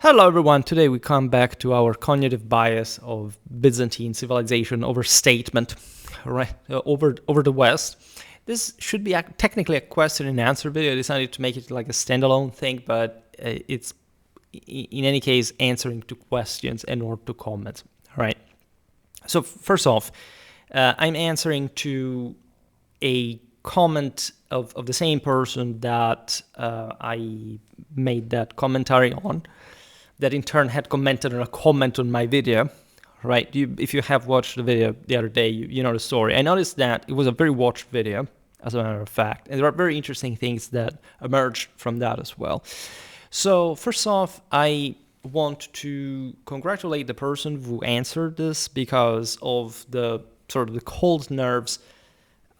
Hello everyone, today we come back to our cognitive bias of Byzantine civilization overstatement, right, over the West. This should be technically a question and answer video. I decided to make it like a standalone thing, but it's in any case answering to questions and or to comments, right? So first off, I'm answering to a comment of the same person that I made that commentary on, that in turn had commented on a comment on my video, right? If you have watched the video the other day, you know the story. I noticed that it was a very watched video, as a matter of fact, and there are very interesting things that emerged from that as well. So first off, I want to congratulate the person who answered this because of the sort of the cold nerves.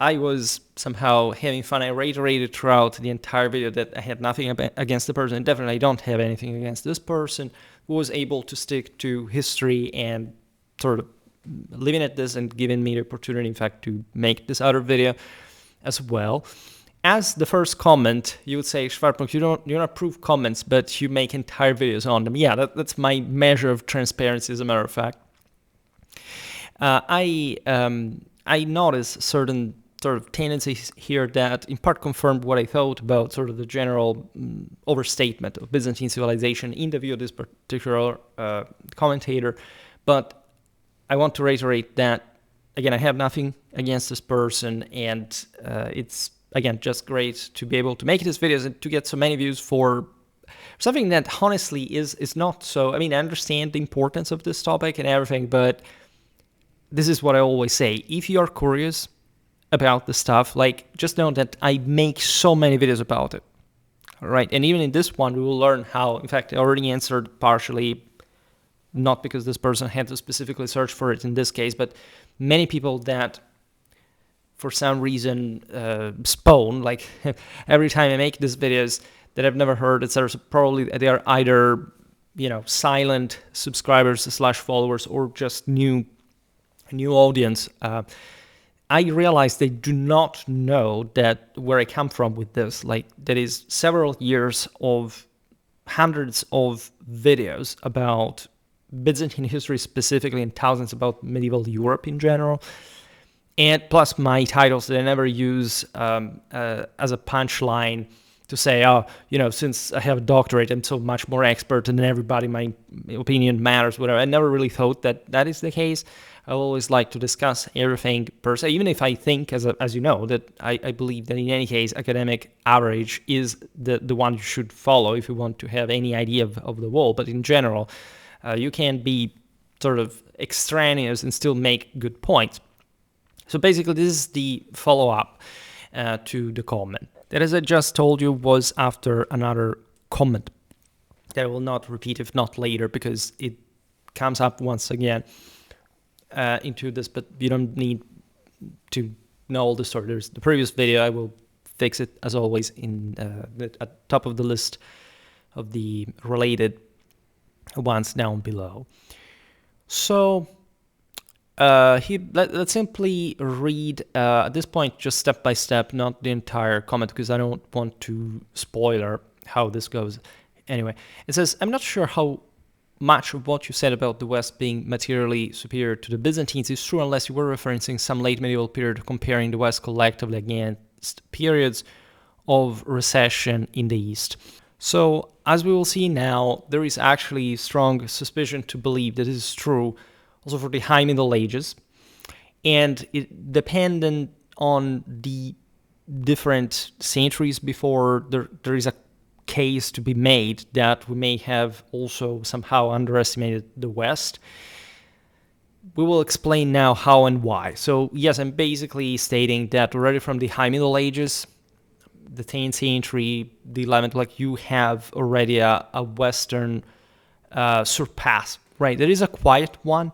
I was somehow having fun. I reiterated throughout the entire video that I had nothing against the person, and definitely I don't have anything against this person who was able to stick to history and sort of living at this and giving me the opportunity, in fact, to make this other video as well. As the first comment, you would say, Schwerpunkt, you don't approve comments, but you make entire videos on them. Yeah, that's my measure of transparency, as a matter of fact. I noticed certain sort of tendencies here that in part confirmed what I thought about sort of the general overstatement of Byzantine civilization in the view of this particular commentator. But I want to reiterate that, again, I have nothing against this person, and it's, again, just great to be able to make these videos and to get so many views for something that honestly is not so. I mean, I understand the importance of this topic and everything, but this is what I always say. If you are curious about the stuff, like, just know that I make so many videos about it, right? And even in this one, we will learn how, in fact, I already answered partially, not because this person had to specifically search for it in this case, but many people that for some reason spawn, like every time I make these videos that I've never heard, etc. So probably they are either, silent subscribers / followers or just new audience. I realize they do not know that where I come from with this. Like, there is several years of hundreds of videos about Byzantine history specifically, and thousands about medieval Europe in general. And plus my titles that I never use as a punchline to say, since I have a doctorate, I'm so much more expert than everybody, my opinion matters, whatever. I never really thought that is the case. I always like to discuss everything per se, even if I think, as you know, that I believe that in any case, academic average is the one you should follow if you want to have any idea of the whole. But in general, you can be sort of extraneous and still make good points. So basically, this is the follow-up to the comment that, as I just told you, was after another comment that I will not repeat, if not later, because it comes up once again into this, but you don't need to know all the story. There's the previous video. I will fix it, as always, in at top of the list of the related ones down below. So let's simply read at this point just step by step, not the entire comment, because I don't want to spoiler how this goes. Anyway, it says, I'm not sure how much of what you said about the West being materially superior to the Byzantines is true unless you were referencing some late medieval period comparing the West collectively against periods of recession in the East. So, as we will see now, there is actually strong suspicion to believe that this is true also for the High Middle Ages, and it dependent on the different centuries before there is a case to be made that we may have also somehow underestimated the West. We will explain now how and why. So yes, I'm basically stating that already from the High Middle Ages, the 10th century, the 11th, like, you have already a Western surpass, right? There is a quiet one.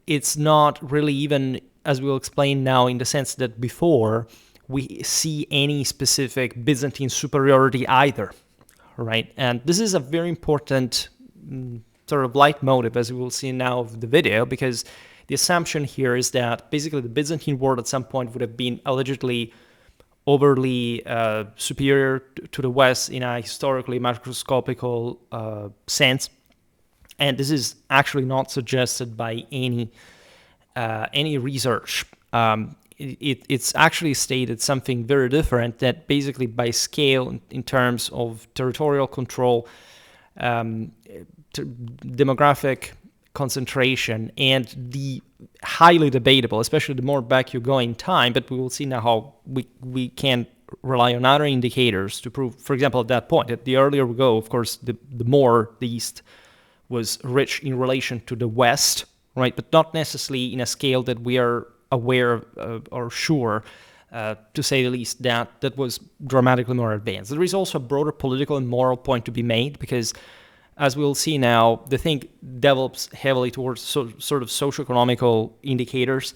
It's not really even, as we'll explain now, in the sense that before we see any specific Byzantine superiority either, right? And this is a very important sort of leitmotif, as we will see now of the video, because the assumption here is that basically the Byzantine world at some point would have been allegedly overly superior to the West in a historically macroscopical sense. And this is actually not suggested by any research. It's actually stated something very different, that basically by scale, in terms of territorial control, demographic concentration, and the highly debatable, especially the more back you go in time, but we will see now how we can rely on other indicators to prove, for example, at that point, that the earlier we go, of course, the more the East was rich in relation to the West, right? But not necessarily in a scale that we are aware of or sure, to say the least, that was dramatically more advanced. There is also a broader political and moral point to be made, because as we'll see now, the thing develops heavily towards sort of socio-economical indicators,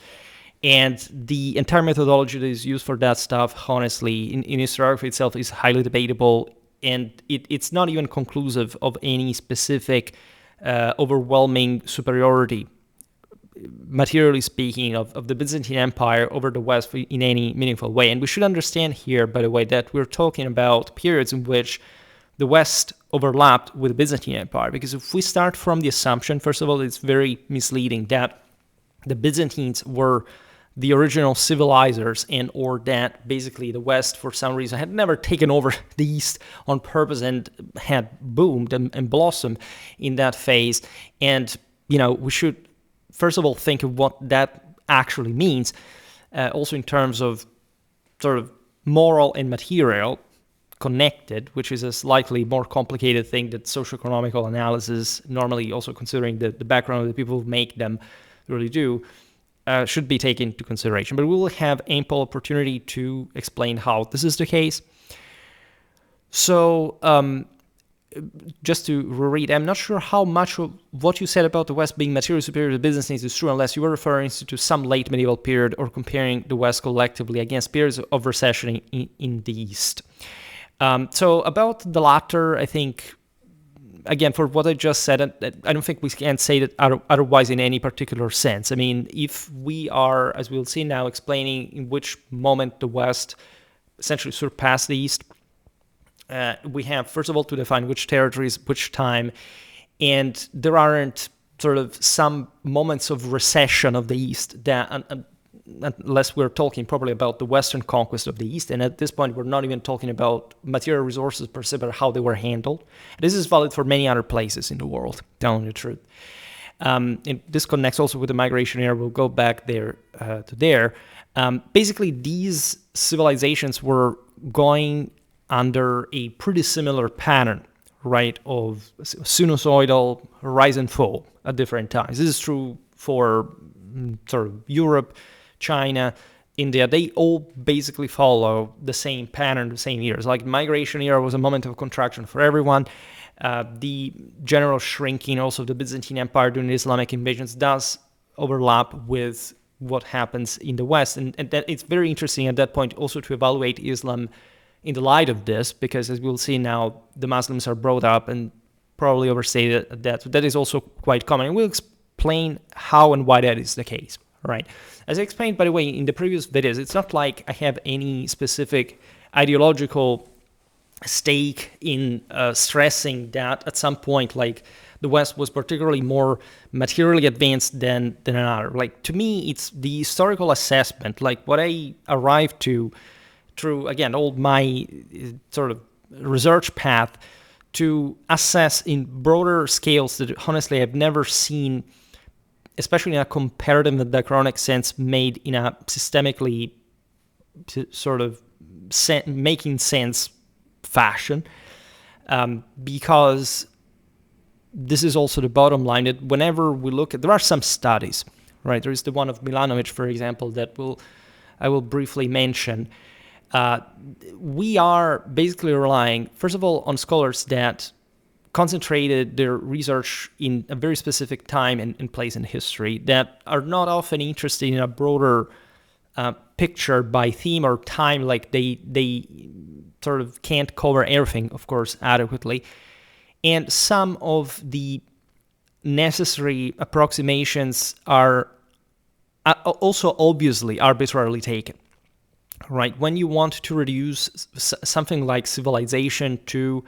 and the entire methodology that is used for that stuff, honestly, in historiography itself, is highly debatable, and it's not even conclusive of any specific overwhelming superiority, materially speaking, of the Byzantine Empire over the West in any meaningful way. And we should understand here, by the way, that we're talking about periods in which the West overlapped with the Byzantine Empire. Because if we start from the assumption, first of all, it's very misleading that the Byzantines were the original civilizers, and or that basically the West, for some reason, had never taken over the East on purpose and had boomed and blossomed in that phase. And, we should, first of all, think of what that actually means, also in terms of sort of moral and material connected, which is a slightly more complicated thing that socioeconomical analysis, normally also considering the background of the people who make them, really do, should be taken into consideration. But we will have ample opportunity to explain how this is the case. So, just to reread, I'm not sure how much of what you said about the West being materially superior to the Byzantines is true, unless you were referring to some late medieval period or comparing the West collectively against periods of recession in the East. So about the latter, I think, again, for what I just said, I don't think we can say that otherwise in any particular sense. I mean, if we are, as we'll see now, explaining in which moment the West essentially surpassed the East, we have, first of all, to define which territories, which time, and there aren't sort of some moments of recession of the East that, unless we're talking probably about the Western conquest of the East, and at this point we're not even talking about material resources per se, but how they were handled. This is valid for many other places in the world, telling the truth. And this connects also with the migration era. We'll go back there to there. Basically, these civilizations were going under a pretty similar pattern, right, of sinusoidal rise and fall at different times. This is true for sort of Europe, China, India. They all basically follow the same pattern, the same years. Like migration era was a moment of contraction for everyone. The general shrinking also of the Byzantine Empire during the Islamic invasions does overlap with what happens in the West. And that it's very interesting at that point also to evaluate Islam in the light of this, because as we'll see now, the Muslims are brought up and probably overstated at that. So that is also quite common. And we'll explain how and why that is the case, right? As I explained, by the way, in the previous videos, it's not like I have any specific ideological stake in stressing that at some point, like the West was particularly more materially advanced than another. Like, to me, it's the historical assessment, like what I arrived to through, again, all my sort of research path, to assess in broader scales that honestly I've never seen, especially in a comparative and diachronic sense, made in a systemically sort of making sense fashion, because this is also the bottom line, that whenever we look at, there are some studies, right? There is the one of Milanovic, for example, that I will briefly mention. We are basically relying, first of all, on scholars that concentrated their research in a very specific time and place in history, that are not often interested in a broader picture by theme or time. Like they sort of can't cover everything, of course, adequately. And some of the necessary approximations are also obviously arbitrarily taken. right? When you want to reduce something like civilization to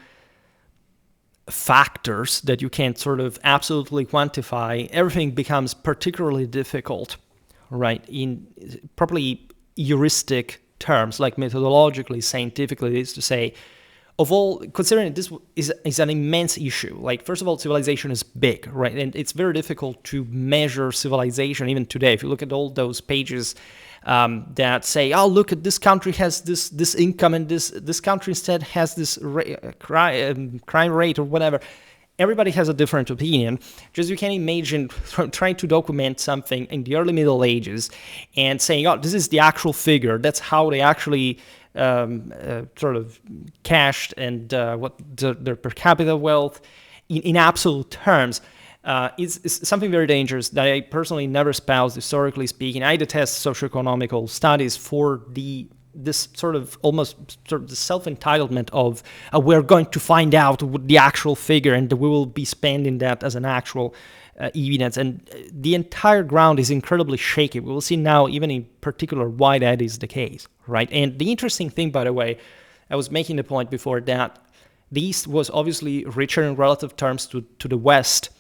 factors that you can't sort of absolutely quantify, everything becomes particularly difficult, right? In properly heuristic terms, like methodologically, scientifically, is to say, of all, considering this is an immense issue. Like, first of all, civilization is big, right? And it's very difficult to measure civilization even today. If you look at all those pages that say, oh, look at this country has this income, and this country instead has this crime rate or whatever. Everybody has a different opinion. Just you can imagine trying to document something in the early Middle Ages and saying, oh, this is the actual figure. That's how they actually sort of cashed and what their per capita wealth in absolute terms is something very dangerous that I personally never espoused, historically speaking. I detest socioeconomical studies for this sort of almost sort of the self-entitlement of we're going to find out the actual figure and we will be spending that as an actual evidence. And the entire ground is incredibly shaky. We will see now, even in particular, why that is the case, right? And the interesting thing, by the way, I was making the point before that the East was obviously richer in relative terms to the West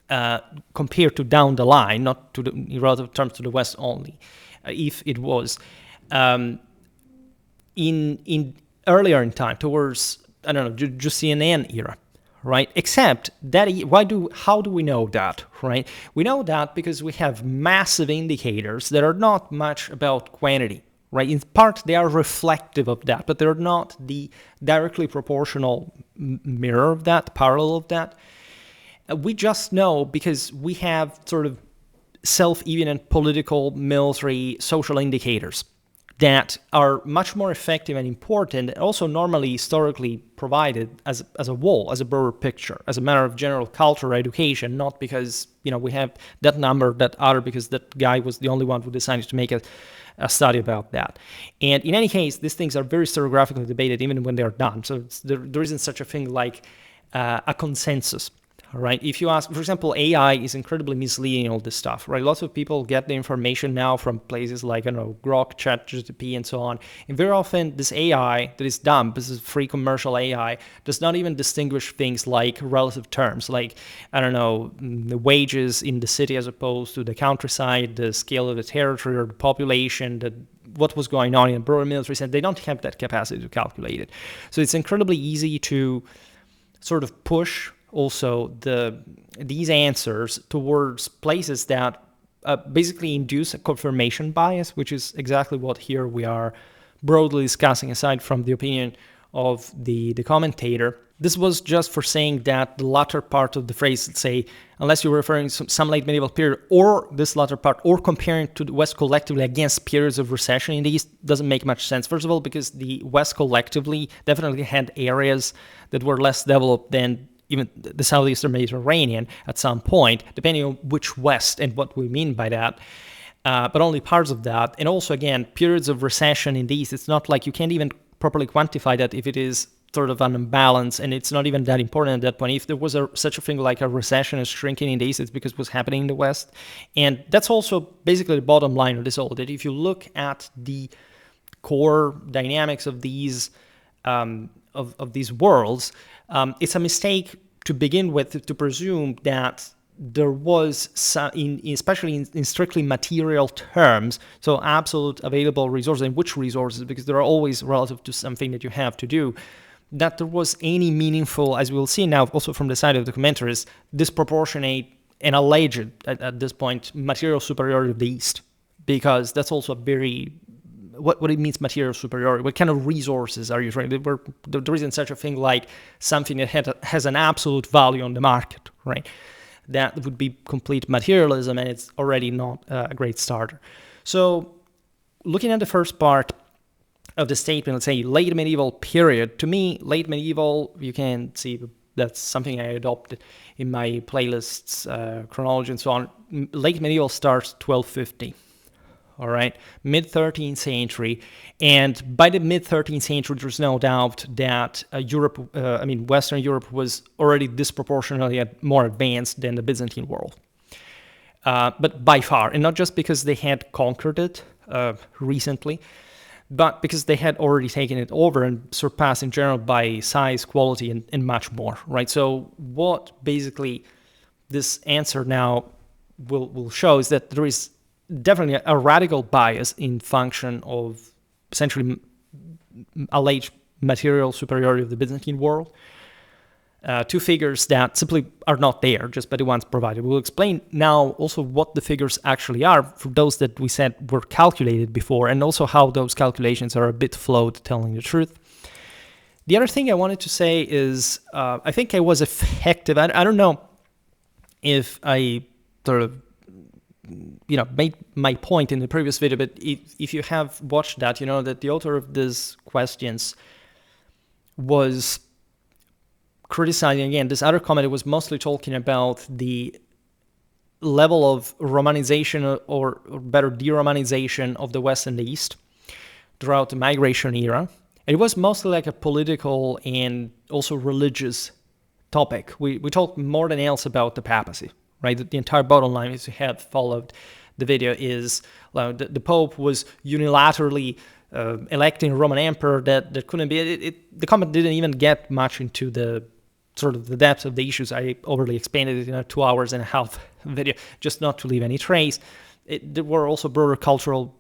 compared to down the line, not to in relative terms to the West only, if it was. In earlier in time, towards, I don't know, Justinian era, right? Except that, how do we know that, right? We know that because we have massive indicators that are not much about quantity, right? In part, they are reflective of that, but they're not the directly proportional mirror of that, parallel of that. We just know because we have sort of self-evident political, military, social indicators that are much more effective and important, and also normally historically provided as a whole, as a broader picture, as a matter of general culture or education, not because we have that number, that other, because that guy was the only one who decided to make a study about that. And in any case, these things are very historiographically debated even when they're done. So there isn't such a thing like a consensus. Right? If you ask, for example, AI is incredibly misleading, all this stuff, right? Lots of people get the information now from places like, Grok, ChatGPT, and so on. And very often this AI that is dumb, this is free commercial AI, does not even distinguish things like relative terms, like, the wages in the city as opposed to the countryside, the scale of the territory or the population, what was going on in a broader military sense. They don't have that capacity to calculate it. So it's incredibly easy to sort of push also these answers towards places that basically induce a confirmation bias, which is exactly what here we are broadly discussing, aside from the opinion of the commentator. This was just for saying that the latter part of the phrase, let's say, unless you're referring to some late medieval period, or this latter part, or comparing to the West collectively against periods of recession in the East, doesn't make much sense. First of all, because the West collectively definitely had areas that were less developed than even the southeastern Mediterranean at some point, depending on which West and what we mean by that, but only parts of that. And also, again, periods of recession in the East, it's not like you can't even properly quantify that if it is sort of an imbalance, and it's not even that important at that point. If there was such a thing like a recession is shrinking in the East, it's because it was happening in the West. And that's also basically the bottom line of this all, that if you look at the core dynamics of these of these worlds, it's a mistake to begin with to presume that there was, especially in strictly material terms, so absolute available resources, and which resources, because they're always relative to something that you have to do, that there was any meaningful, as we'll see now also from the side of the commentaries, disproportionate and alleged, at this point, material superiority of the East, because that's also a very... What it means, material superiority. What kind of resources are you trying? There isn't such a thing like something that has an absolute value on the market, right? That would be complete materialism, and it's already not a great starter. So, looking at the first part of the statement, let's say late medieval period. To me, late medieval, you can see that's something I adopted in my playlists, chronology and so on. Late medieval starts 1250. All right, mid-13th century, and by the mid-13th century, there's no doubt that Western Europe was already disproportionately more advanced than the Byzantine world, but by far, and not just because they had conquered it recently, but because they had already taken it over and surpassed in general by size, quality, and much more, right? So what basically this answer now will show is that there is definitely a radical bias in function of essentially alleged material superiority of the Byzantine world. Two figures that simply are not there, just by the ones provided. We'll explain now also what the figures actually are for those that we said were calculated before, and also how those calculations are a bit flawed, telling the truth. The other thing I wanted to say is I think I was effective. I don't know if I sort of made my point in the previous video, but if you have watched that, you know that the author of these questions was criticizing, again, this other comment. It was mostly talking about the level of romanization, or better, de-romanization of the West and the East throughout the migration era. And it was mostly like a political and also religious topic. We talked more than else about the papacy, right? The entire bottom line, as you have followed the video, is the Pope was unilaterally electing a Roman emperor that couldn't be. The comment didn't even get much into the sort of the depth of the issues. I overly expanded it in a 2.5 hours video, just not to leave any trace. There were also broader cultural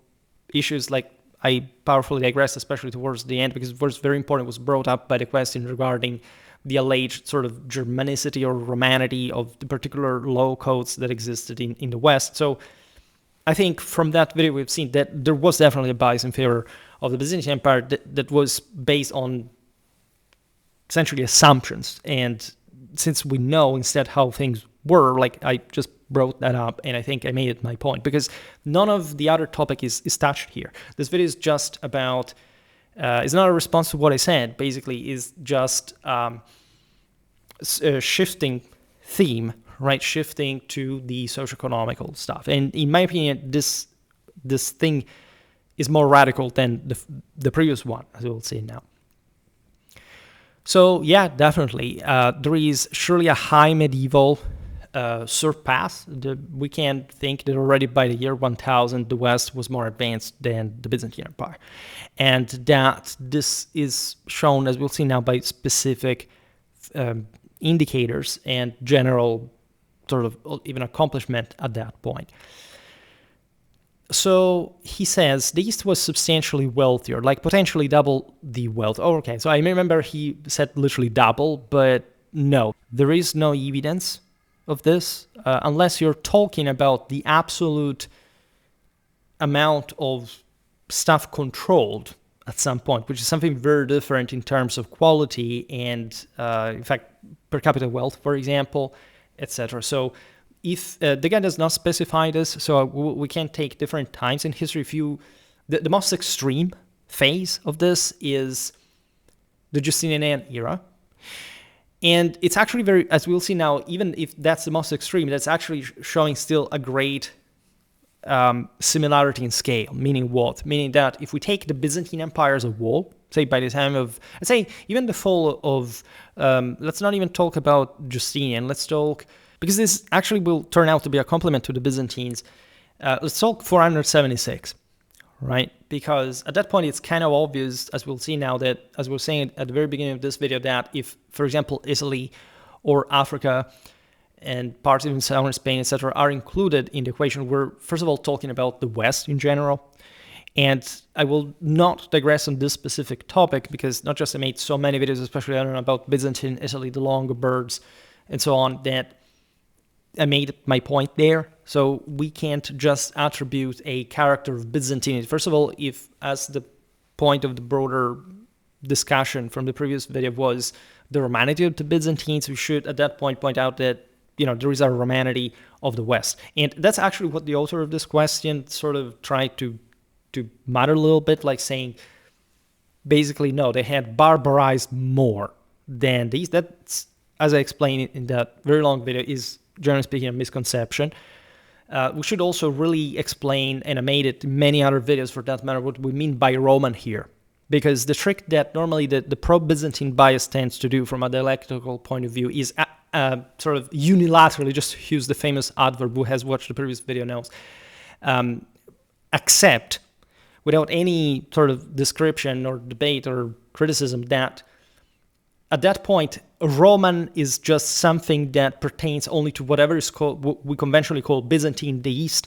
issues, like I powerfully digressed, especially towards the end, because what's very important was brought up by the question regarding the alleged sort of Germanicity or Romanity of the particular law codes that existed in the West. So I think from that video we've seen that there was definitely a bias in favor of the Byzantine Empire that was based on essentially assumptions. And since we know instead how things were, like I just brought that up, and I think I made it my point, because none of the other topic is touched here. This video is just about, it's not a response to what I said, basically is just a shifting theme, right? Shifting to the socio-economical stuff. And in my opinion, this thing is more radical than the previous one, as we'll see now. So yeah, definitely, there is surely a high medieval surpass. We can think that already by the year 1000, the West was more advanced than the Byzantine Empire. And that this is shown, as we'll see now, by specific indicators and general sort of even accomplishment at that point. So he says the East was substantially wealthier, like potentially double the wealth. Oh, okay, so I remember he said literally double, but no, there is no evidence of this unless you're talking about the absolute amount of stuff controlled at some point, which is something very different in terms of quality and, in fact, per capita wealth, for example, etc. So if the guy does not specify this, so we can take different times in history. If you, the most extreme phase of this is the Justinian era. And it's actually very, as we'll see now, even if that's the most extreme, that's actually showing still a great similarity in scale. Meaning what? Meaning that if we take the Byzantine Empire as a whole, say by the time of, let's say even the fall of, let's not even talk about Justinian, let's talk, because this actually will turn out to be a compliment to the Byzantines, let's talk 476, right? Because at that point it's kind of obvious, as we'll see now, that, as we were saying at the very beginning of this video, that if, for example, Italy or Africa and parts of southern Spain, etc., are included in the equation, we're first of all talking about the West in general. And I will not digress on this specific topic because not just I made so many videos, especially I don't know about Byzantine, Italy, the Longobards, and so on, that I made my point there. So we can't just attribute a character of Byzantine. First of all, if, as the point of the broader discussion from the previous video was the Romanity of the Byzantines, we should at that point point out that, you know, there is a Romanity of the West. And that's actually what the author of this question sort of tried to mutter a little bit, like saying, basically, no, they had barbarized more than these. That's, as I explained in that very long video, is generally speaking a misconception. We should also really explain, and I made it in many other videos for that matter, what we mean by Roman here. Because the trick that normally the pro-Byzantine bias tends to do from a dialectical point of view is sort of unilaterally, just to use the famous adverb, who has watched the previous video knows, accept without any sort of description or debate or criticism that at that point, Roman is just something that pertains only to whatever is called, what we conventionally call Byzantine, the East,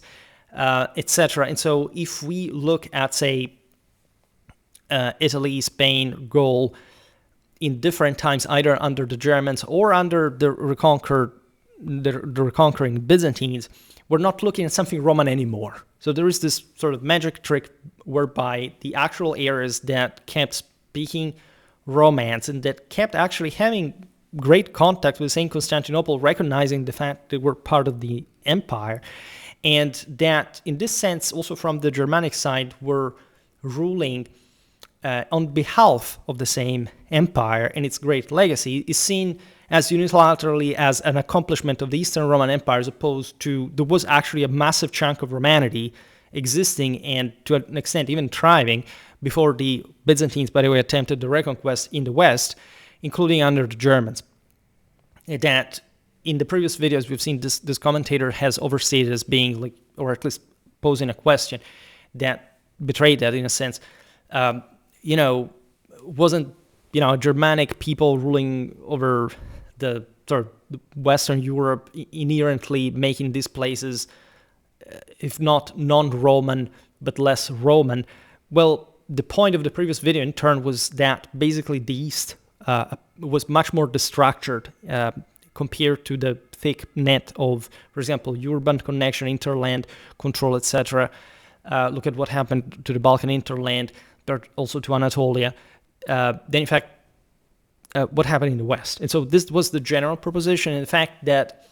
etc. And so if we look at, say, Italy, Spain, Gaul, in different times, either under the Germans or under the reconquering Byzantines, we're not looking at something Roman anymore. So there is this sort of magic trick whereby the actual areas that kept speaking Romance and that kept actually having great contact with St. Constantinople, recognizing the fact they were part of the empire, and that in this sense also from the Germanic side were ruling on behalf of the same empire and its great legacy, is seen as unilaterally as an accomplishment of the Eastern Roman Empire, as opposed to there was actually a massive chunk of Romanity existing and to an extent even thriving before the Byzantines, by the way, attempted the reconquest in the West, including under the Germans. That in the previous videos we've seen this commentator has overstated as being like, or at least posing a question that betrayed that in a sense. Wasn't Germanic people ruling over the sort of Western Europe inherently making these places, if not non-Roman, but less Roman? Well, the point of the previous video in turn was that basically the East was much more destructured compared to the thick net of, for example, urban connection, interland control, etc. Look at what happened to the Balkan interland, also to Anatolia. Then, in fact, what happened in the West. And so this was the general proposition. And the fact that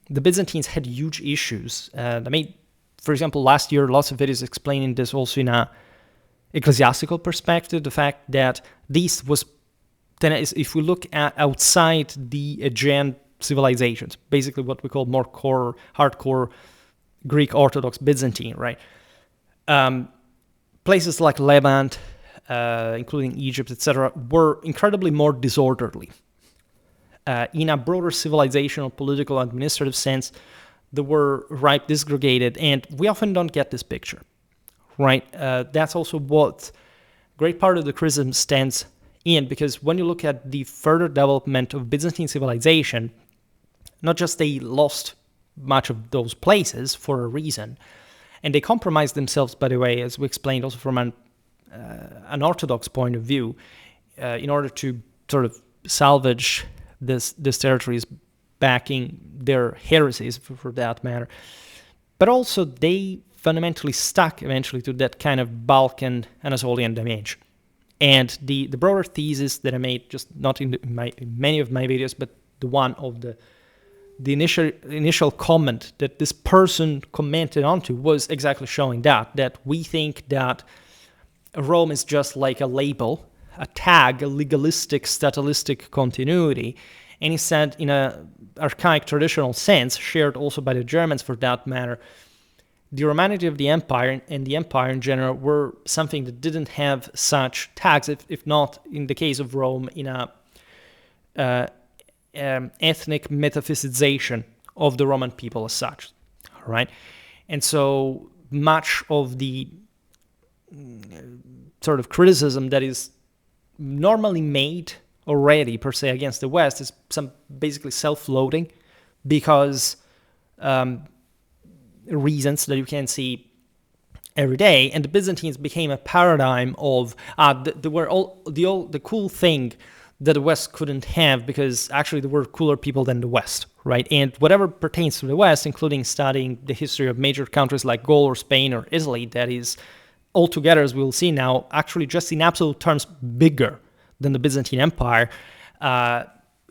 the Byzantines had huge issues. I made, for example, last year, lots of videos explaining this also in a ecclesiastical perspective, the fact that this was, then if we look at outside the Aegean civilizations, basically what we call more hardcore Greek Orthodox Byzantine, right? Places like Levant, including Egypt, etc., were incredibly more disorderly. In a broader civilizational, political, administrative sense, they were ripe, disgregated, and we often don't get this picture, right? That's also what great part of the criticism stands in, because when you look at the further development of Byzantine civilization, not just they lost much of those places for a reason, and they compromised themselves, by the way, as we explained also from an Orthodox point of view, in order to sort of salvage this territories, backing their heresies for that matter. But also they fundamentally stuck eventually to that kind of Balkan Anatolian dimension. And the broader thesis that I made, just not in many of my videos, but the one of the initial comment that this person commented onto was exactly showing that we think that Rome is just like a label, a tag, a legalistic, statalistic continuity, and he said in an archaic traditional sense, shared also by the Germans for that matter, the Romanity of the empire and the empire in general were something that didn't have such tags, if not in the case of Rome, in a ethnic metaphysicization of the Roman people as such, right? And so much of the sort of criticism that is normally made already per se against the West is some basically self-loading, because reasons that you can see every day, and the Byzantines became a paradigm of the cool thing that the West couldn't have, because actually there were cooler people than the West, right? And whatever pertains to the West, including studying the history of major countries like Gaul or Spain or Italy, that is altogether, as we'll see now, actually just in absolute terms bigger than the Byzantine Empire,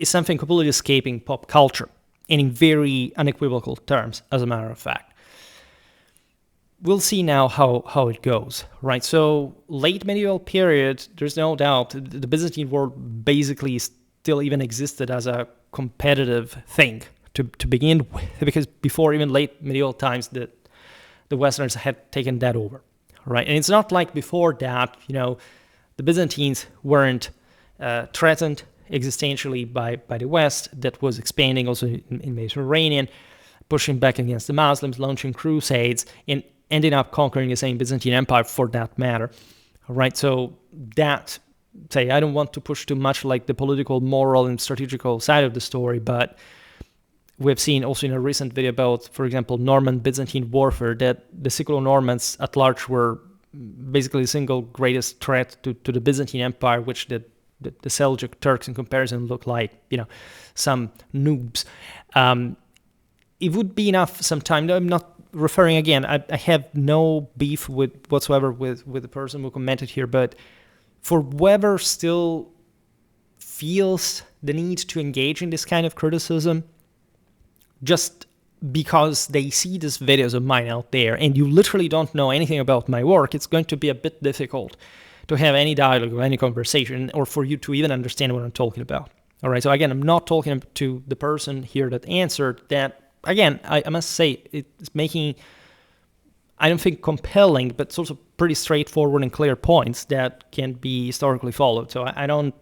is something completely escaping pop culture, and in very unequivocal terms, as a matter of fact. We'll see now how it goes, right? So late medieval period, there's no doubt the Byzantine world basically still even existed as a competitive thing to begin with, because before even late medieval times, the Westerners had taken that over, right? And it's not like before that, the Byzantines weren't threatened existentially by the West that was expanding also in Mediterranean, pushing back against the Muslims, launching crusades, and ending up conquering the same Byzantine Empire for that matter. All right, so that, say, I don't want to push too much like the political, moral, and strategical side of the story, but we've seen also in a recent video about, for example, Norman-Byzantine warfare, that the secular Normans at large were basically the single greatest threat to the Byzantine Empire, which the Seljuk Turks in comparison look like, some noobs. It would be enough sometime. I'm not referring again. I have no beef whatsoever with the person who commented here, but for whoever still feels the need to engage in this kind of criticism, just because they see these videos of mine out there and you literally don't know anything about my work, it's going to be a bit difficult to have any dialogue or any conversation, or for you to even understand what I'm talking about. All right, so again, I'm not talking to the person here that answered that. Again, I must say, it's making, I don't think compelling, but it's also pretty straightforward and clear points that can be historically followed. So I don't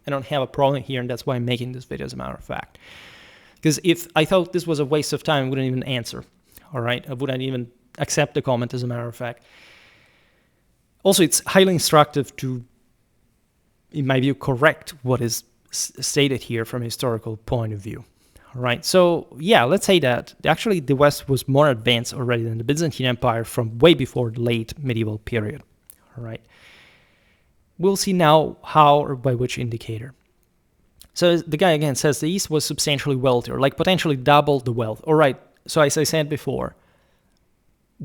have a problem here, and that's why I'm making this video, as a matter of fact. Because if I thought this was a waste of time, I wouldn't even answer. All right, I wouldn't even accept the comment, as a matter of fact. Also, it's highly instructive to, in my view, correct what is stated here from a historical point of view. All right, so yeah, let's say that actually the West was more advanced already than the Byzantine Empire from way before the late medieval period. All right, we'll see now how or by which indicator. So the guy again says the East was substantially wealthier, like potentially double the wealth. All right, so as I said before,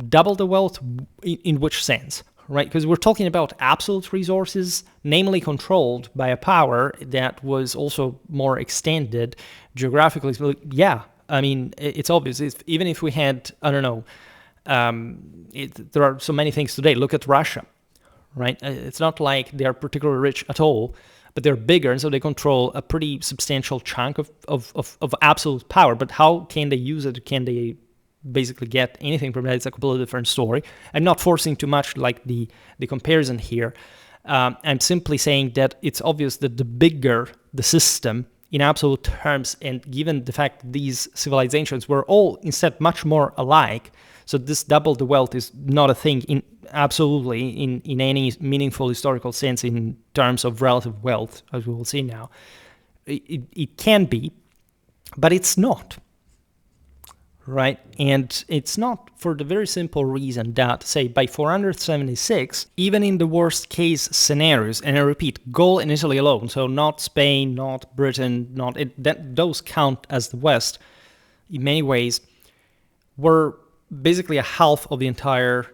double the wealth in which sense? Right, because we're talking about absolute resources, namely controlled by a power that was also more extended geographically. So yeah, I mean, it's obvious. Even if we had, I don't know, there are so many things today. Look at Russia, right? It's not like they're particularly rich at all, but they're bigger, and so they control a pretty substantial chunk of absolute power. But how can they use it? Can they basically get anything from that? It's a completely different story. I'm not forcing too much like the comparison here. I'm simply saying that it's obvious that the bigger the system in absolute terms, and given the fact that these civilizations were all instead much more alike, so this double the wealth is not a thing in any meaningful historical sense in terms of relative wealth, as we will see now. It can be, but it's not. Right, and it's not for the very simple reason that, say, by 476, even in the worst case scenarios, and I repeat, Gaul and Italy alone, so not Spain, not Britain, those count as the West, in many ways, were basically a half of the entire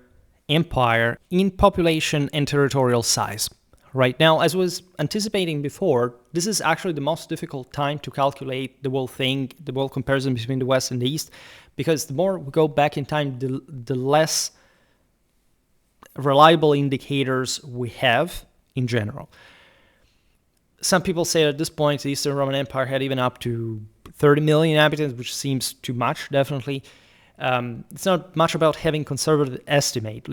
empire in population and territorial size. Right now, as I was anticipating before, this is actually the most difficult time to calculate the whole thing, the whole comparison between the West and the East, because the more we go back in time, the less reliable indicators we have in general. Some people say at this point the Eastern Roman Empire had even up to 30 million inhabitants, which seems too much, definitely. It's not much about having conservative estimate.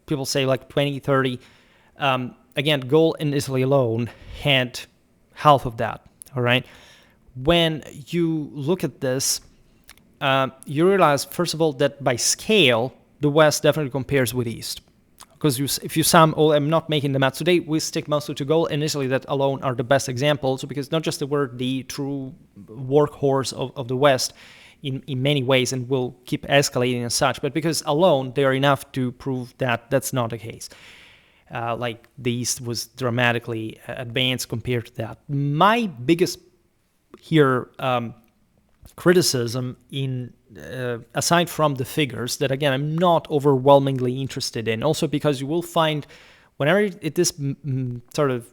People say like 20, 30. Again, Gaul and Italy alone had half of that, all right? When you look at this, you realize, first of all, that by scale, the West definitely compares with East. Because if you sum all, I'm not making the math today, we stick mostly to Gaul and Italy that alone are the best examples, because not just they were the true workhorse of the West in many ways and will keep escalating as such, but because alone they are enough to prove that that's not the case. Like the East was dramatically advanced compared to that. My biggest here criticism in aside from the figures that again I'm not overwhelmingly interested in, also because you will find whenever it is sort of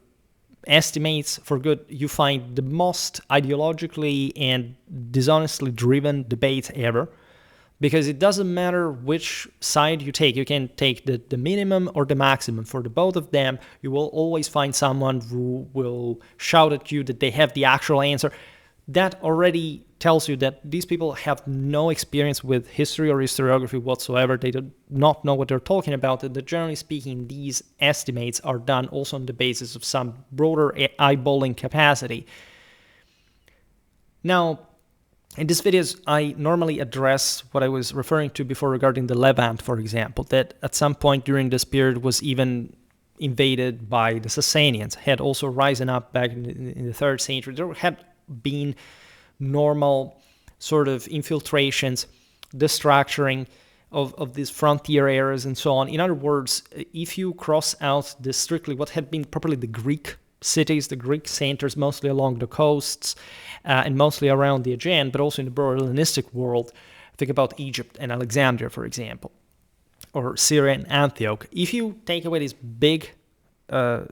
estimates for good, you find the most ideologically and dishonestly driven debates ever. Because it doesn't matter which side you take. You can take the minimum or the maximum. For the both of them, you will always find someone who will shout at you that they have the actual answer. That already tells you that these people have no experience with history or historiography whatsoever. They do not know what they're talking about. And that generally speaking, these estimates are done also on the basis of some broader eyeballing capacity. Now, In these videos, I normally address what I was referring to before regarding the Levant, for example, that at some point during this period was even invaded by the Sasanians, had also risen up back in the 3rd century. There had been normal sort of infiltrations, destructuring of these frontier areas and so on. In other words, if you cross out the strictly what had been properly the Greek cities, the Greek centers, mostly along the coasts and mostly around the Aegean, but also in the broader Hellenistic world, think about Egypt and Alexandria, for example, or Syria and Antioch. If you take away these big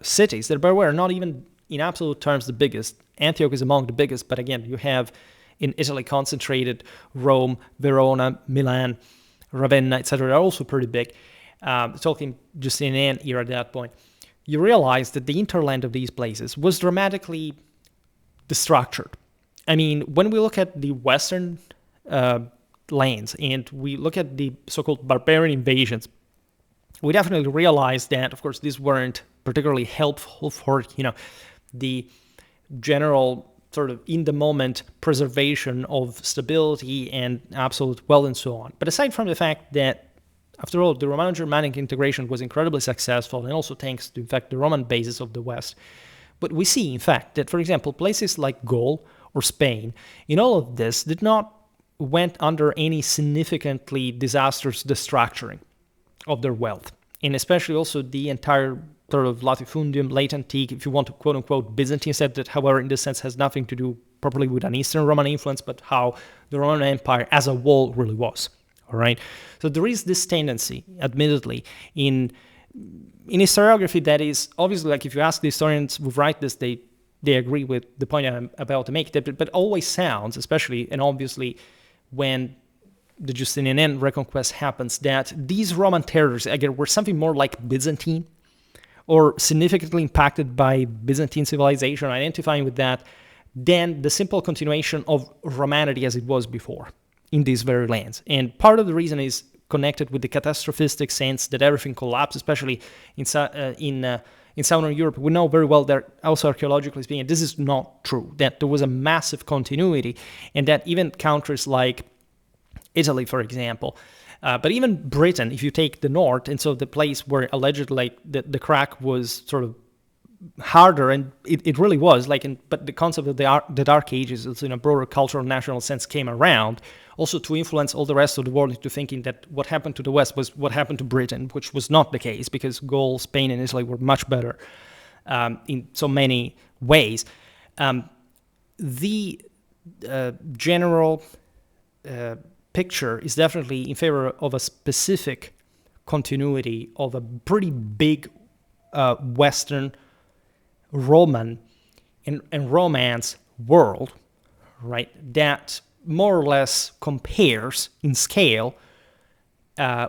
cities that were not even in absolute terms the biggest, Antioch is among the biggest, but again, you have in Italy concentrated Rome, Verona, Milan, Ravenna, etc. are also pretty big. Talking Justinian era at that point, you realize that the hinterland of these places was dramatically destructured. I mean, when we look at the Western lands and we look at the so-called barbarian invasions, we definitely realize that, of course, these weren't particularly helpful for, the general sort of in-the-moment preservation of stability and absolute wealth and so on. But aside from the fact that, after all, the Romano-Germanic integration was incredibly successful, and also thanks to, in fact, the Roman basis of the West, but we see, in fact, that, for example, places like Gaul or Spain, in all of this, did not went under any significantly disastrous destructuring of their wealth, and especially also the entire sort of latifundium, late antique, if you want to quote-unquote Byzantine set, that, however, in this sense has nothing to do properly with an Eastern Roman influence, but how the Roman Empire as a whole really was, all right? So there is this tendency, admittedly, in historiography that is, obviously, like if you ask the historians who write this, they agree with the point I'm about to make, but always sounds, especially and obviously when the Justinian reconquest happens, that these Roman territories, again, were something more like Byzantine, or significantly impacted by Byzantine civilization, identifying with that, than the simple continuation of Romanity as it was before in these very lands. And part of the reason is connected with the catastrophistic sense that everything collapsed, especially in Southern Europe. We know very well that also archaeologically speaking, this is not true, that there was a massive continuity, and that even countries like Italy, for example, but even Britain, if you take the north, and so the place where allegedly the crack was sort of harder, and it really was, but the concept of the Dark Ages, in a broader cultural national sense, came around, also to influence all the rest of the world into thinking that what happened to the West was what happened to Britain, which was not the case, because Gaul, Spain, and Italy were much better in so many ways. The general picture is definitely in favor of a specific continuity of a pretty big Western Roman and Romance world, right, that more or less compares in scale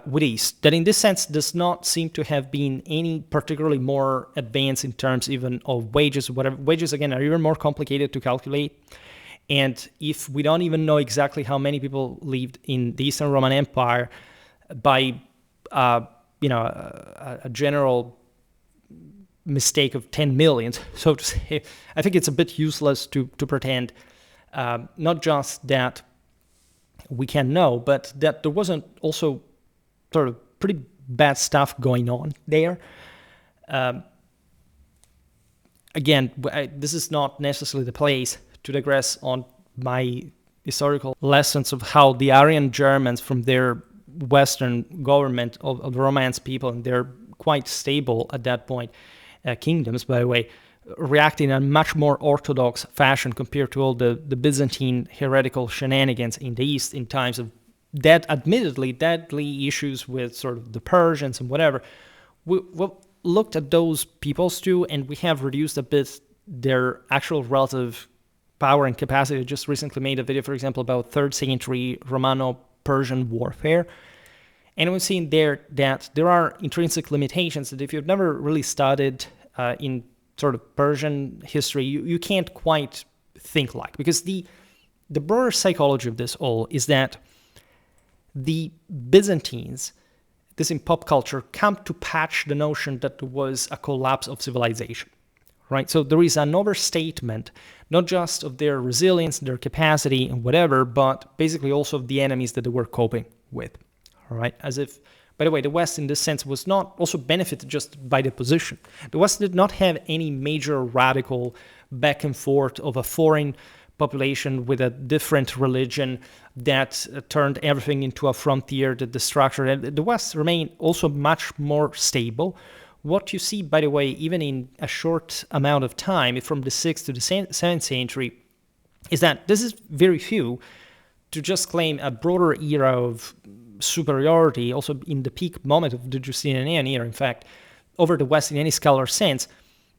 with East, that in this sense does not seem to have been any particularly more advanced in terms even of wages. Whatever wages, again, are even more complicated to calculate. And if we don't even know exactly how many people lived in the Eastern Roman Empire, by a general mistake of 10 million, so to say, I think it's a bit useless to pretend not just that we can know, but that there wasn't also sort of pretty bad stuff going on there. Again, this is not necessarily the place to digress on my historical lessons of how the Aryan Germans, from their Western government of the Romance people, and they're quite stable at that point, kingdoms, by the way, react in a much more orthodox fashion compared to all the Byzantine heretical shenanigans in the East in times of admittedly deadly issues with sort of the Persians and whatever. We looked at those peoples too, and we have reduced a bit their actual relative power and capacity. I just recently made a video, for example, about 3rd century Romano-Persian warfare. And we've seen there that there are intrinsic limitations that if you've never really studied in sort of Persian history, you can't quite think like. Because the broader psychology of this all is that the Byzantines, this in pop culture, come to patch the notion that there was a collapse of civilization, right? So there is an overstatement, not just of their resilience, their capacity, and whatever, but basically also of the enemies that they were coping with, all right? As if, by the way, the West in this sense was not also benefited just by the position. The West did not have any major radical back and forth of a foreign population with a different religion that turned everything into a frontier, that the structure, and the West remained also much more stable. What you see, by the way, even in a short amount of time, from the 6th to the 7th century, is that this is very few to just claim a broader era of superiority, also in the peak moment of the Justinian era, in fact, over the West in any scholar sense,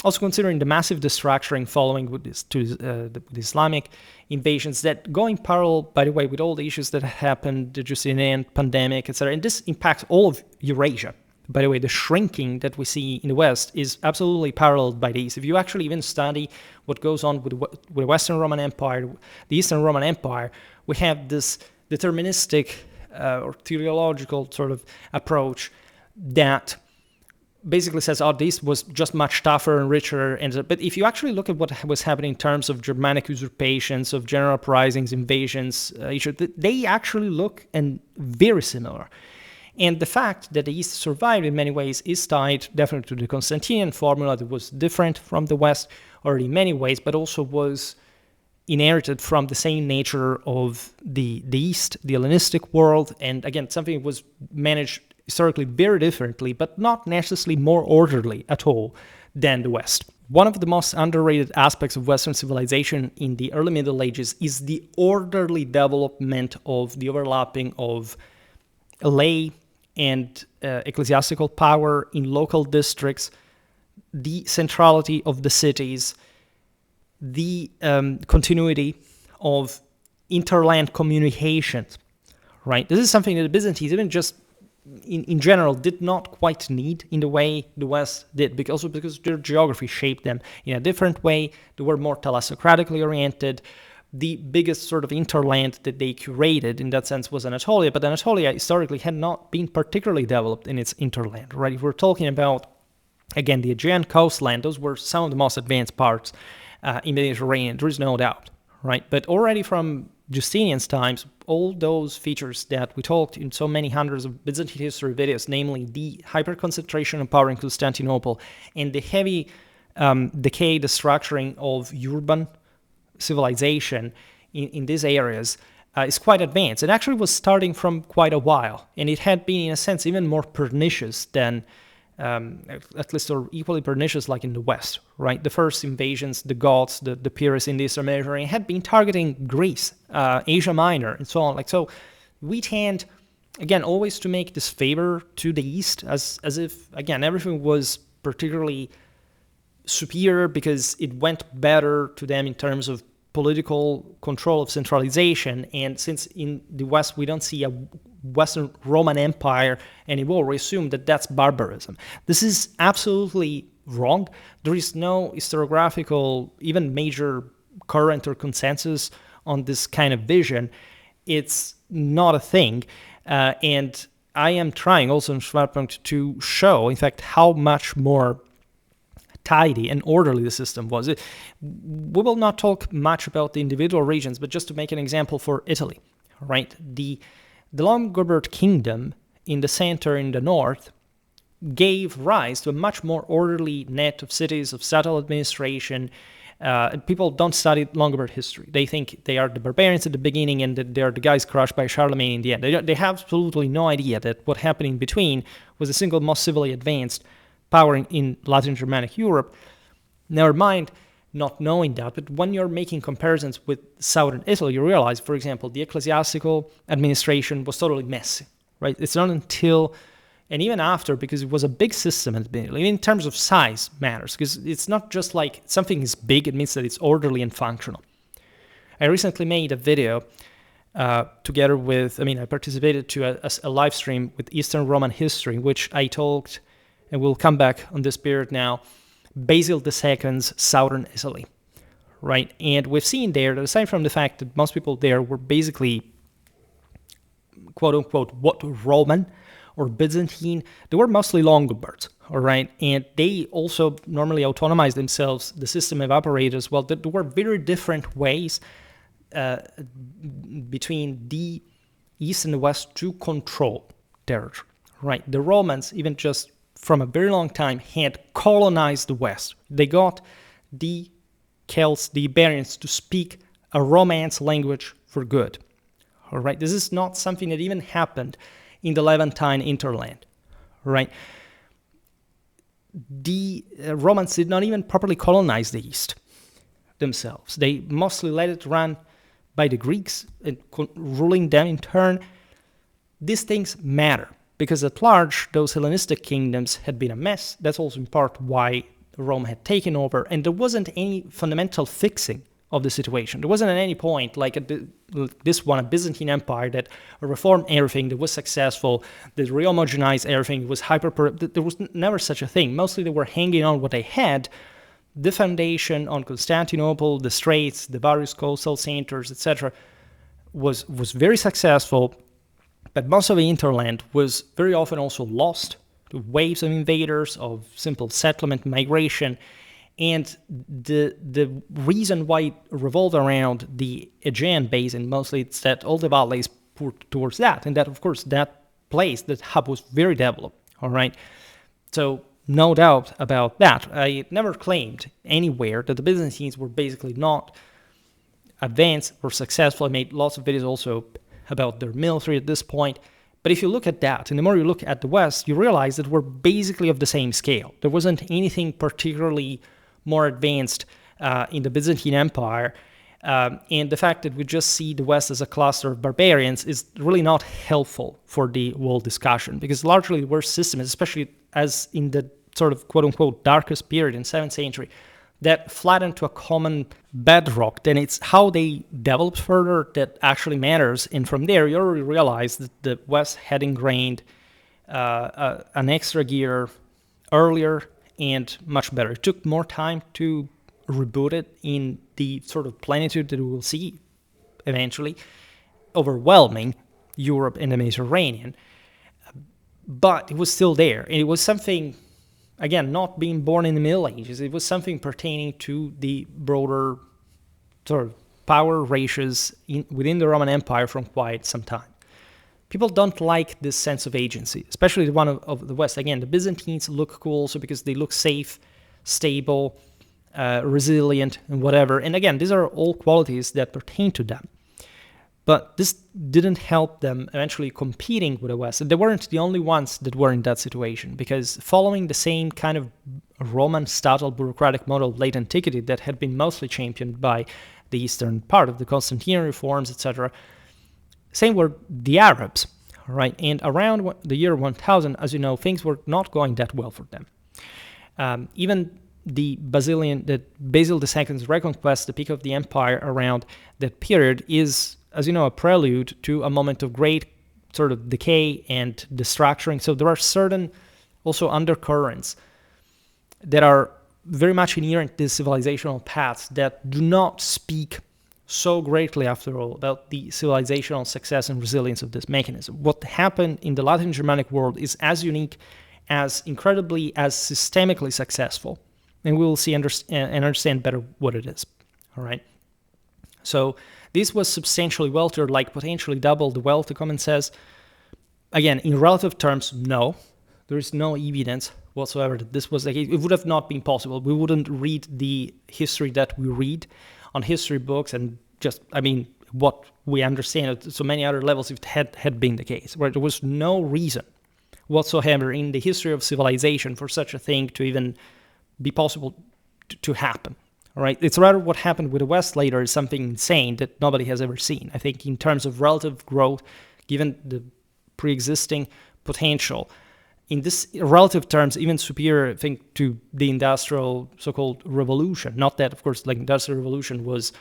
also considering the massive destructuring following with the Islamic invasions that going parallel, by the way, with all the issues that happened, the Justinian pandemic, etc. And this impacts all of Eurasia. By the way, the shrinking that we see in the West is absolutely paralleled by the East. If you actually even study what goes on with the Western Roman Empire, the Eastern Roman Empire, we have this deterministic or teleological sort of approach that basically says, oh, this was just much tougher and richer. But if you actually look at what was happening in terms of Germanic usurpations, of general uprisings, invasions, they actually look and very similar. And the fact that the East survived in many ways is tied definitely to the Constantinian formula that was different from the West, or in many ways, but also was inherited from the same nature of the East, the Hellenistic world. And again, something that was managed historically very differently, but not necessarily more orderly at all than the West. One of the most underrated aspects of Western civilization in the early Middle Ages is the orderly development of the overlapping of lay and ecclesiastical power in local districts, the centrality of the cities, the continuity of interland communications, right? This is something that the Byzantines, even just in general, did not quite need in the way the West did, because their geography shaped them in a different way. They were more thalassocratically oriented. The biggest sort of interland that they curated in that sense was Anatolia, but Anatolia historically had not been particularly developed in its interland, right? If we're talking about, again, the Aegean coastland, those were some of the most advanced parts in the Mediterranean, there is no doubt, right? But already from Justinian's times, all those features that we talked in so many hundreds of Byzantine history videos, namely the hyper-concentration of power in Constantinople and the heavy decay, destructuring of urban civilization in these areas is quite advanced. It actually was starting from quite a while, and it had been, in a sense, even more pernicious than, at least, or equally pernicious like in the West, right? The first invasions, the Goths, the Pyrrhus in the Eastern Mediterranean, had been targeting Greece, Asia Minor, and so on. So we tend, again, always to make this favor to the East as if, again, everything was particularly superior because it went better to them in terms of political control of centralization. And since in the West we don't see a Western Roman Empire anymore, we assume that that's barbarism. This is absolutely wrong. There is no historiographical, even major current or consensus on this kind of vision. It's not a thing. And I am trying also in Schwerpunkt to show, in fact, how much more tidy and orderly the system was. We will not talk much about the individual regions, but just to make an example for Italy, right? The Longobard kingdom in the center, in the north, gave rise to a much more orderly net of cities, of subtle administration. People don't study Longobard history. They think they are the barbarians at the beginning and that they are the guys crushed by Charlemagne in the end. They have absolutely no idea that what happened in between was the single most civilly advanced power in Latin Germanic Europe. Never mind not knowing that, but when you're making comparisons with southern Italy, you realize, for example, the ecclesiastical administration was totally messy, right? It's not until, and even after, because it was a big system at the beginning, in terms of size matters, because it's not just like something is big, it means that it's orderly and functional. I recently made a video together with, I participated to a live stream with Eastern Roman history, in which I talked, and we'll come back on this period now, Basil II's southern Italy, right? And we've seen there that aside from the fact that most people there were basically, quote unquote, what Roman or Byzantine, they were mostly Longobards, all right? And they also normally autonomize themselves. The system evaporated as well. There were very different ways between the East and the West to control territory, right? The Romans, even just from a very long time, had colonized the West. They got the Celts, the Iberians, to speak a Romance language for good, all right? This is not something that even happened in the Levantine hinterland, right? The Romans did not even properly colonize the East themselves. They mostly let it run by the Greeks and ruling them in turn. These things matter because at large, those Hellenistic kingdoms had been a mess. That's also in part why Rome had taken over, and there wasn't any fundamental fixing of the situation. There wasn't at any point, like this one, a Byzantine Empire that reformed everything, that was successful, that rehomogenized everything, was there was never such a thing. Mostly they were hanging on what they had. The foundation on Constantinople, the Straits, the various coastal centers, etc., was very successful, but most of the hinterland was very often also lost to waves of invaders, of simple settlement migration. And the reason why it revolved around the Aegean basin, mostly it's that all the valleys poured towards that. And that, of course, that place, that hub was very developed, all right? So no doubt about that. I never claimed anywhere that the Byzantines were basically not advanced or successful. I made lots of videos also about their military at this point. But if you look at that, and the more you look at the West, you realize that we're basically of the same scale. There wasn't anything particularly more advanced in the Byzantine Empire, and the fact that we just see the West as a cluster of barbarians is really not helpful for the world discussion, because largely the worst systems, especially as in the sort of quote-unquote darkest period in 7th century, that flattened to a common bedrock, then it's how they developed further that actually matters. And from there, you already realize that the West had ingrained an extra gear earlier and much better. It took more time to reboot it in the sort of plenitude that we will see eventually, overwhelming Europe and the Mediterranean. But it was still there. And it was something, again, not being born in the Middle Ages. It was something pertaining to the broader sort of power ratios within the Roman Empire from quite some time. People don't like this sense of agency, especially the one of the West. Again, the Byzantines look cool also because they look safe, stable, resilient, and whatever. And again, these are all qualities that pertain to them. But this didn't help them eventually competing with the West. And they weren't the only ones that were in that situation, because following the same kind of Roman-style bureaucratic model of late antiquity that had been mostly championed by the eastern part of the Constantinian reforms, etc., same were the Arabs, right? And around the year 1000, as you know, things were not going that well for them. Even the Basil II's reconquest, the peak of the empire around that period, is, as you know, a prelude to a moment of great sort of decay and destructuring. So there are certain also undercurrents that are very much inherent to civilizational paths that do not speak so greatly, after all, about the civilizational success and resilience of this mechanism. What happened in the Latin Germanic world is as unique, as incredibly, as systemically successful. And we will see and understand better what it is. All right. So this was substantially wealthier, like potentially double the wealth, the comment says. Again, in relative terms, no. There is no evidence whatsoever that this was the case. It would have not been possible. We wouldn't read the history that we read on history books, and just, I mean, what we understand at so many other levels if it had been the case, where there was no reason whatsoever in the history of civilization for such a thing to even be possible to happen. All right, it's rather what happened with the West later is something insane that nobody has ever seen. I think in terms of relative growth, given the pre-existing potential, in this relative terms, even superior, I think, to the industrial so-called revolution. Not that, of course, like industrial revolution was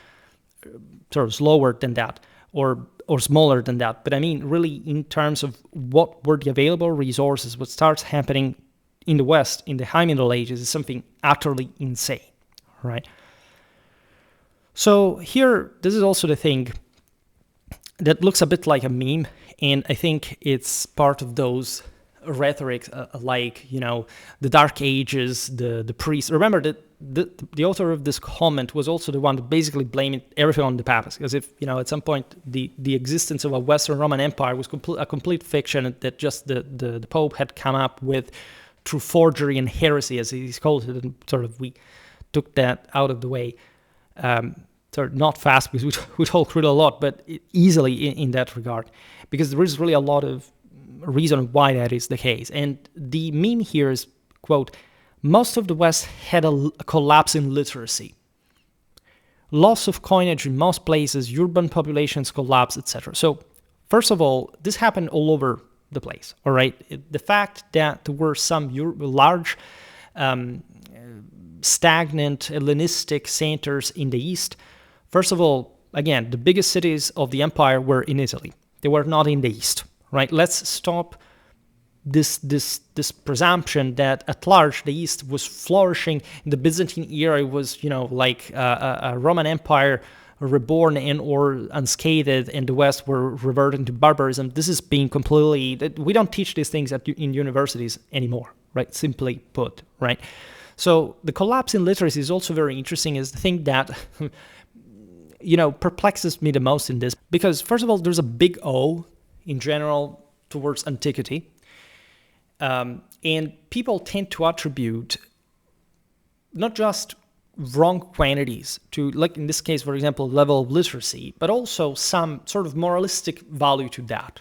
sort of slower than that or smaller than that, but I mean really in terms of what were the available resources, what starts happening in the West in the High Middle Ages is something utterly insane, right? So here, this is also the thing that looks a bit like a meme, and I think it's part of those rhetoric like, the Dark Ages, the priests. Remember that the author of this comment was also the one that basically blamed everything on the papacy, as if, at some point the existence of a Western Roman Empire was a complete fiction that just the Pope had come up with through forgery and heresy, as he's called it, and sort of we took that out of the way. Sort of not fast, because we talk through it a lot, but easily in that regard, because there is really a lot of reason why that is the case. And the meme here is, quote, most of the West had a collapse in literacy, loss of coinage in most places, urban populations collapse, etc. So first of all, this happened all over the place, all right? The fact that there were some large stagnant Hellenistic centers in the East, first of all, again, the biggest cities of the empire were in Italy. They were not in the East. Right, let's stop this presumption that at large the East was flourishing. In the Byzantine era, it was like a Roman Empire reborn and or unscathed, and the West were reverting to barbarism. This is being completely. We don't teach these things in universities anymore. Right, simply put. Right, so the collapse in literacy is also very interesting. Is the thing that perplexes me the most in this, because first of all, there's a big O in general towards antiquity. And people tend to attribute not just wrong quantities to, like in this case, for example, level of literacy, but also some sort of moralistic value to that,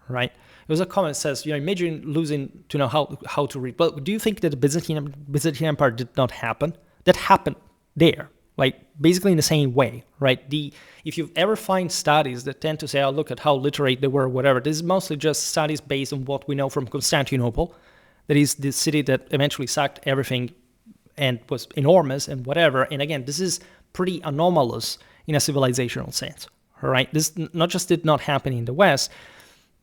right? There was a comment that says, imagine losing to know how to read. But do you think that the Byzantine Empire did not happen? That happened there. Like basically in the same way, right? If you ever find studies that tend to say, oh, look at how literate they were, whatever, this is mostly just studies based on what we know from Constantinople. That is the city that eventually sucked everything and was enormous and whatever. And again, this is pretty anomalous in a civilizational sense, all right? This not just did not happen in the West,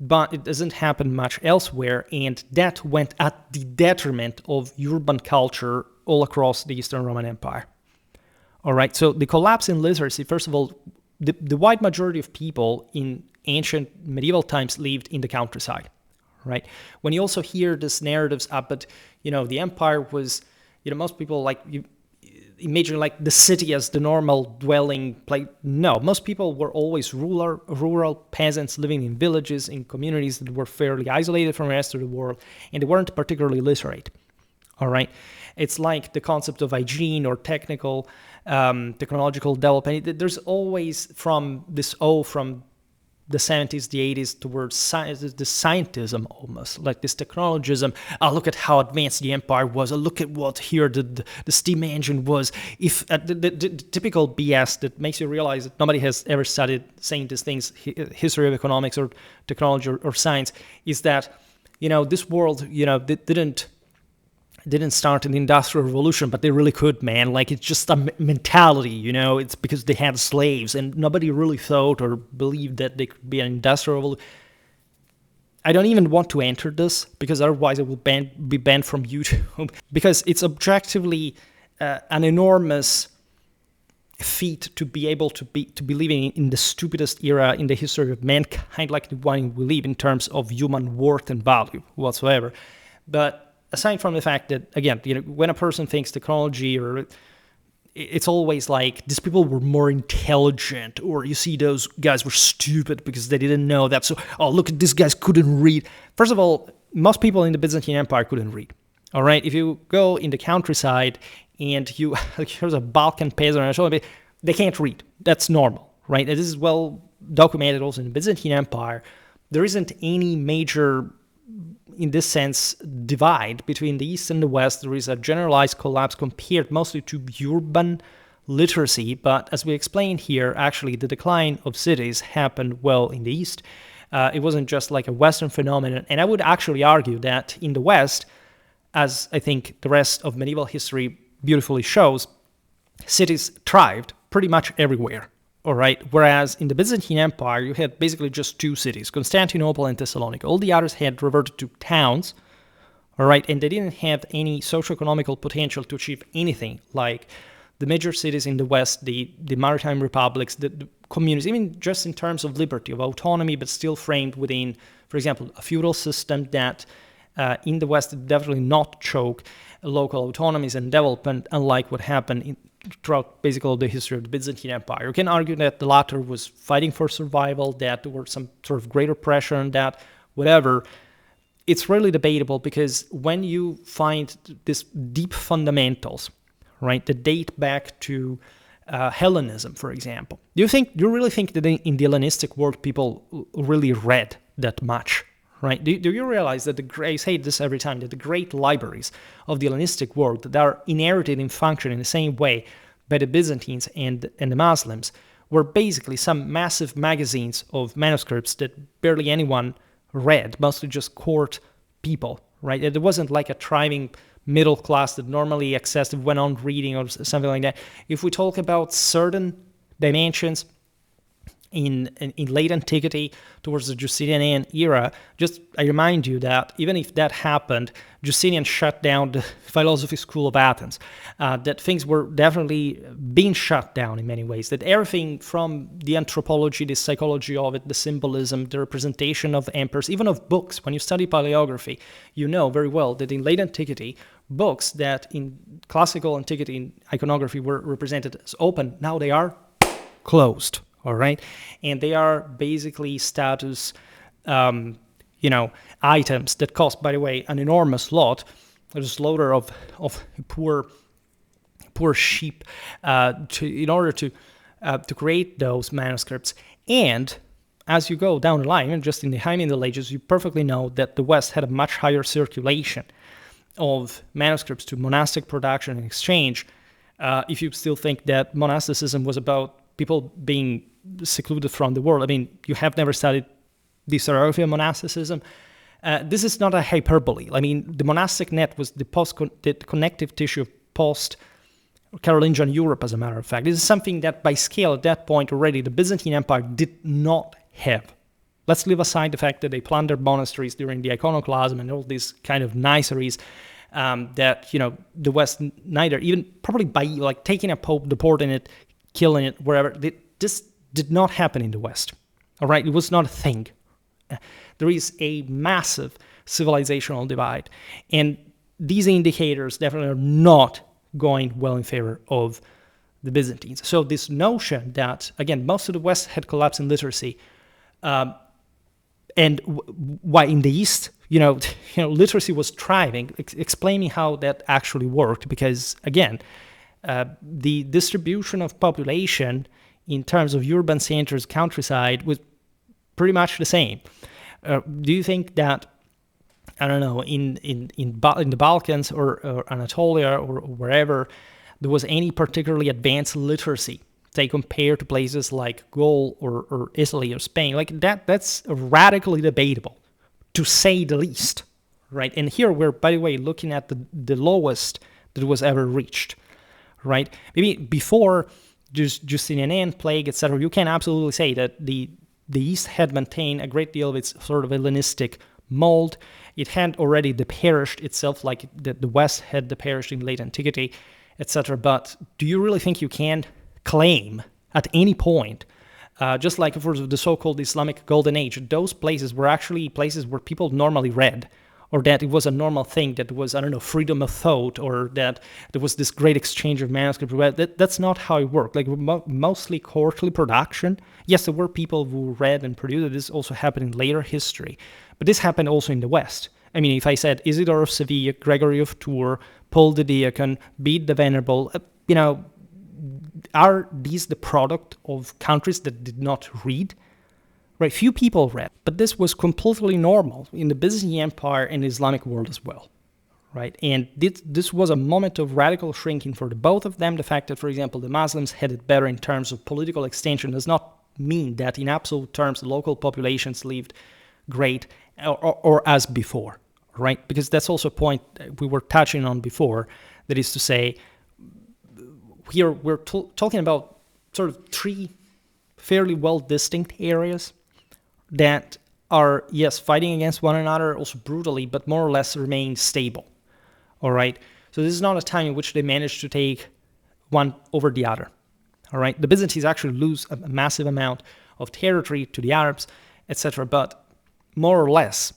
but it doesn't happen much elsewhere. And that went at the detriment of urban culture all across the Eastern Roman Empire. All right, so the collapse in literacy, first of all, the wide majority of people in ancient medieval times lived in the countryside, right? When you also hear these narratives up, but, the empire was, most people imagine like the city as the normal dwelling place. No, most people were always rural peasants living in villages, in communities that were fairly isolated from the rest of the world, and they weren't particularly literate, all right? It's like the concept of hygiene or technological development. There's always from the 70s, the 80s towards science, the scientism almost, like this technologism. Oh, look at how advanced the empire was. Oh, look at what here the steam engine was. If the typical BS that makes you realize that nobody has ever studied saying these things, history of economics or technology or science, is that, this world, didn't start in the Industrial Revolution, but they really could, man. Like, it's just a mentality, It's because they had slaves, and nobody really thought or believed that they could be an Industrial Revolution. I don't even want to enter this, because otherwise I will be banned from YouTube, because it's objectively an enormous feat to be able to be living in the stupidest era in the history of mankind, like the one we live in terms of human worth and value whatsoever. But aside from the fact that, again, when a person thinks technology, or it's always like these people were more intelligent, or you see those guys were stupid because they didn't know that. So, oh, look at these guys couldn't read. First of all, most people in the Byzantine Empire couldn't read. All right, if you go in the countryside and here's a Balkan peasant or something, they can't read. That's normal, right? This is well documented also in the Byzantine Empire. There isn't any major, in this sense, divide between the East and the West. There is a generalized collapse compared mostly to urban literacy, but as we explained here, actually the decline of cities happened well in the East. It wasn't just like a Western phenomenon, and I would actually argue that in the West, as I think the rest of medieval history beautifully shows, cities thrived pretty much everywhere. All right. Whereas in the Byzantine Empire, you had basically just two cities, Constantinople and Thessalonica. All the others had reverted to towns. All right. And they didn't have any socio-economical potential to achieve anything like the major cities in the West, the maritime republics, the communities, even just in terms of liberty, of autonomy, but still framed within, for example, a feudal system that in the West did definitely not choke local autonomies and development, unlike what happened throughout basically the history of the Byzantine Empire. You can argue that the latter was fighting for survival, that there were some sort of greater pressure on that, whatever. It's really debatable, because when you find these deep fundamentals, right, that date back to Hellenism, for example, do you really think that in the Hellenistic world people really read that much? Right? Do you realize that I say this every time, that the great libraries of the Hellenistic world that are inherited and function in the same way by the Byzantines and the Muslims were basically some massive magazines of manuscripts that barely anyone read, mostly just court people, right? It wasn't like a thriving middle class that normally accessed, went on reading or something like that. If we talk about certain dimensions in late antiquity towards the Justinian era, just I remind you that even if that happened, Justinian shut down the philosophy school of Athens, that things were definitely being shut down in many ways, that everything from the anthropology, the psychology of it, the symbolism, the representation of emperors, even of books. When you study paleography, you know very well that in late antiquity, books that in classical antiquity in iconography were represented as open, now they are closed. All right, and they are basically status, items that cost, by the way, an enormous lot. There's a slaughter of poor sheep in order to create those manuscripts. And as you go down the line, and just in the High Middle Ages, you perfectly know that the West had a much higher circulation of manuscripts to monastic production and exchange. If you still think that monasticism was about people being secluded from the world, I mean, you have never studied the historiography of monasticism. This is not a hyperbole. I mean, the monastic net was the connective tissue of post-Carolingian Europe, as a matter of fact. This is something that, by scale, at that point already, the Byzantine Empire did not have. Let's leave aside the fact that they plundered monasteries during the iconoclasm and all these kind of niceries that, the West neither, even probably by like taking a pope, deporting it, killing it, wherever. This did not happen in the West. All right, it was not a thing. There is a massive civilizational divide, and these indicators definitely are not going well in favor of the Byzantines. So this notion that, again, most of the West had collapsed in literacy, and why in the East, literacy was thriving, explaining how that actually worked, because, again, the distribution of population in terms of urban centers, countryside, was pretty much the same. Do you think that, I don't know, in the Balkans or Anatolia or wherever, there was any particularly advanced literacy, say, compared to places like Gaul or Italy or Spain? Like that's radically debatable, to say the least, right? And here we're, by the way, looking at the lowest that was ever reached, right? Maybe before Justinian plague, etc., you can absolutely say that the East had maintained a great deal of its sort of Hellenistic mold. It had already deperished itself, like the West had deperished in late antiquity, etc. But do you really think you can claim at any point, just like for the so-called Islamic Golden Age, those places were actually places where people normally read, or that it was a normal thing, that was, I don't know, freedom of thought, or that there was this great exchange of manuscripts? That's not how it worked. Like, mostly courtly production. Yes, there were people who read and produced. This also happened in later history. But this happened also in the West. I mean, if I said Isidore of Seville, Gregory of Tours, Paul the Deacon, Bede the Venerable, are these the product of countries that did not read? Right, few people read, but this was completely normal in the Byzantine Empire and the Islamic world as well, right? And this was a moment of radical shrinking for the both of them. The fact that, for example, the Muslims had it better in terms of political extension does not mean that in absolute terms the local populations lived great or as before, right? Because that's also a point we were touching on before, that is to say, here we're talking about sort of three fairly well distinct areas that are, yes, fighting against one another, also brutally, but more or less remain stable, all right? So this is not a time in which they managed to take one over the other, all right? The Byzantines actually lose a massive amount of territory to the Arabs, etc., but more or less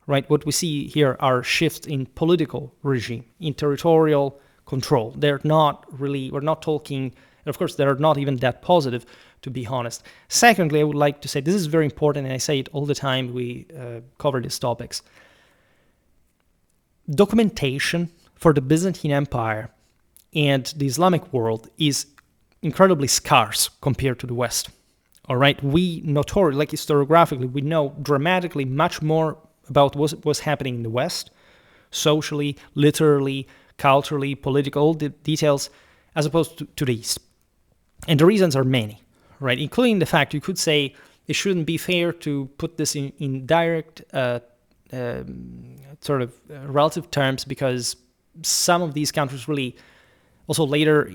right? What we see here are shifts in political regime, in territorial control. We're not talking, of course, they're not even that positive, to be honest. Secondly, I would like to say, this is very important, and I say it all the time we cover these topics. Documentation for the Byzantine Empire and the Islamic world is incredibly scarce compared to the West. All right, we notoriously, like historiographically, we know dramatically much more about what was happening in the West, socially, literally, culturally, political, all the details, as opposed to the East. And the reasons are many, right? Including the fact you could say it shouldn't be fair to put this in direct sort of relative terms, because some of these countries really also later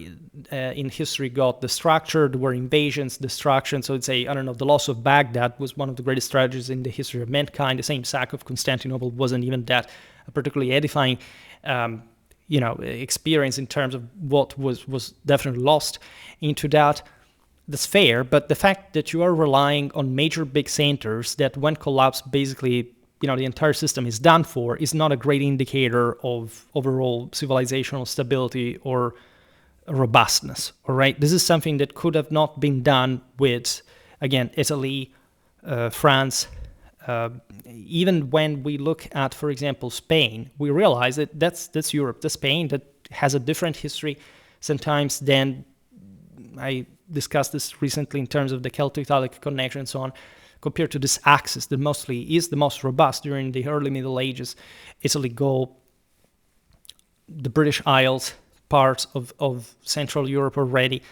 in history got destructured. There were invasions, destruction. So it's the loss of Baghdad was one of the greatest tragedies in the history of mankind. The same sack of Constantinople wasn't even that particularly edifying, experience in terms of what was definitely lost into that. That's fair, but the fact that you are relying on major big centers that when collapsed, basically, the entire system is done for, is not a great indicator of overall civilizational stability or robustness, all right? This is something that could have not been done with, again, Italy, France. Even when we look at, for example, Spain, we realize that that's Europe, that's Spain, that has a different history sometimes than, I discussed this recently in terms of the Celto-Italic connection and so on, compared to this axis that mostly is the most robust during the early Middle Ages. Italy, Gaul, the British Isles, parts of Central Europe already.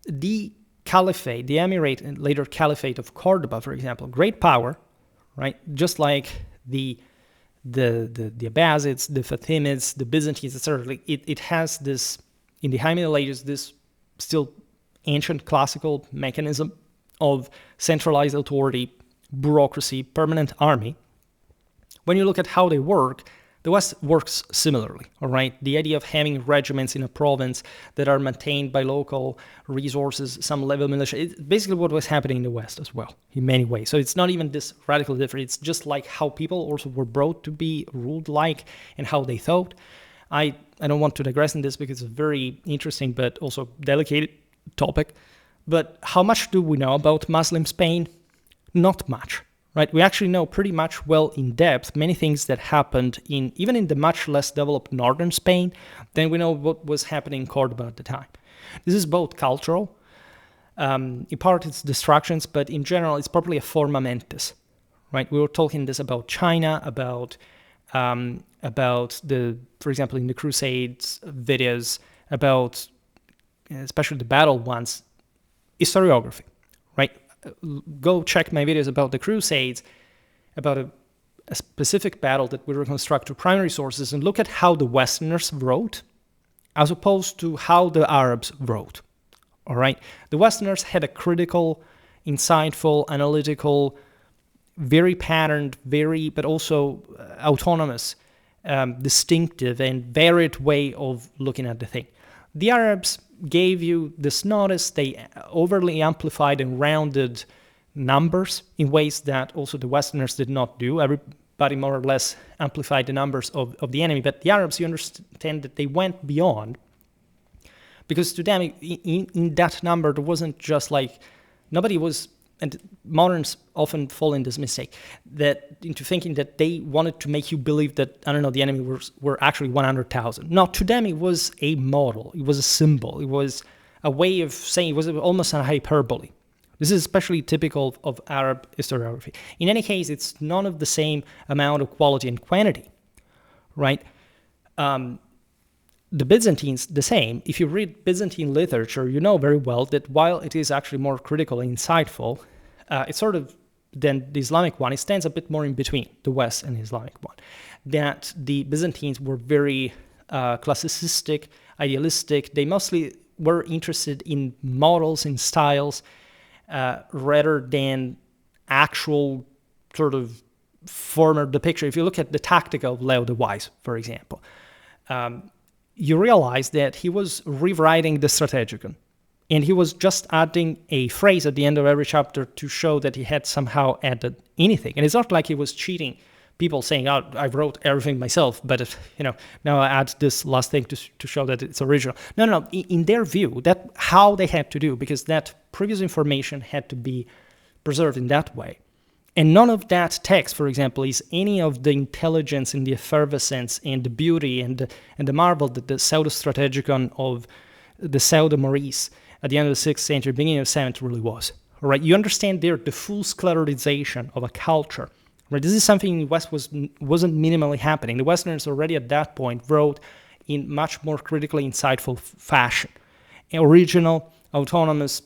The Caliphate, the Emirate and later Caliphate of Cordoba, for example, great power, right? Just like the Abbasids, the Fatimids, the Byzantines, etc. It has this, in the High Middle Ages, this still ancient classical mechanism of centralized authority, bureaucracy, permanent army. When you look at how they work, the West works similarly, all right? The idea of having regiments in a province that are maintained by local resources, some level militia, it's basically what was happening in the West as well, in many ways. So it's not even this radically different. It's just like how people also were brought to be ruled like and how they thought. I don't want to digress in this because it's a very interesting but also delicate topic. But how much do we know about Muslim Spain? Not much, right? We actually know pretty much well in depth many things that happened even in the much less developed northern Spain than we know what was happening in Cordoba at the time. This is both cultural, in part it's distractions, but in general it's probably a forma mentis, right? We were talking this about China, about for example, in the Crusades videos, about especially the battle ones, historiography, right? Go check my videos about the Crusades, about a specific battle that we reconstruct through primary sources, and look at how the Westerners wrote as opposed to how the Arabs wrote, all right? The Westerners had a critical, insightful, analytical, very patterned, but also autonomous, distinctive, and varied way of looking at the thing. The Arabs gave you this notice. They overly amplified and rounded numbers in ways that also the Westerners did not do. Everybody more or less amplified the numbers of the enemy. But the Arabs, you understand that they went beyond, because to them, in that number, there wasn't just like, nobody was, and moderns often fall in this mistake, that into thinking that they wanted to make you believe that, the enemy were actually 100,000. No, to them it was a model, it was a symbol, it was a way of saying, it was almost a hyperbole. This is especially typical of Arab historiography. In any case, it's none of the same amount of quality and quantity, right? The Byzantines, the same. If you read Byzantine literature, you know very well that while it is actually more critical and insightful, it's sort of, than the Islamic one, it stands a bit more in between the West and the Islamic one. That the Byzantines were very classicistic, idealistic. They mostly were interested in models and styles rather than actual sort of former depiction. If you look at the Tactica of Leo the Wise, for example, you realize that he was rewriting the Strategicon. And he was just adding a phrase at the end of every chapter to show that he had somehow added anything. And it's not like he was cheating people, saying, oh, I wrote everything myself, but now I add this last thing to show that it's original. No. In their view, that how they had to do, because that previous information had to be preserved in that way. And none of that text, for example, is any of the intelligence and the effervescence and the beauty and the marvel that the pseudo-strategicon of the pseudo-Maurice at the end of the 6th century, beginning of the 7th really was. All right, you understand there the full sclerotization of a culture. Right, this is something in the West wasn't minimally happening. The Westerners already at that point wrote in much more critically insightful fashion. Original, autonomous,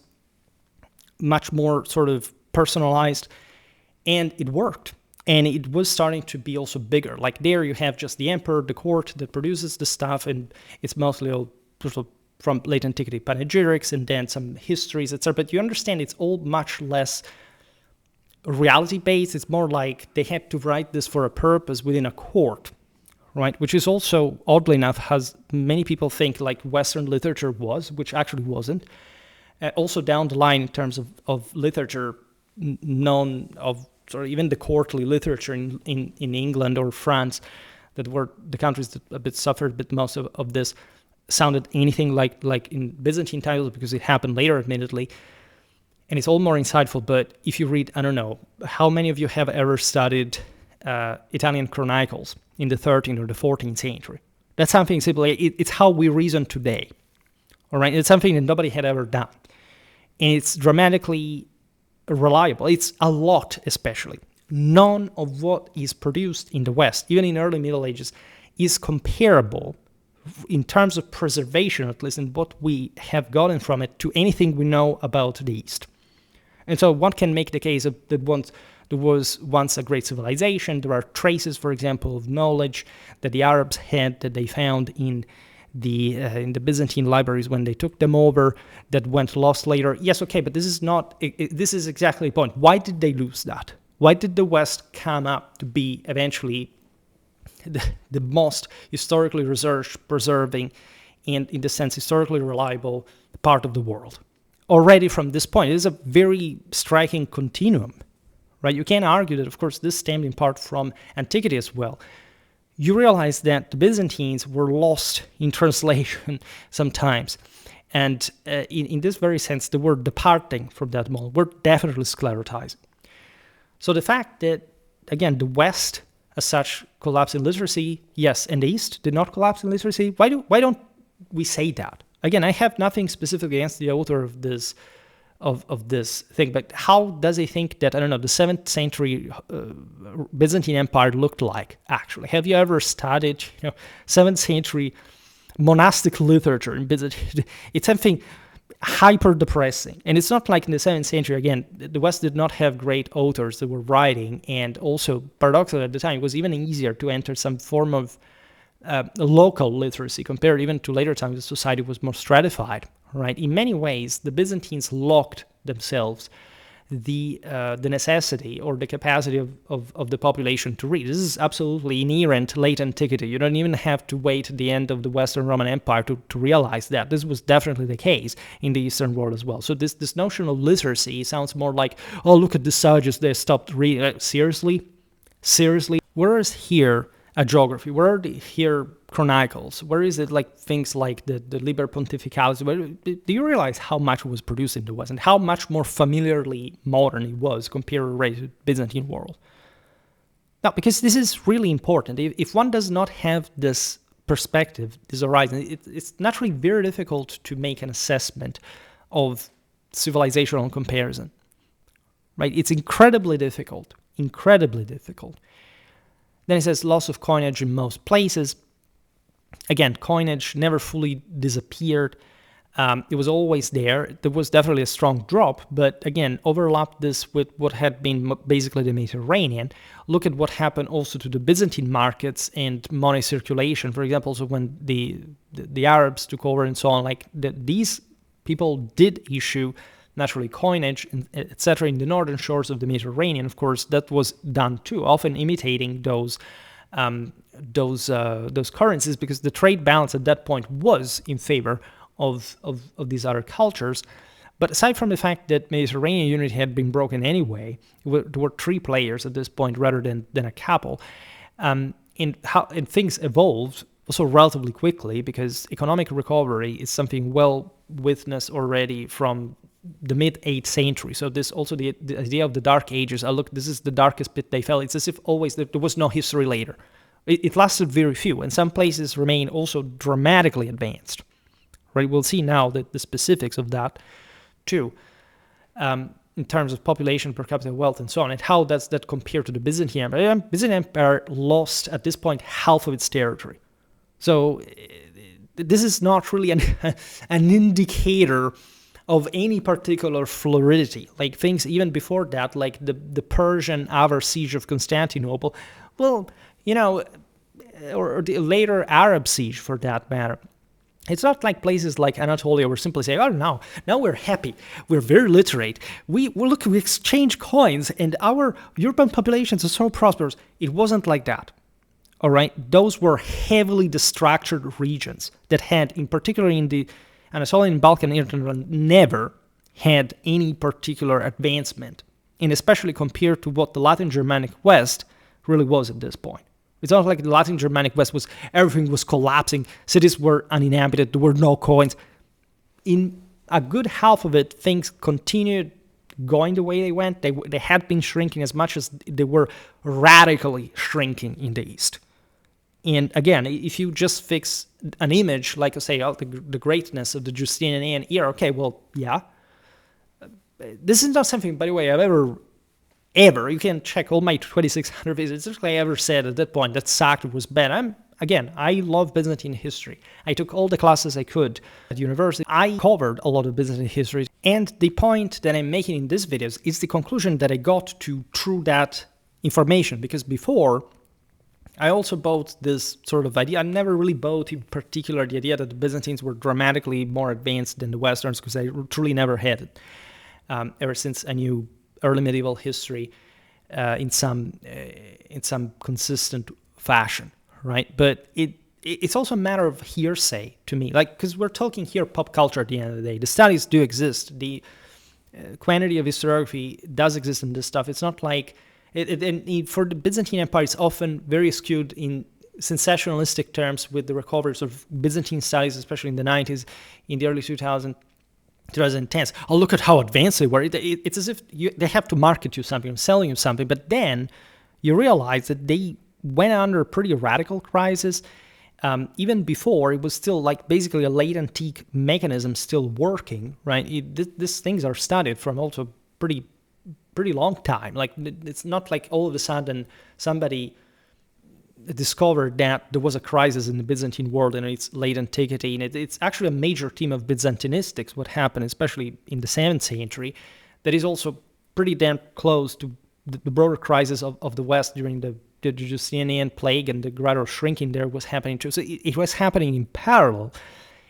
much more sort of personalized, and it worked. And it was starting to be also bigger. Like there you have just the emperor, the court that produces the stuff, and it's mostly all sort of from late antiquity panegyrics and then some histories, etc. But you understand it's all much less reality-based. It's more like they had to write this for a purpose within a court, right? Which is also, oddly enough, as many people think like Western literature was, which actually wasn't. Also down the line in terms of literature known of sort of even the courtly literature in England or France, that were the countries that a bit suffered a bit most of this, sounded anything like in Byzantine titles, because it happened later, admittedly. And it's all more insightful. But if you read, I don't know, how many of you have ever studied Italian chronicles in the 13th or the 14th century? That's something simply, it's how we reason today. All right, it's something that nobody had ever done. And it's dramatically reliable. It's a lot, especially. None of what is produced in the West, even in early Middle Ages, is comparable in terms of preservation, at least in what we have gotten from it, to anything we know about the East. And so one can make the case that there was once a great civilization. There are traces, for example, of knowledge that the Arabs had, that they found in the Byzantine libraries when they took them over, that went lost later. Yes, okay, but this is not. This is exactly the point. Why did they lose that? Why did the West come up to be eventually the most historically researched, preserving, and in the sense historically reliable part of the world? Already from this point, it is a very striking continuum, right? You can argue that, of course, this stemmed in part from antiquity as well. You realize that the Byzantines were lost in translation sometimes. And in this very sense, they were departing from that model. We're definitely sclerotizing. So the fact that, again, the West as such collapsed in literacy, yes, and the East did not collapse in literacy, why don't we say that? Again, I have nothing specific against the author of this thing, but how does he think that, I don't know, the 7th century Byzantine Empire looked like, actually? Have you ever studied 7th century monastic literature in Byzantine? It's something hyper depressing. And it's not like in the 7th century, again, the West did not have great authors that were writing, and also paradoxically at the time it was even easier to enter some form of local literacy compared even to later times. The society was more stratified, right? In many ways, the Byzantines locked themselves the necessity or the capacity of the population to read. This is absolutely inherent late antiquity. You don't even have to wait the end of the Western Roman Empire to realize that. This was definitely the case in the Eastern world as well. So this notion of literacy sounds more like, oh, look at the sages, they stopped reading. Seriously? Where is here a geography? Where are here chronicles? Where is it like things like the Liber Pontificalis? Do you realize how much was produced in the West and how much more familiarly modern it was compared to the Byzantine world? Now, because this is really important. If one does not have this perspective, this horizon, it's naturally very difficult to make an assessment of civilizational comparison, right? It's incredibly difficult. Then it says loss of coinage in most places. Again, coinage never fully disappeared. It was always there. There was definitely a strong drop, but again, overlap this with what had been basically the Mediterranean. Look at what happened also to the Byzantine markets and money circulation. For example, so when the Arabs took over and so on, like these people did issue naturally coinage, etc. in the northern shores of the Mediterranean. Of course, that was done too, often imitating those currencies, because the trade balance at that point was in favor of these other cultures. But aside from the fact that Mediterranean unity had been broken anyway, there were 3 players at this point rather than a couple, and things evolved also relatively quickly, because economic recovery is something well witnessed already from the mid-8th century. So this also the idea of the Dark Ages. Look, this is the darkest pit they fell. It's as if always there was no history later. It lasted very few, and some places remain also dramatically advanced. Right? We'll see now the specifics of that too, in terms of population, per capita wealth, and so on, and how does that compare to the Byzantine Empire. The Byzantine Empire lost at this point half of its territory. So this is not really an indicator of any particular fluidity. Like things even before that, like the Persian Avar siege of Constantinople, well, or the later Arab siege for that matter. It's not like places like Anatolia were simply saying, oh, now we're happy, we're very literate, we exchange coins, and our urban populations are so prosperous. It wasn't like that. All right, those were heavily destructured regions that had, in particular in the Anatolian Balkan hinterland, never had any particular advancement, and especially compared to what the Latin Germanic West really was at this point. It's not like the Latin Germanic West everything was collapsing, cities were uninhabited, there were no coins. In a good half of it, things continued going the way they went. They had been shrinking as much as they were radically shrinking in the East. And again, if you just fix an image, like I say, the greatness of the Justinian era, okay, well, yeah. This is not something, by the way, I've ever, you can check all my 2,600 videos, it's just like I ever said at that point that Sacred was bad. I love Byzantine history. I took all the classes I could at university. I covered a lot of Byzantine history. And the point that I'm making in this videos is the conclusion that I got to through that information. Because before, I also bought this sort of idea. I never really bought in particular the idea that the Byzantines were dramatically more advanced than the Westerns, because I truly never had it. Ever since I knew early medieval history in some consistent fashion, right? But it's also a matter of hearsay to me, like, because we're talking here pop culture at the end of the day. The studies do exist. The quantity of historiography does exist in this stuff. It's not like for the Byzantine Empire, it's often very skewed in sensationalistic terms with the recoveries of Byzantine studies, especially in the 90s, in the early 2010s. Oh, look at how advanced they were. It's as if they have to market you something, selling you something, but then you realize that they went under a pretty radical crisis. Even before, it was still like basically a late antique mechanism still working, right? These things are studied from also pretty long time. Like, it's not like all of a sudden somebody discovered that there was a crisis in the Byzantine world in its late antiquity, and it's actually a major theme of Byzantinistics, what happened, especially in the 7th century, that is also pretty damn close to the broader crisis of the West during the Justinian plague, and the gradual shrinking there was happening too. So it was happening in parallel,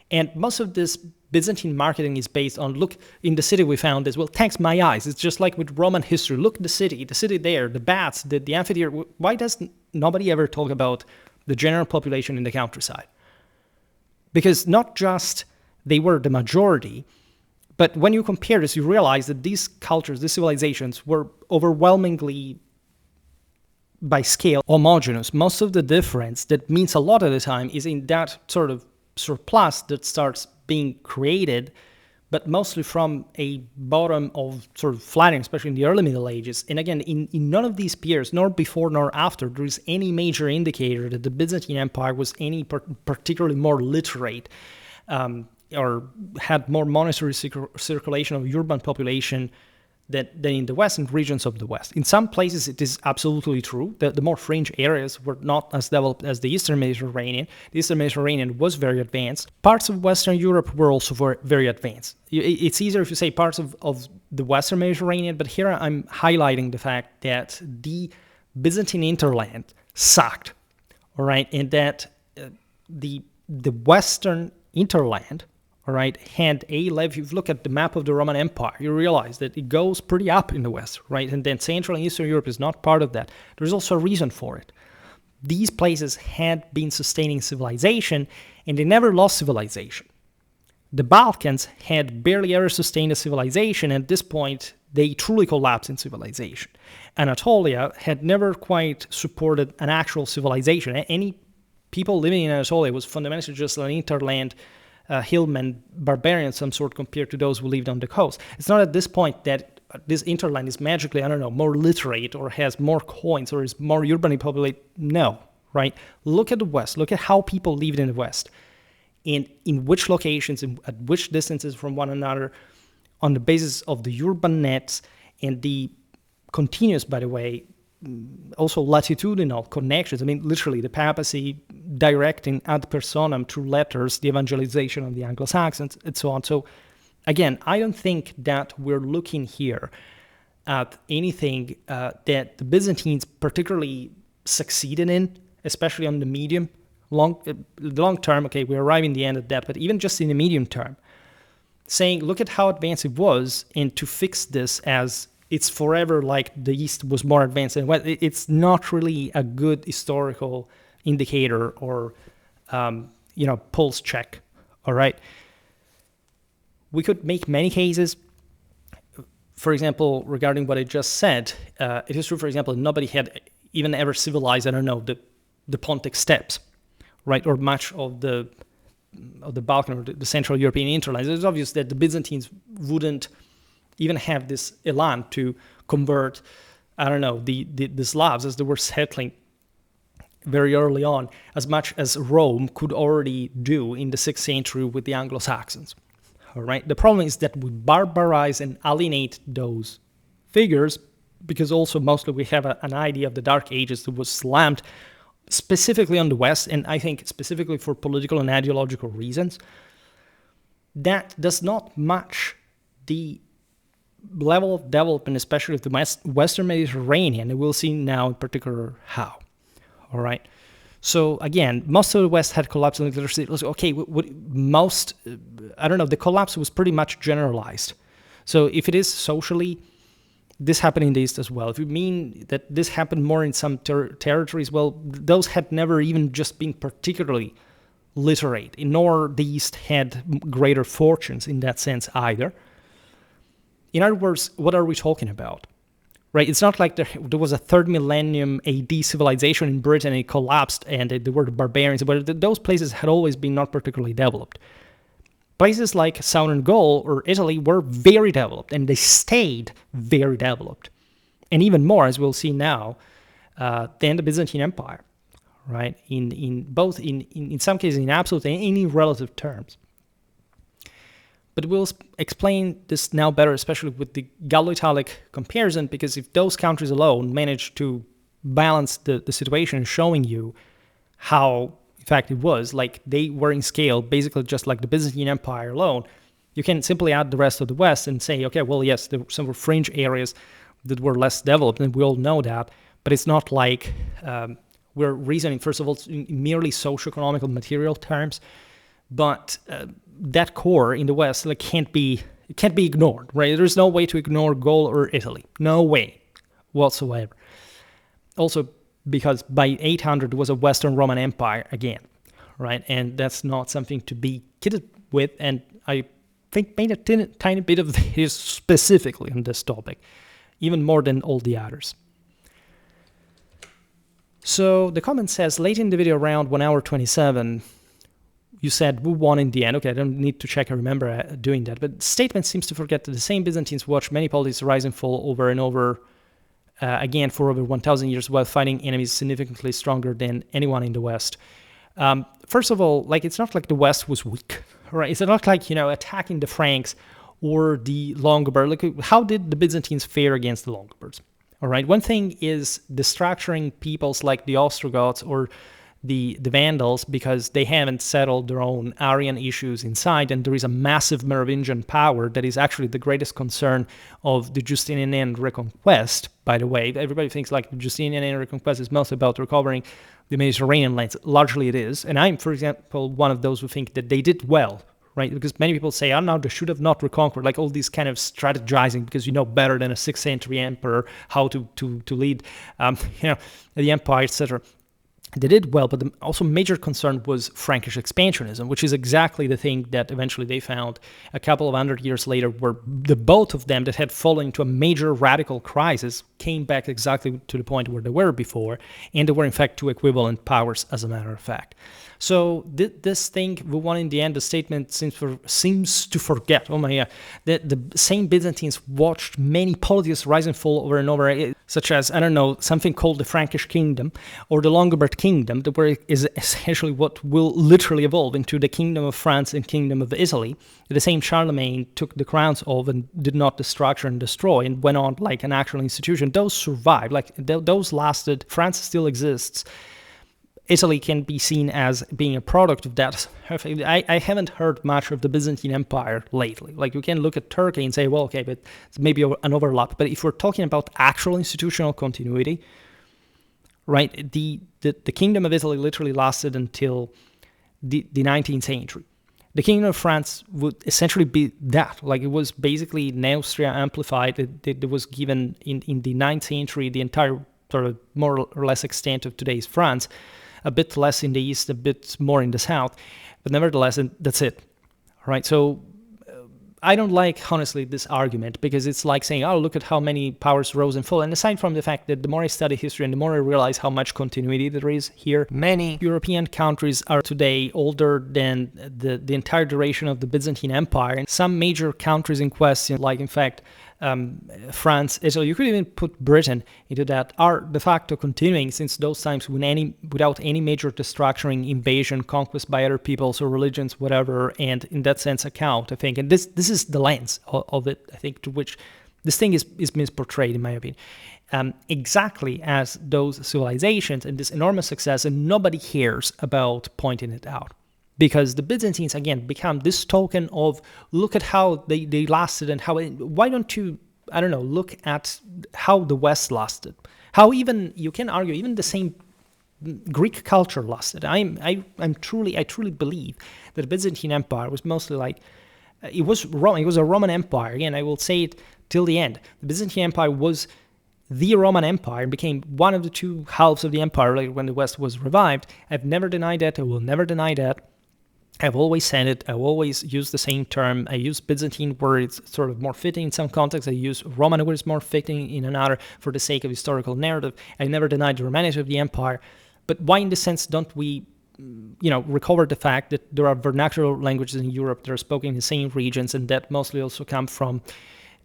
and most of this Byzantine marketing is based on, look, in the city we found this. Well, thanks my eyes. It's just like with Roman history. Look, the city there, the baths, the amphitheater. Why does nobody ever talk about the general population in the countryside? Because not just they were the majority, but when you compare this, you realize that these cultures, these civilizations were overwhelmingly, by scale, homogeneous. Most of the difference that means a lot of the time is in that sort of surplus that starts being created, but mostly from a bottom of sort of flattening, especially in the early Middle Ages. And again, in none of these periods, nor before nor after, there is any major indicator that the Byzantine Empire was any particularly more literate or had more monetary circulation of urban population than in the western regions of the West. In some places, it is absolutely true that the more fringe areas were not as developed as the Eastern Mediterranean. The Eastern Mediterranean was very advanced. Parts of Western Europe were also very advanced. It's easier if you say parts of the Western Mediterranean, but here I'm highlighting the fact that the Byzantine hinterland sucked, all right, and that the Western hinterland, all right, had a level. If you look at the map of the Roman Empire, you realize that it goes pretty up in the west, right? And then Central and Eastern Europe is not part of that. There's also a reason for it. These places had been sustaining civilization, and they never lost civilization. the Balkans had barely ever sustained a civilization. At this point, they truly collapsed in civilization. Anatolia had never quite supported an actual civilization. Any people living in Anatolia was fundamentally just an interland hillman barbarian of some sort compared to those who lived on the coast. It's not at this point that this interland is magically, I don't know, more literate or has more coins or is more urbanly populated. No, right? Look at the West. Look at how people lived in the West. And in which locations, at which distances from one another, on the basis of the urban nets and the continuous, by the way, also latitudinal connections. I mean, literally, the papacy directing ad personam through letters the evangelization of the Anglo-Saxons and so on. So, again, I don't think that we're looking here at anything that the Byzantines particularly succeeded in, especially on the long term. Okay, we're arriving at the end of that, but even just in the medium term, saying, look at how advanced it was, and to fix this as it's forever like the East was more advanced than West, it's not really a good historical indicator or, pulse check, all right? We could make many cases. For example, regarding what I just said, it is true, for example, nobody had even ever civilized, I don't know, the Pontic Steppes, right, or much of the Balkan or the Central European hinterlands. It's obvious that the Byzantines wouldn't even have this elan to convert, I don't know, the Slavs as they were settling very early on, as much as Rome could already do in the 6th century with the Anglo-Saxons. All right. The problem is that we barbarize and alienate those figures because also mostly we have an idea of the Dark Ages that was slammed specifically on the West, and I think specifically for political and ideological reasons. That does not match the level of development, especially of the Western Mediterranean, and we'll see now in particular how. All right. So again, most of the West had collapsed in literacy. Okay, the collapse was pretty much generalized. So if it is socially, this happened in the East as well. If you mean that this happened more in some territories, well, those had never even just been particularly literate, nor the East had greater fortunes in that sense either. In other words, what are we talking about? Right? It's not like there was a 3rd millennium AD civilization in Britain and it collapsed and there were the barbarians, but those places had always been not particularly developed. Places like southern Gaul or Italy were very developed, and they stayed very developed. And even more, as we'll see now, than the Byzantine Empire, right? In both, in some cases, in absolute and in relative terms. But we'll explain this now better, especially with the Gallo-Italic comparison, because if those countries alone manage to balance the situation, showing you how, in fact, it was, like they were in scale, basically just like the Byzantine Empire alone, you can simply add the rest of the West and say, okay, well, yes, there were some fringe areas that were less developed, and we all know that, but it's not like we're reasoning, first of all, in merely socio-economical material terms, but that core in the West can't be ignored, right? There's no way to ignore Gaul or Italy. No way whatsoever. Also, because by 800 it was a Western Roman Empire again, right? And that's not something to be kidded with. And I think made a tiny bit of this specifically on this topic, even more than all the others. So the comment says, late in the video around 1 hour 27, you said who won in the end. Okay, I don't need to check. I remember doing that. But the statement seems to forget that the same Byzantines watched many polities rise and fall over and over again for over 1,000 years while fighting enemies significantly stronger than anyone in the West. First of all, it's not like the West was weak, right? It's not like, attacking the Franks or the Longobard. How did the Byzantines fare against the Longobards? All right, one thing is destructuring peoples like the Ostrogoths or the Vandals because they haven't settled their own Aryan issues inside, and there is a massive Merovingian power that is actually the greatest concern of the Justinian reconquest, by the way. Everybody thinks the Justinian reconquest is mostly about recovering the Mediterranean lands. Largely it is, and I'm, for example, one of those who think that they did well, right? Because many people say, no, they should have not reconquered, all these kind of strategizing because you know better than a 6th century emperor how to lead, the empire, etc. They did well, but the also major concern was Frankish expansionism, which is exactly the thing that eventually they found a couple of hundred years later, where the both of them that had fallen into a major radical crisis came back exactly to the point where they were before, and they were in fact two equivalent powers, as a matter of fact. So this thing, we won in the end, the statement seems to forget, oh my god, that the same Byzantines watched many polities rise and fall over and over, such as, I don't know, something called the Frankish kingdom or the Longobard kingdom, that where is essentially what will literally evolve into the kingdom of France and kingdom of Italy. The same Charlemagne took the crowns of and did not destruct and destroy and went on like an actual institution. Those survived, like those lasted. France still exists. Italy can be seen as being a product of that. I haven't heard much of the Byzantine Empire lately. Like, you can look at Turkey and say, well, okay, but it's maybe an overlap. But if we're talking about actual institutional continuity, right, the Kingdom of Italy literally lasted until the 19th century. The Kingdom of France would essentially be that. Like, it was basically Neustria amplified. It was given in the 9th century the entire sort of more or less extent of today's France. A bit less in the east, a bit more in the south, but nevertheless, and that's it. All right, so I don't like, honestly, this argument, because it's like saying, oh, look at how many powers rose and fell. And aside from the fact that the more I study history and the more I realize how much continuity there is here, many European countries are today older than the entire duration of the Byzantine Empire. And some major countries in question, like, in fact, France, Italy, you could even put Britain into that, are de facto continuing since those times without any major destruction, invasion, conquest by other peoples or religions, whatever, and in that sense account, I think. And this is the lens of it, I think, to which this thing is misportrayed, in my opinion. Exactly as those civilizations and this enormous success, and nobody cares about pointing it out. Because the Byzantines, again, become this token of, look at how they lasted and how, why don't you, I don't know, look at how the West lasted. How even, you can argue, even the same Greek culture lasted. I truly believe that the Byzantine Empire was mostly like, it was a Roman Empire. Again, I will say it till the end. The Byzantine Empire was the Roman Empire and became one of the two halves of the empire like when the West was revived. I've never denied that. I will never deny that. I've always said it. I've always used the same term. I use Byzantine where it's sort of more fitting in some contexts. I use Roman where it's more fitting in another for the sake of historical narrative. I never denied the Romanity of the empire. But why, in this sense, don't we, recover the fact that there are vernacular languages in Europe that are spoken in the same regions and that mostly also come from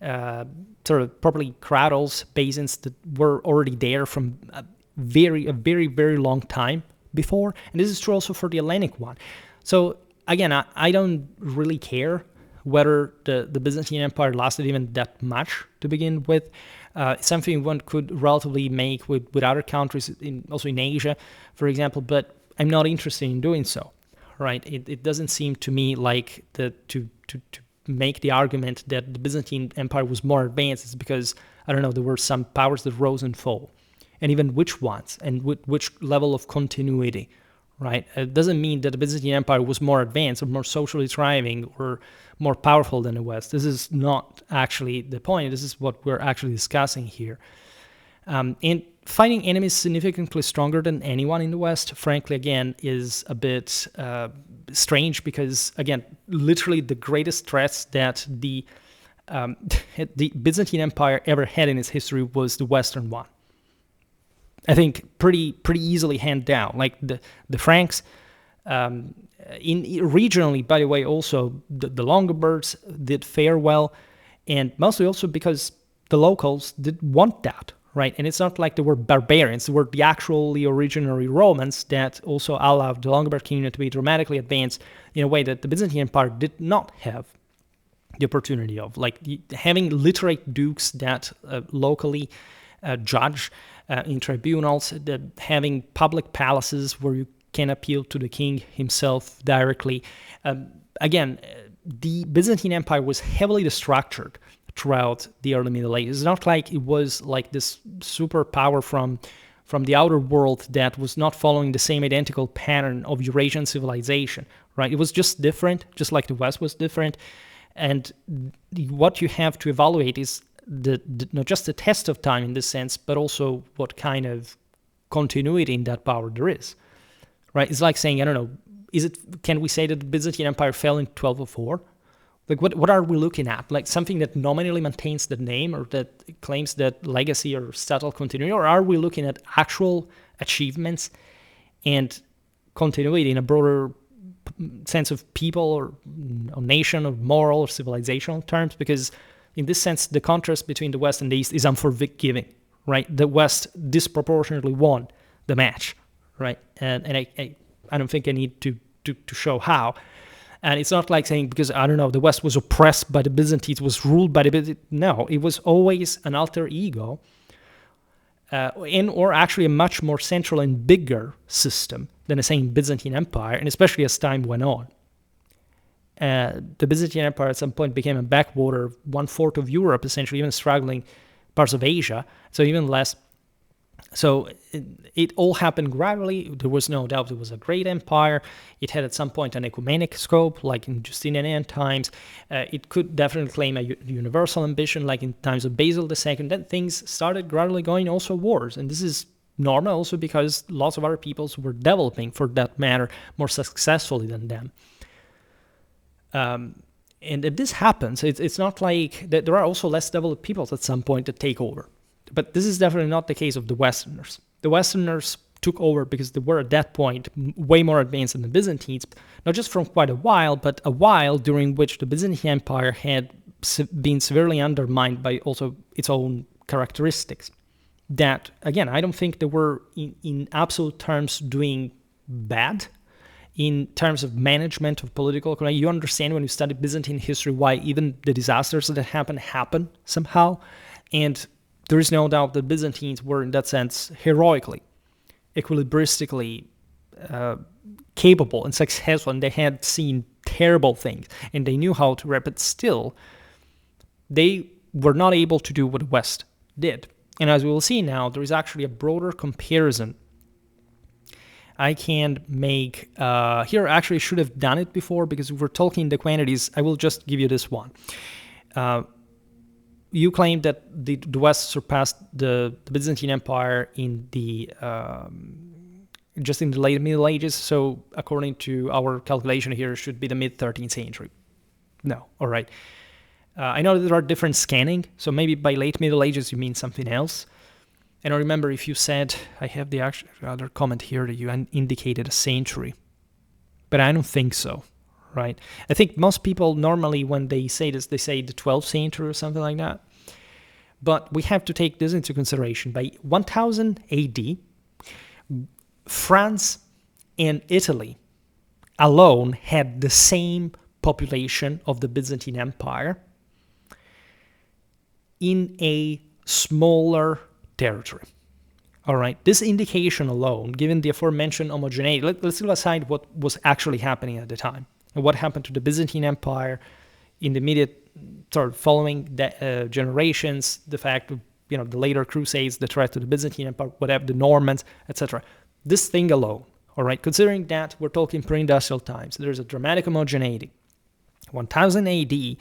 sort of properly cradles, basins that were already there from a very, very long time before. And this is true also for the Hellenic one. So again, I don't really care whether the Byzantine Empire lasted even that much to begin with. It's something one could relatively make with other countries, also in Asia, for example, but I'm not interested in doing so, right? It doesn't seem to me like to make the argument that the Byzantine Empire was more advanced is because, I don't know, there were some powers that rose and fell, and even which ones, and which level of continuity, right? It doesn't mean that the Byzantine Empire was more advanced or more socially thriving or more powerful than the West. This is not actually the point. This is what we're actually discussing here. And finding enemies significantly stronger than anyone in the West, frankly, again, is a bit strange because, again, literally the greatest threats that the Byzantine Empire ever had in its history was the Western one. I think pretty easily hand down. Like the Franks, regionally, by the way, also the Longobards did fare well, and mostly also because the locals did want that, right? And it's not like they were barbarians; they were the actually originary Romans that also allowed the Longobard kingdom to be dramatically advanced in a way that the Byzantine Empire did not have the opportunity of, like having literate dukes that locally judge in tribunals, having public palaces where you can appeal to the king himself directly. Again, the Byzantine Empire was heavily structured throughout the early Middle Ages. It's not like it was like this superpower from the outer world that was not following the same identical pattern of Eurasian civilization, right? It was just different, just like the West was different. And what you have to evaluate is not just the test of time in this sense, but also what kind of continuity in that power there is, right? It's like saying, I don't know, can we say that the Byzantine Empire fell in 1204? Like, what are we looking at? Like something that nominally maintains the name or that claims that legacy or subtle continuity? Or are we looking at actual achievements and continuity in a broader sense of people or nation or moral or civilizational terms? Because in this sense, the contrast between the West and the East is unforgiving, right? The West disproportionately won the match, right? And I don't think I need to show how. And it's not like saying, because, I don't know, the West was oppressed by the Byzantines, was ruled by the Byzantines. No, it was always an alter ego, or actually a much more central and bigger system than the same Byzantine Empire, and especially as time went on. The Byzantine Empire at some point became a backwater, 1/4 of Europe, essentially, even struggling parts of Asia, so even less. So it all happened gradually. There was no doubt it was a great empire. It had at some point an ecumenic scope, like in Justinian times. It could definitely claim a universal ambition, like in times of Basil II. Then things started gradually going also wars. And this is normal also because lots of other peoples were developing, for that matter, more successfully than them. And if this happens, it's not like that. There are also less developed peoples at some point that take over. But this is definitely not the case of the Westerners. The Westerners took over because they were at that point way more advanced than the Byzantines, not just from quite a while, but a while during which the Byzantine Empire had been severely undermined by also its own characteristics. That, again, I don't think they were in absolute terms doing bad. In terms of management of political economy, you understand when you study Byzantine history why even the disasters that happen somehow. And there is no doubt that Byzantines were, in that sense, heroically, equilibristically capable and successful, and they had seen terrible things, and they knew how to but still, they were not able to do what the West did. And as we will see now, there is actually a broader comparison I can make. Here, I actually should have done it before, because if we're talking the quantities, I will just give you this one. You claim that the West surpassed the Byzantine Empire in just in the late Middle Ages. So according to our calculation here, it should be the mid-13th century. No, all right. I know that there are different scanning, so maybe by late Middle Ages you mean something else. And I remember if you said, I have the other comment here that you indicated a century, but I don't think so. Right. I think most people normally, when they say this, they say the 12th century or something like that. But we have to take this into consideration. By 1000 AD, France and Italy alone had the same population of the Byzantine Empire in a smaller territory. All right. This indication alone, given the aforementioned homogeneity, let's leave aside what was actually happening at the time. And what happened to the Byzantine Empire in the immediate following generations, the fact of the later Crusades, the threat to the Byzantine Empire, whatever, the Normans, etc. This thing alone, all right, considering that we're talking pre-industrial times, there's a dramatic homogeneity. 1000 AD,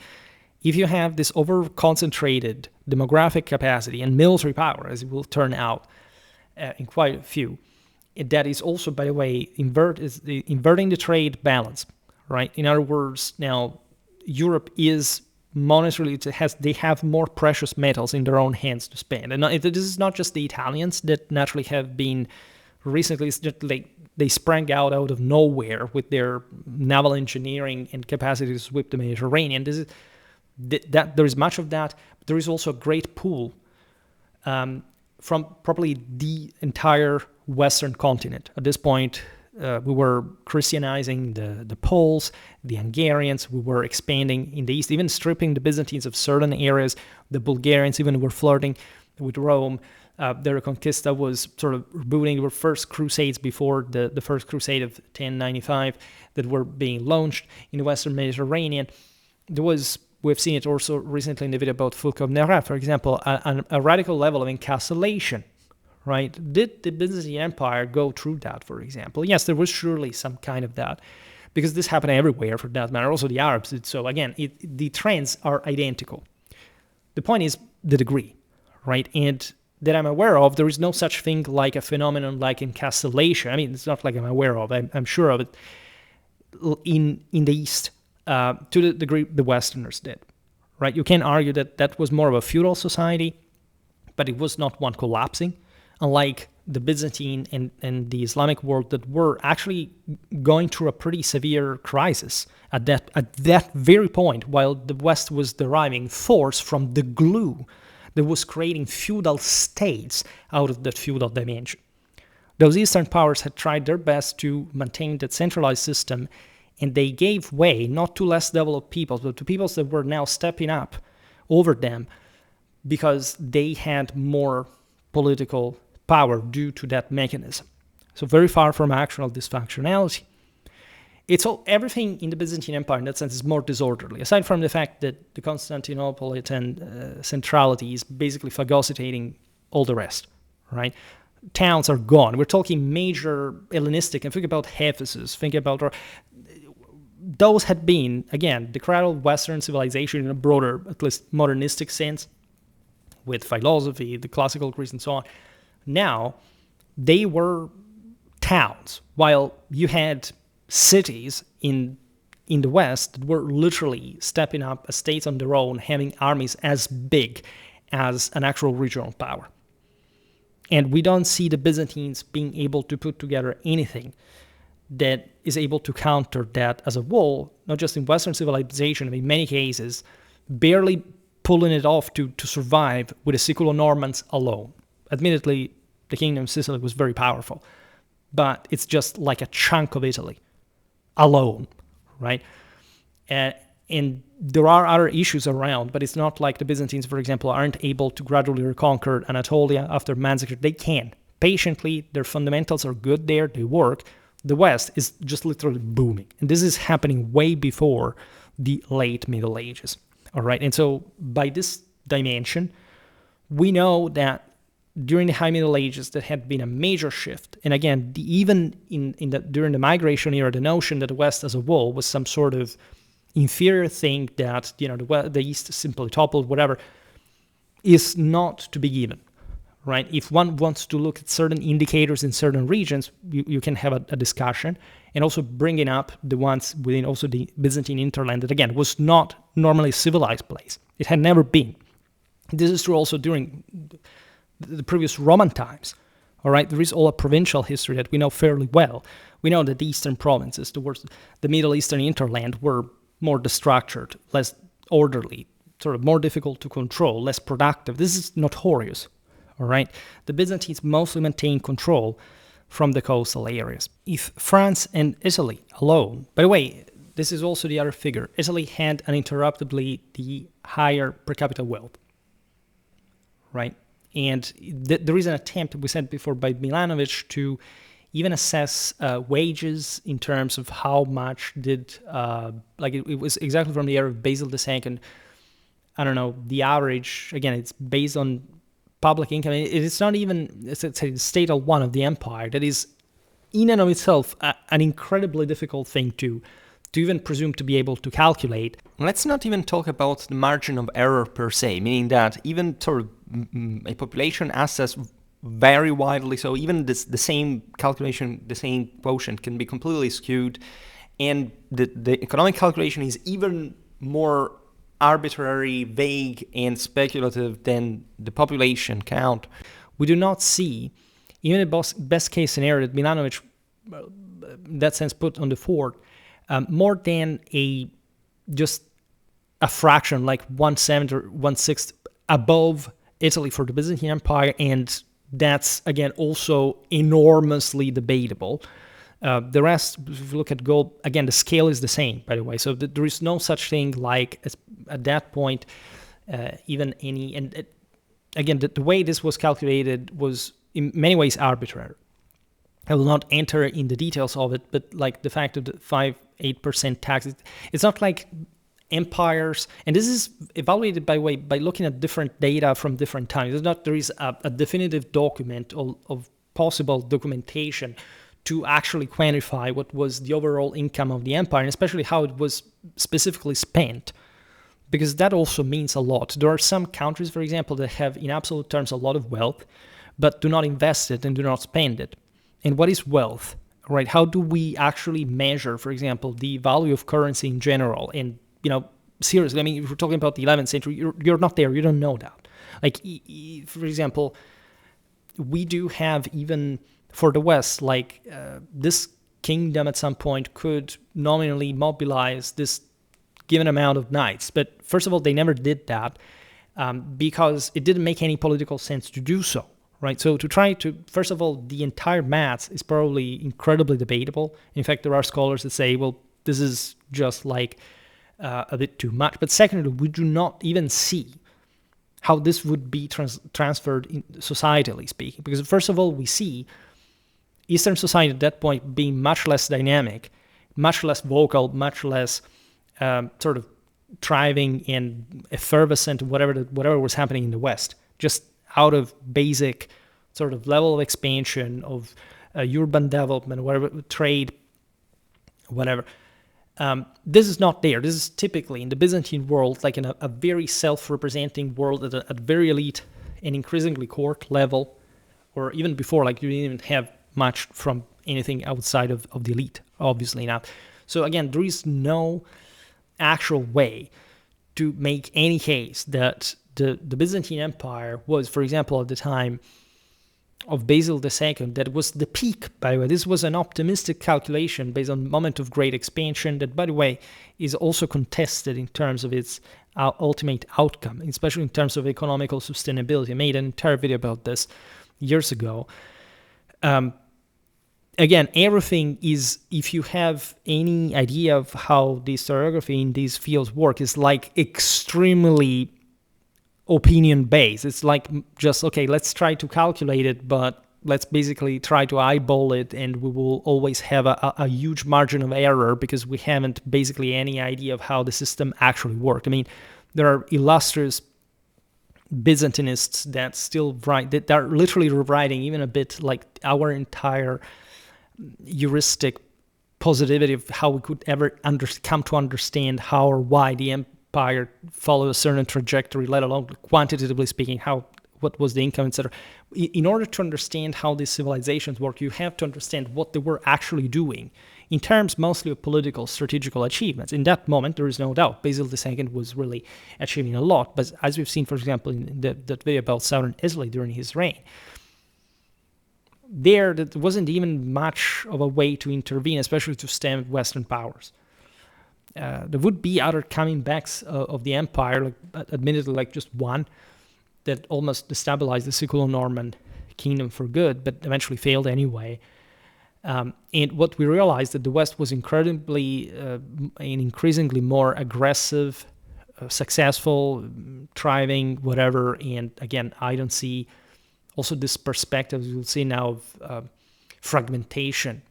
if you have this over-concentrated demographic capacity and military power, as it will turn out in quite a few, that is also, by the way, inverting the trade balance. Right. In other words, now Europe is monetarily, they have more precious metals in their own hands to spend, and this is not just the Italians that naturally have been recently. It's just like they sprang out of nowhere with their naval engineering and capacity to sweep the Mediterranean. There is much of that. But there is also a great pool from probably the entire Western continent at this point. We were Christianizing the Poles, the Hungarians. We were expanding in the East, even stripping the Byzantines of certain areas. The Bulgarians even were flirting with Rome. The Reconquista was sort of rebooting. There were first crusades before the first crusade of 1095 that were being launched in the Western Mediterranean. We've seen it also recently in the video about Fulk of Nera, for example, a radical level of encapsulation. Right? Did the Byzantine Empire go through that, for example? Yes, there was surely some kind of that, because this happened everywhere, for that matter. Also, the Arabs did so. Again, the trends are identical. The point is the degree, right? And that I'm aware of, there is no such thing like a phenomenon like encapsulation. I mean, it's not like I'm aware of. I'm sure of it. In the East, to the degree the Westerners did, right? You can argue that that was more of a feudal society, but it was not one collapsing, unlike the Byzantine and the Islamic world that were actually going through a pretty severe crisis at that very point, while the West was deriving force from the glue that was creating feudal states out of that feudal dimension. Those Eastern powers had tried their best to maintain that centralized system, and they gave way not to less developed peoples, but to peoples that were now stepping up over them because they had more political power due to that mechanism. So very far from actual dysfunctionality. Everything in the Byzantine Empire in that sense is more disorderly, aside from the fact that the Constantinopolitan centrality is basically phagocytating all the rest, right? Towns are gone. We're talking major Hellenistic, and think about Ephesus, think about... Those had been, again, the cradle of Western civilization in a broader, at least modernistic sense, with philosophy, the classical Greece, and so on. Now, they were towns, while you had cities in the West that were literally stepping up as states on their own, having armies as big as an actual regional power. And we don't see the Byzantines being able to put together anything that is able to counter that as a whole, not just in Western civilization, but in many cases, barely pulling it off to survive with the Siculo-Normans alone. Admittedly, the Kingdom of Sicily was very powerful, but it's just like a chunk of Italy alone, right? And there are other issues around, but it's not like the Byzantines, for example, aren't able to gradually reconquer Anatolia after massacre. They can. Patiently, their fundamentals are good there, they work. The West is just literally booming. And this is happening way before the late Middle Ages, all right? And so by this dimension, we know that during the High Middle Ages, there had been a major shift. And again, even during the migration era, the notion that the West as a whole was some sort of inferior thing that the East simply toppled, whatever, is not to be given, right? If one wants to look at certain indicators in certain regions, you can have a discussion, and also bringing up the ones within also the Byzantine hinterland that, again, was not normally a civilized place. It had never been. This is true also during the previous Roman times, all right? There is all a provincial history that we know fairly well. We know that the eastern provinces towards the Middle Eastern hinterland were more destructured, less orderly, sort of more difficult to control, less productive. This is notorious, all right? The Byzantines mostly maintained control from the coastal areas. If France and Italy alone, by the way, this is also the other figure, Italy had uninterruptedly the higher per capita wealth, right? And there is an attempt, we said before, by Milanovic to even assess wages in terms of how much did, it was exactly from the era of Basil II. I don't know, the average, again, it's based on public income. It's not even, it's a statal one of the empire that is in and of itself an incredibly difficult thing to even presume to be able to calculate. Let's not even talk about the margin of error per se, meaning that even sort of a population assessed vary widely, so even the same calculation, the same quotient can be completely skewed, and the economic calculation is even more arbitrary, vague, and speculative than the population count. We do not see, even the best case scenario that Milanovic, in that sense, put on the fore, more than just a fraction, like 1/7 or 1/6 above Italy for the Byzantine Empire, and that's, again, also enormously debatable. The rest, if you look at gold, again, the scale is the same, by the way. So there is no such thing like, at that point, even any... And again, the way this was calculated was in many ways arbitrary. I will not enter in the details of it, but like the fact of the 5-8% tax, it's not like empires, and this is evaluated, by the way, by looking at different data from different times. It's not there is a definitive document of possible documentation to actually quantify what was the overall income of the empire, and especially how it was specifically spent because that also means a lot. There are some countries, for example, that have in absolute terms a lot of wealth, but do not invest it and do not spend it. And what is wealth, right? How do we actually measure, for example, the value of currency in general? And, seriously, I mean, if we're talking about the 11th century, you're not there, you don't know that. Like, for example, we do have, even for the West, like this kingdom at some point could nominally mobilize this given amount of knights. But first of all, they never did that because it didn't make any political sense to do so, right? So to try to, first of all, the entire math is probably incredibly debatable. In fact, there are scholars that say, well, this is just like a bit too much. But secondly, we do not even see how this would be transferred in societally speaking. Because first of all, we see Eastern society at that point being much less dynamic, much less vocal, much less sort of thriving and effervescent, whatever was happening in the West, just out of basic sort of level of expansion of urban development, whatever, trade, whatever. This is not there. This is typically in the Byzantine world, like in a very self-representing world at a very elite and increasingly court level, or even before, like you didn't even have much from anything outside of the elite, obviously not. So again, there is no actual way to make any case that the Byzantine Empire was, for example, at the time of Basil II, that was the peak, by the way. This was an optimistic calculation based on moment of great expansion that, by the way, is also contested in terms of its ultimate outcome, especially in terms of economical sustainability. I made an entire video about this years ago. Again, everything is, if you have any idea of how the historiography in these fields work, is like extremely opinion-based. It's like just, okay, let's try to calculate it, but let's basically try to eyeball it, and we will always have a huge margin of error because we haven't basically any idea of how the system actually worked. I mean, there are illustrious Byzantinists that still write, that are literally rewriting even a bit like our entire heuristic positivity of how we could ever come to understand how or why the empire followed a certain trajectory, let alone quantitatively speaking, what was the income, etc. In order to understand how these civilizations work, you have to understand what they were actually doing in terms mostly of political, strategical achievements. In that moment, there is no doubt, Basil II was really achieving a lot. But as we've seen, for example, in that video about southern Italy during his reign, there wasn't even much of a way to intervene, especially to stem Western powers. There would be other coming backs of the empire, like, admittedly like just one, that almost destabilized the Siculo-Norman kingdom for good, but eventually failed anyway. And what we realized that the West was incredibly and increasingly more aggressive, successful, thriving, whatever. And again, I don't see also this perspective you'll see now of fragmentation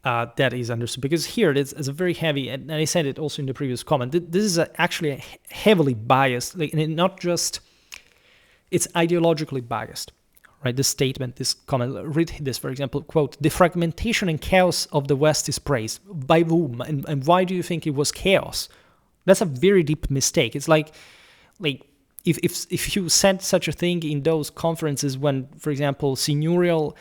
that is understood. Because here it is a very heavy, and I said it also in the previous comment, this is actually a heavily biased, like, and not just, it's ideologically biased, right? This statement, this comment, read this, for example, quote, "The fragmentation and chaos of the West is praised." By whom? And why do you think it was chaos? That's a very deep mistake. It's like if you said such a thing in those conferences when, for example, seigneurial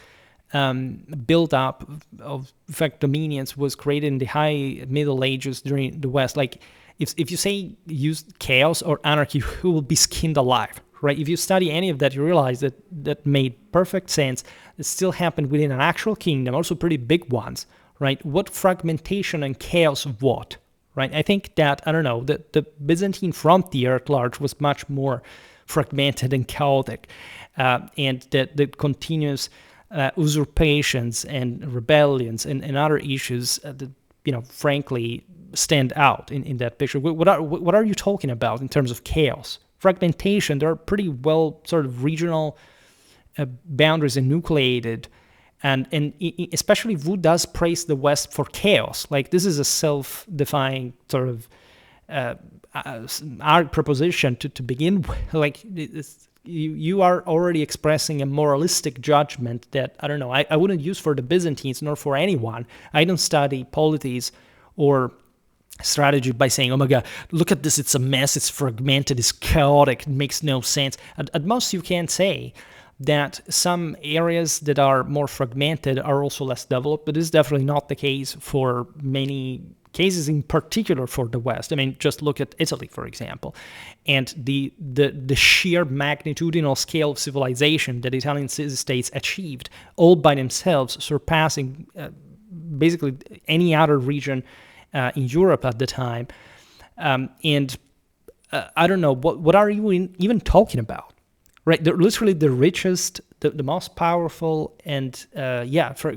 build-up of, in fact, dominions was created in the high Middle Ages during the West, like if you say use chaos or anarchy, you will be skinned alive, right? If you study any of that, you realize that made perfect sense. It still happened within an actual kingdom, also pretty big ones, right? What fragmentation and chaos of what? Right? I think that, I don't know, the Byzantine frontier at large was much more fragmented and chaotic, and the continuous usurpations and rebellions and other issues that, frankly, stand out in that picture. What are you talking about in terms of chaos? Fragmentation, there are pretty well sort of regional boundaries enucleated. And especially who does praise the West for chaos? Like, this is a self-defying sort of our proposition to begin with. Like, you are already expressing a moralistic judgment that, I don't know, I wouldn't use for the Byzantines nor for anyone. I don't study polities or strategy by saying, oh my God, look at this, it's a mess, it's fragmented, it's chaotic, it makes no sense. At most, you can say that some areas that are more fragmented are also less developed, but this is definitely not the case for many cases, in particular for the West. I mean, just look at Italy, for example, and the sheer magnitudinal scale of civilization that Italian city-states achieved all by themselves, surpassing basically any other region in Europe at the time. And I don't know, what are you even talking about? Right, they're literally the richest, the most powerful, and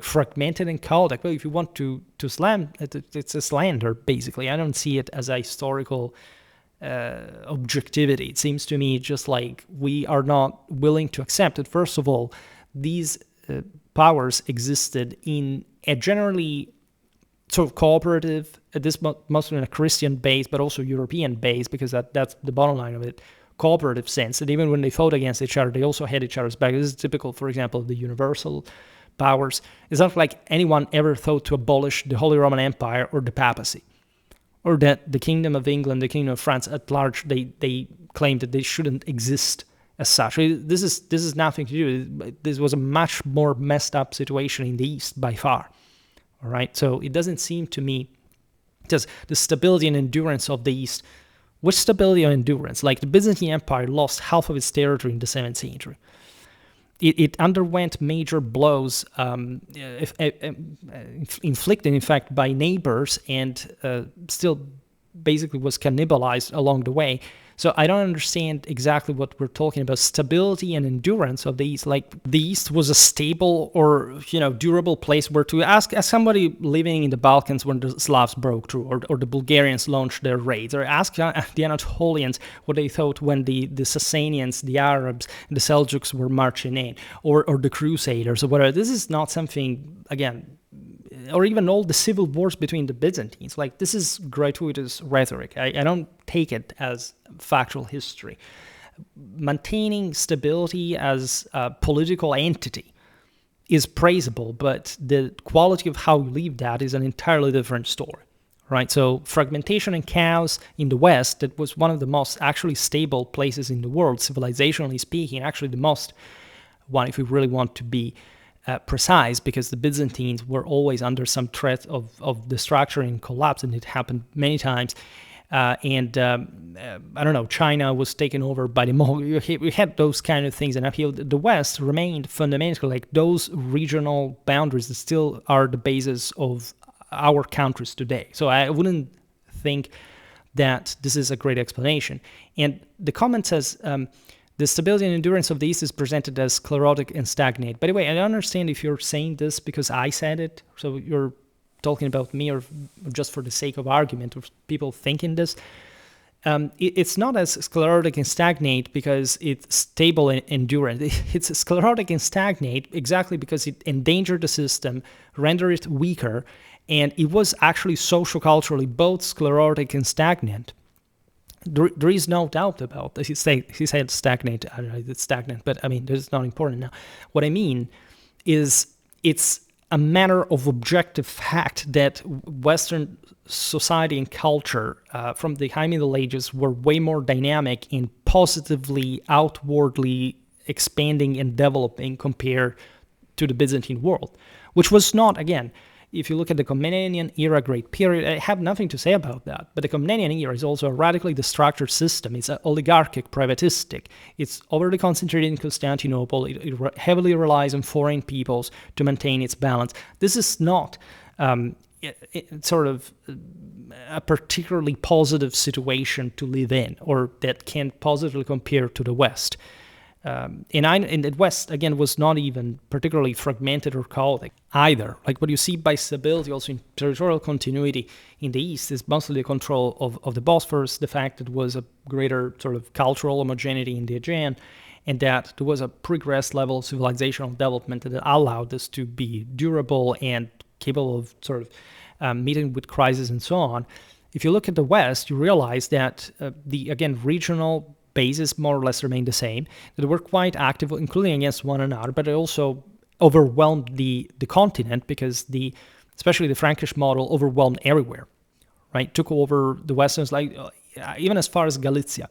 fragmented and chaotic. Well, if you want to slam, it's a slander, basically. I don't see it as a historical objectivity. It seems to me just like we are not willing to accept it. First of all, these powers existed in a generally sort of cooperative, mostly in a Christian base, but also European base, because that's the bottom line of it, cooperative sense. And even when they fought against each other, they also had each other's back. This is typical, for example, of the universal powers. It's not like anyone ever thought to abolish the Holy Roman Empire or the Papacy, or that the Kingdom of England, the Kingdom of France at large, they claimed that they shouldn't exist as such. This is nothing to do. This was a much more messed up situation in the East by far. All right, so it doesn't seem to me, because the stability and endurance of the East, which stability and endurance? Like the Byzantine Empire lost half of its territory in the 7th century. It underwent major blows, inflicted, in fact, by neighbors, and still basically was cannibalized along the way. So I don't understand exactly what we're talking about. Stability and endurance of the East. Like the East was a stable or durable place where to ask somebody living in the Balkans when the Slavs broke through, or the Bulgarians launched their raids, or ask the Anatolians what they thought when the Sasanians, the Arabs, the Seljuks were marching in, or the Crusaders or whatever. This is not something, again, or even all the civil wars between the Byzantines. Like, this is gratuitous rhetoric. I don't take it as factual history. Maintaining stability as a political entity is praisable, but the quality of how you leave that is an entirely different story, right? So fragmentation and chaos in the West, that was one of the most actually stable places in the world, civilizationally speaking, actually the most one, if we really want to be precise, because the Byzantines were always under some threat of destruction and collapse, and it happened many times. I don't know, China was taken over by the Mongols. We had those kind of things, and uphill. The West remained fundamentally like those regional boundaries that still are the basis of our countries today. So I wouldn't think that this is a great explanation. And the comment says, the stability and endurance of the East is presented as sclerotic and stagnate. By the way, I don't understand if you're saying this because I said it, so you're talking about me, or just for the sake of argument, or people thinking this. It's not as sclerotic and stagnate because it's stable and endurant. It's sclerotic and stagnate exactly because it endangered the system, rendered it weaker, and it was actually socio-culturally both sclerotic and stagnant. There is no doubt about this. He said stagnate. I don't know if it's stagnant, but I mean, this is not important now. What I mean is it's a matter of objective fact that Western society and culture from the High Middle Ages were way more dynamic and positively, outwardly expanding and developing compared to the Byzantine world, which was not, again, if you look at the Komnenian era great period, I have nothing to say about that. But the Komnenian era is also a radically destructured system. It's oligarchic, privatistic. It's overly concentrated in Constantinople. It heavily relies on foreign peoples to maintain its balance. This is not sort of a particularly positive situation to live in, or that can positively compare to the West. And the West, again, was not even particularly fragmented or chaotic either. Like what you see by stability also in territorial continuity in the East is mostly the control of the Bosphorus, the fact that there was a greater sort of cultural homogeneity in the Aegean, and that there was a progressed level of civilizational development that allowed this to be durable and capable of sort of meeting with crises and so on. If you look at the West, you realize that the, again, regional bases more or less remain the same, that were quite active, including against one another, but it also overwhelmed the continent because especially the Frankish model overwhelmed everywhere, right? Took over the Westerns, like even as far as Galicia,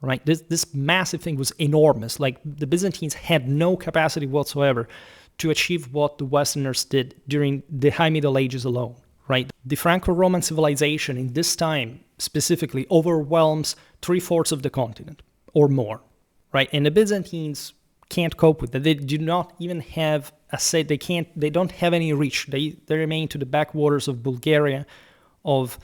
right? This massive thing was enormous. Like the Byzantines had no capacity whatsoever to achieve what the Westerners did during the High Middle Ages alone, right? The Franco-Roman civilization in this time specifically overwhelms 3/4 of the continent or more, right? And the Byzantines can't cope with that. They do not even have a say. They don't have any reach. They remain to the backwaters of Bulgaria, of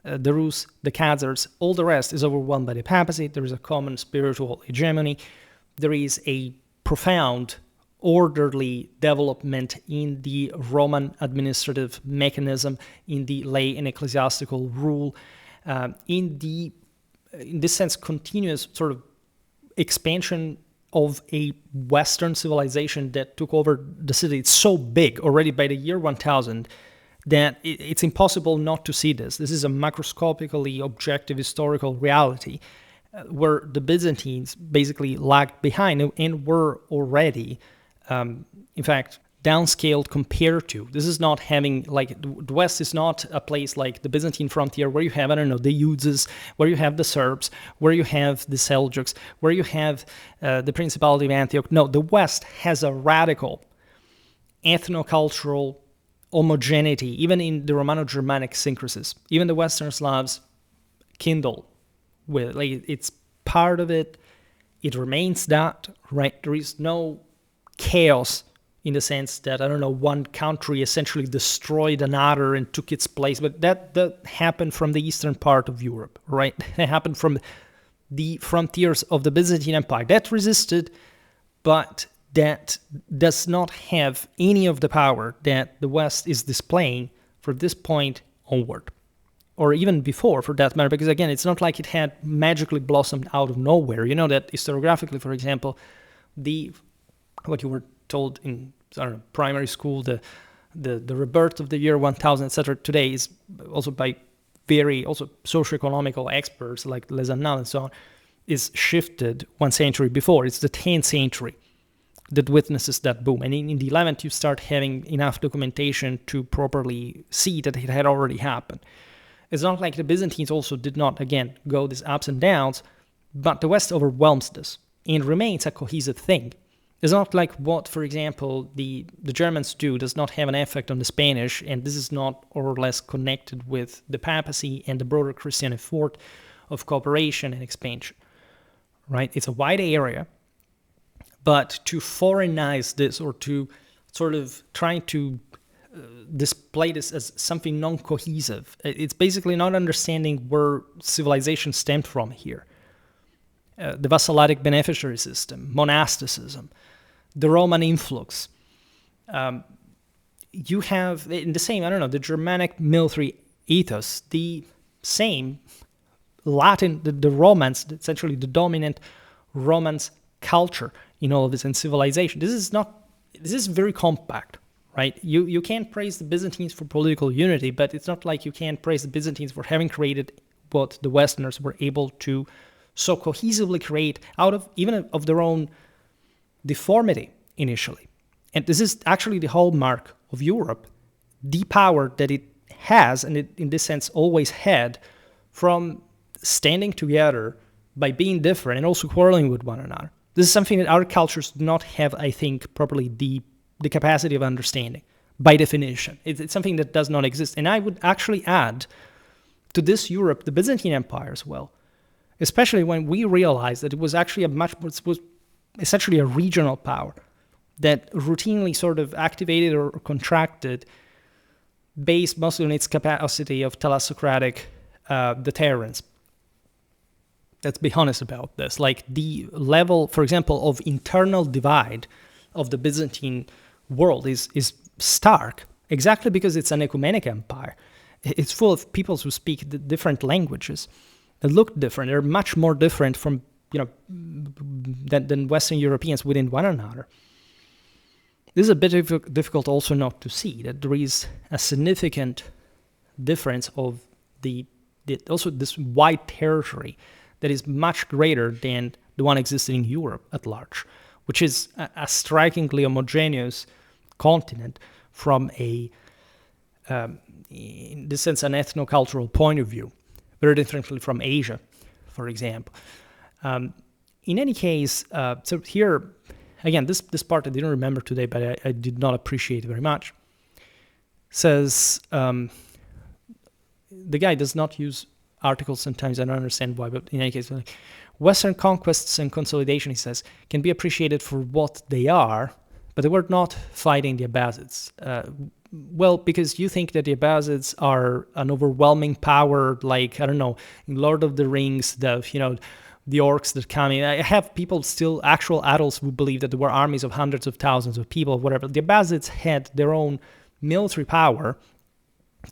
the Rus, the Khazars. All the rest is overwhelmed by the papacy. There is a common spiritual hegemony. There is a profound orderly development in the Roman administrative mechanism, in the lay and ecclesiastical rule, in this sense, continuous sort of expansion of a Western civilization that took over the city. It's so big already by the year 1000 that it's impossible not to see this. This is a macroscopically objective historical reality where the Byzantines basically lagged behind and were already, in fact, downscaled compared to. This is not having, like, the West is not a place like the Byzantine frontier where you have, I don't know, the Uzes, where you have the Serbs, where you have the Seljuks, where you have the Principality of Antioch. No, the West has a radical ethnocultural homogeneity, even in the Romano-Germanic syncresis. Even the Western Slavs kindle with, like, it's part of it. It remains that, right? There is no chaos in the sense that, I don't know, one country essentially destroyed another and took its place. But that happened from the eastern part of Europe, right? That happened from the frontiers of the Byzantine Empire. That resisted, but that does not have any of the power that the West is displaying from this point onward. Or even before, for that matter, because again, it's not like it had magically blossomed out of nowhere. You know that historiographically, for example, what you were told in, I don't know, primary school, the rebirth of the year 1000, etc. today is also by very also socioeconomical experts like Les Annales and so on, is shifted 1 century before. It's the 10th century that witnesses that boom. And in the 11th, you start having enough documentation to properly see that it had already happened. It's not like the Byzantines also did not, again, go these ups and downs, but the West overwhelms this and remains a cohesive thing. It's not like what, for example, the Germans do does not have an effect on the Spanish, and this is not more or less connected with the papacy and the broader Christian effort of cooperation and expansion, right? It's a wide area, but to foreignize this or to sort of trying to display this as something non-cohesive, it's basically not understanding where civilization stemmed from here. The vassalic beneficiary system, monasticism, the Roman influx. You have in the same, I don't know, the Germanic military ethos, the same Latin, the Romans, essentially the dominant Romance culture in all of this and civilization. This is very compact, right? You can't praise the Byzantines for political unity, but it's not like you can't praise the Byzantines for having created what the Westerners were able to so cohesively create out of even of their own deformity initially. And this is actually the hallmark of Europe, the power that it has, and it in this sense always had, from standing together by being different and also quarreling with one another. This is something that our cultures do not have, I think, properly the capacity of understanding, by definition. It's something that does not exist. And I would actually add to this Europe the Byzantine Empire as well, especially when we realize that it was actually was essentially a regional power that routinely sort of activated or contracted based mostly on its capacity of thalassocratic deterrence. Let's be honest about this. Like the level, for example, of internal divide of the Byzantine world is stark, exactly because it's an ecumenic empire. It's full of peoples who speak different languages that look different. They're much more different from, than Western Europeans within one another. This is a bit difficult also not to see, that there is a significant difference of also this wide territory that is much greater than the one existing in Europe at large, which is a strikingly homogeneous continent from a in this sense, an ethno-cultural point of view, very differently from Asia, for example. In any case, so here, again, this part I didn't remember today, but I did not appreciate very much. Says, the guy does not use articles sometimes, I don't understand why, but in any case, Western conquests and consolidation, he says, can be appreciated for what they are, but they were not fighting the Abbasids. Well, because you think that the Abbasids are an overwhelming power, like, I don't know, in Lord of the Rings, the orcs that come in. I have people still, actual adults, who believe that there were armies of hundreds of thousands of people, whatever. The Abbasids had their own military power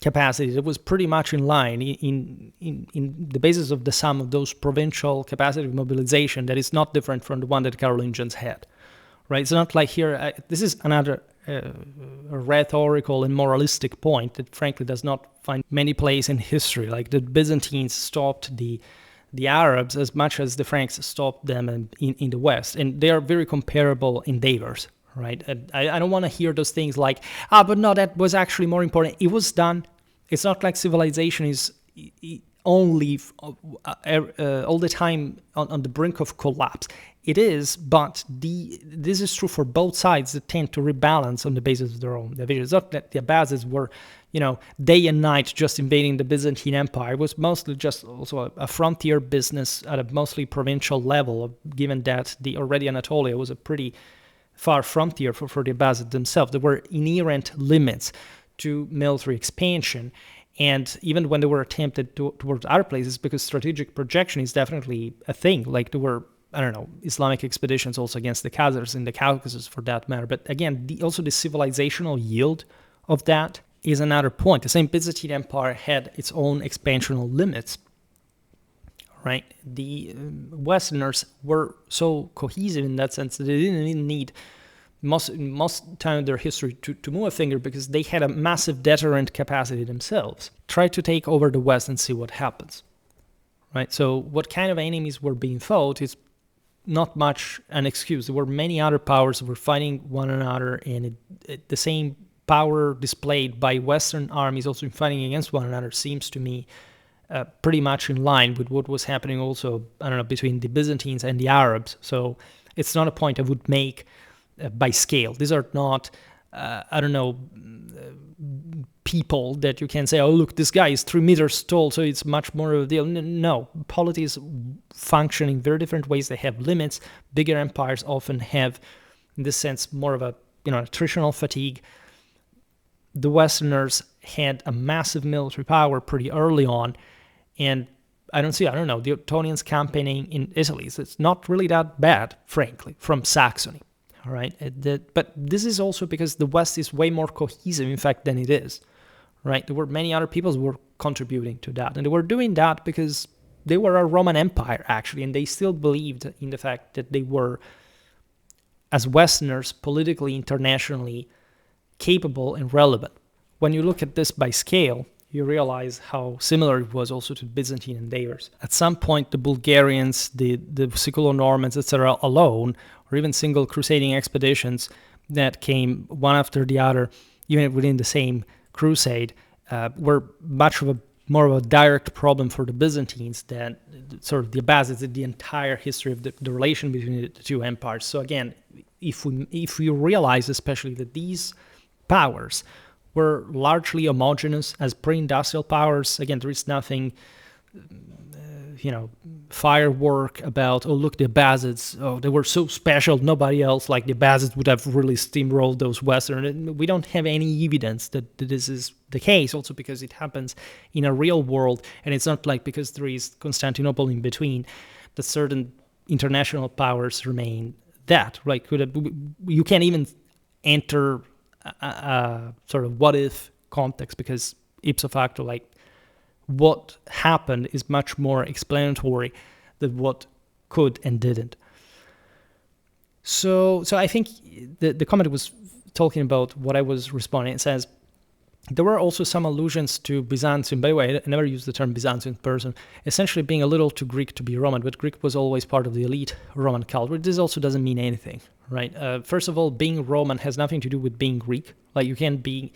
capacity that was pretty much in line in the basis of the sum of those provincial capacity of mobilization that is not different from the one that Carolingians had, right? It's not like here, this is another rhetorical and moralistic point that frankly does not find many place in history, like the Byzantines stopped the Arabs as much as the Franks stopped them in the West, and they are very comparable endeavors, right? I don't want to hear those things like, but no, that was actually more important. It was done. It's not like civilization is only all the time on the brink of collapse. It is, but this is true for both sides that tend to rebalance on the basis of their own division. It's not that the Abbasids were, day and night just invading the Byzantine Empire. It was mostly just also a frontier business at a mostly provincial level, given that the already Anatolia was a pretty far frontier for the Abbasids themselves. There were inherent limits to military expansion. And even when they were attempted towards other places, because strategic projection is definitely a thing. Like there were, Islamic expeditions also against the Khazars in the Caucasus for that matter. But again, also the civilizational yield of that is another point. The same Byzantine Empire had its own expansional limits, right? The Westerners were so cohesive in that sense that they didn't even need most time of their history to move a finger, because they had a massive deterrent capacity themselves. Try to take over the West and see what happens, right? So what kind of enemies were being fought is not much an excuse. There were many other powers that were fighting one another, and the same power displayed by Western armies also in fighting against one another seems to me pretty much in line with what was happening also, between the Byzantines and the Arabs. So it's not a point I would make by scale. These are not, people that you can say, oh, look, this guy is 3 meters tall, so it's much more of a deal. No, polities function in very different ways. They have limits. Bigger empires often have, in this sense, more of a, attritional fatigue. The Westerners had a massive military power pretty early on, and the Ottonians campaigning in Italy, so it's not really that bad, frankly, from Saxony. All right, but this is also because the West is way more cohesive, in fact, than it is, right? There were many other peoples who were contributing to that, and they were doing that because they were a Roman Empire, actually, and they still believed in the fact that they were, as Westerners, politically, internationally capable and relevant. When you look at this by scale, you realize how similar it was also to Byzantine endeavors. At some point, the Bulgarians, the Siculo-Normans, etc., alone, or even single crusading expeditions that came one after the other, even within the same crusade, were much more of a direct problem for the Byzantines than sort of the Abbasids, the entire history of the relation between the two empires. So again, if we realize especially that these powers were largely homogeneous as pre-industrial powers, again, there is nothing firework about, oh, look, the Abbasids, oh, they were so special, nobody else like the Abbasids would have really steamrolled those Western. We don't have any evidence that this is the case, also because it happens in a real world, and it's not like because there is Constantinople in between that certain international powers remain that, right? You can't even enter a sort of what-if context, because ipso facto, like, what happened is much more explanatory than what could and didn't. So I think the comment was talking about what I was responding. It says, there were also some allusions to Byzantium. By the way, I never used the term Byzantine person, essentially being a little too Greek to be Roman, but Greek was always part of the elite Roman culture. This also doesn't mean anything, right? First of all, being Roman has nothing to do with being Greek. Like, you can't be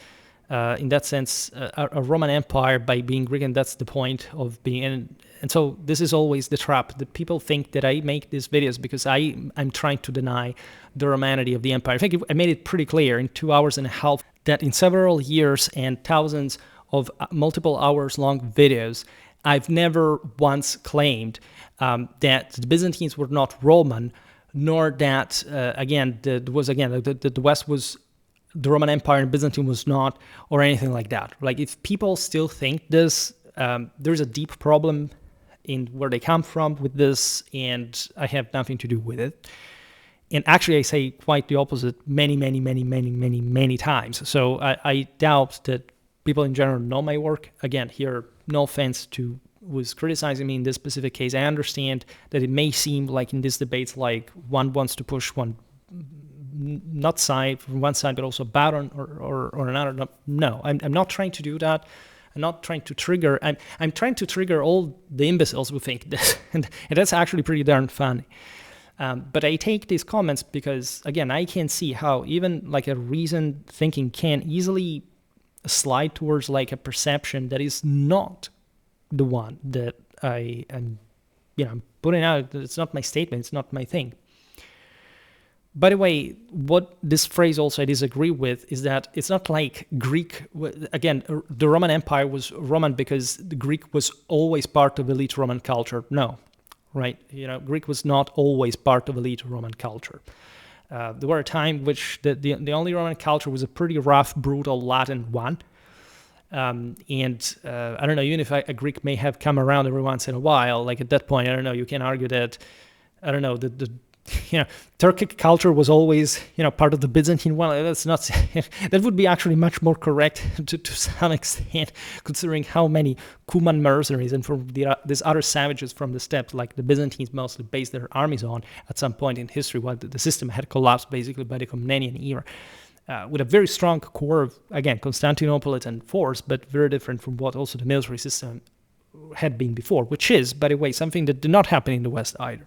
in that sense, a Roman Empire by being Greek, and that's the point of being. And so this is always the trap that people think that I make these videos because I'm trying to deny the Romanity of the empire. I think I made it pretty clear in 2 hours and a half that in several years and thousands of multiple hours long videos, I've never once claimed that the Byzantines were not Roman, nor that, the West was the Roman Empire and Byzantine was not, or anything like that. Like, if people still think this, there's a deep problem in where they come from with this, and I have nothing to do with it. And actually, I say quite the opposite many, many, many, many, many, many times. So I doubt that people in general know my work. Again, here, no offense to who's criticizing me in this specific case. I understand that it may seem like in these debates, like one wants to push one not side from one side, but also bad or another. No, I'm not trying to do that. I'm not trying to trigger. I'm trying to trigger all the imbeciles who think this, and that's actually pretty darn funny. But I take these comments because, again, I can see how even like a reasoned thinking can easily slide towards like a perception that is not the one that I'm putting out. It's not my statement. It's not my thing. By the way, what this phrase also I disagree with is that it's not like Greek. Again, the Roman Empire was Roman because the Greek was always part of elite Roman culture. No, right? Greek was not always part of elite Roman culture. There were a time which the only Roman culture was a pretty rough, brutal Latin one. I don't know, even if a Greek may have come around every once in a while, like at that point, I don't know, you can argue that, I don't know, the Turkic culture was always, part of the Byzantine one. That's not, that would be actually much more correct to some extent, considering how many Cuman mercenaries and from these other savages from the steppes, like the Byzantines mostly based their armies on at some point in history, while the system had collapsed basically by the Komnenian era. With a very strong core of, again, Constantinopolitan force, but very different from what also the military system had been before, which is, by the way, something that did not happen in the West either.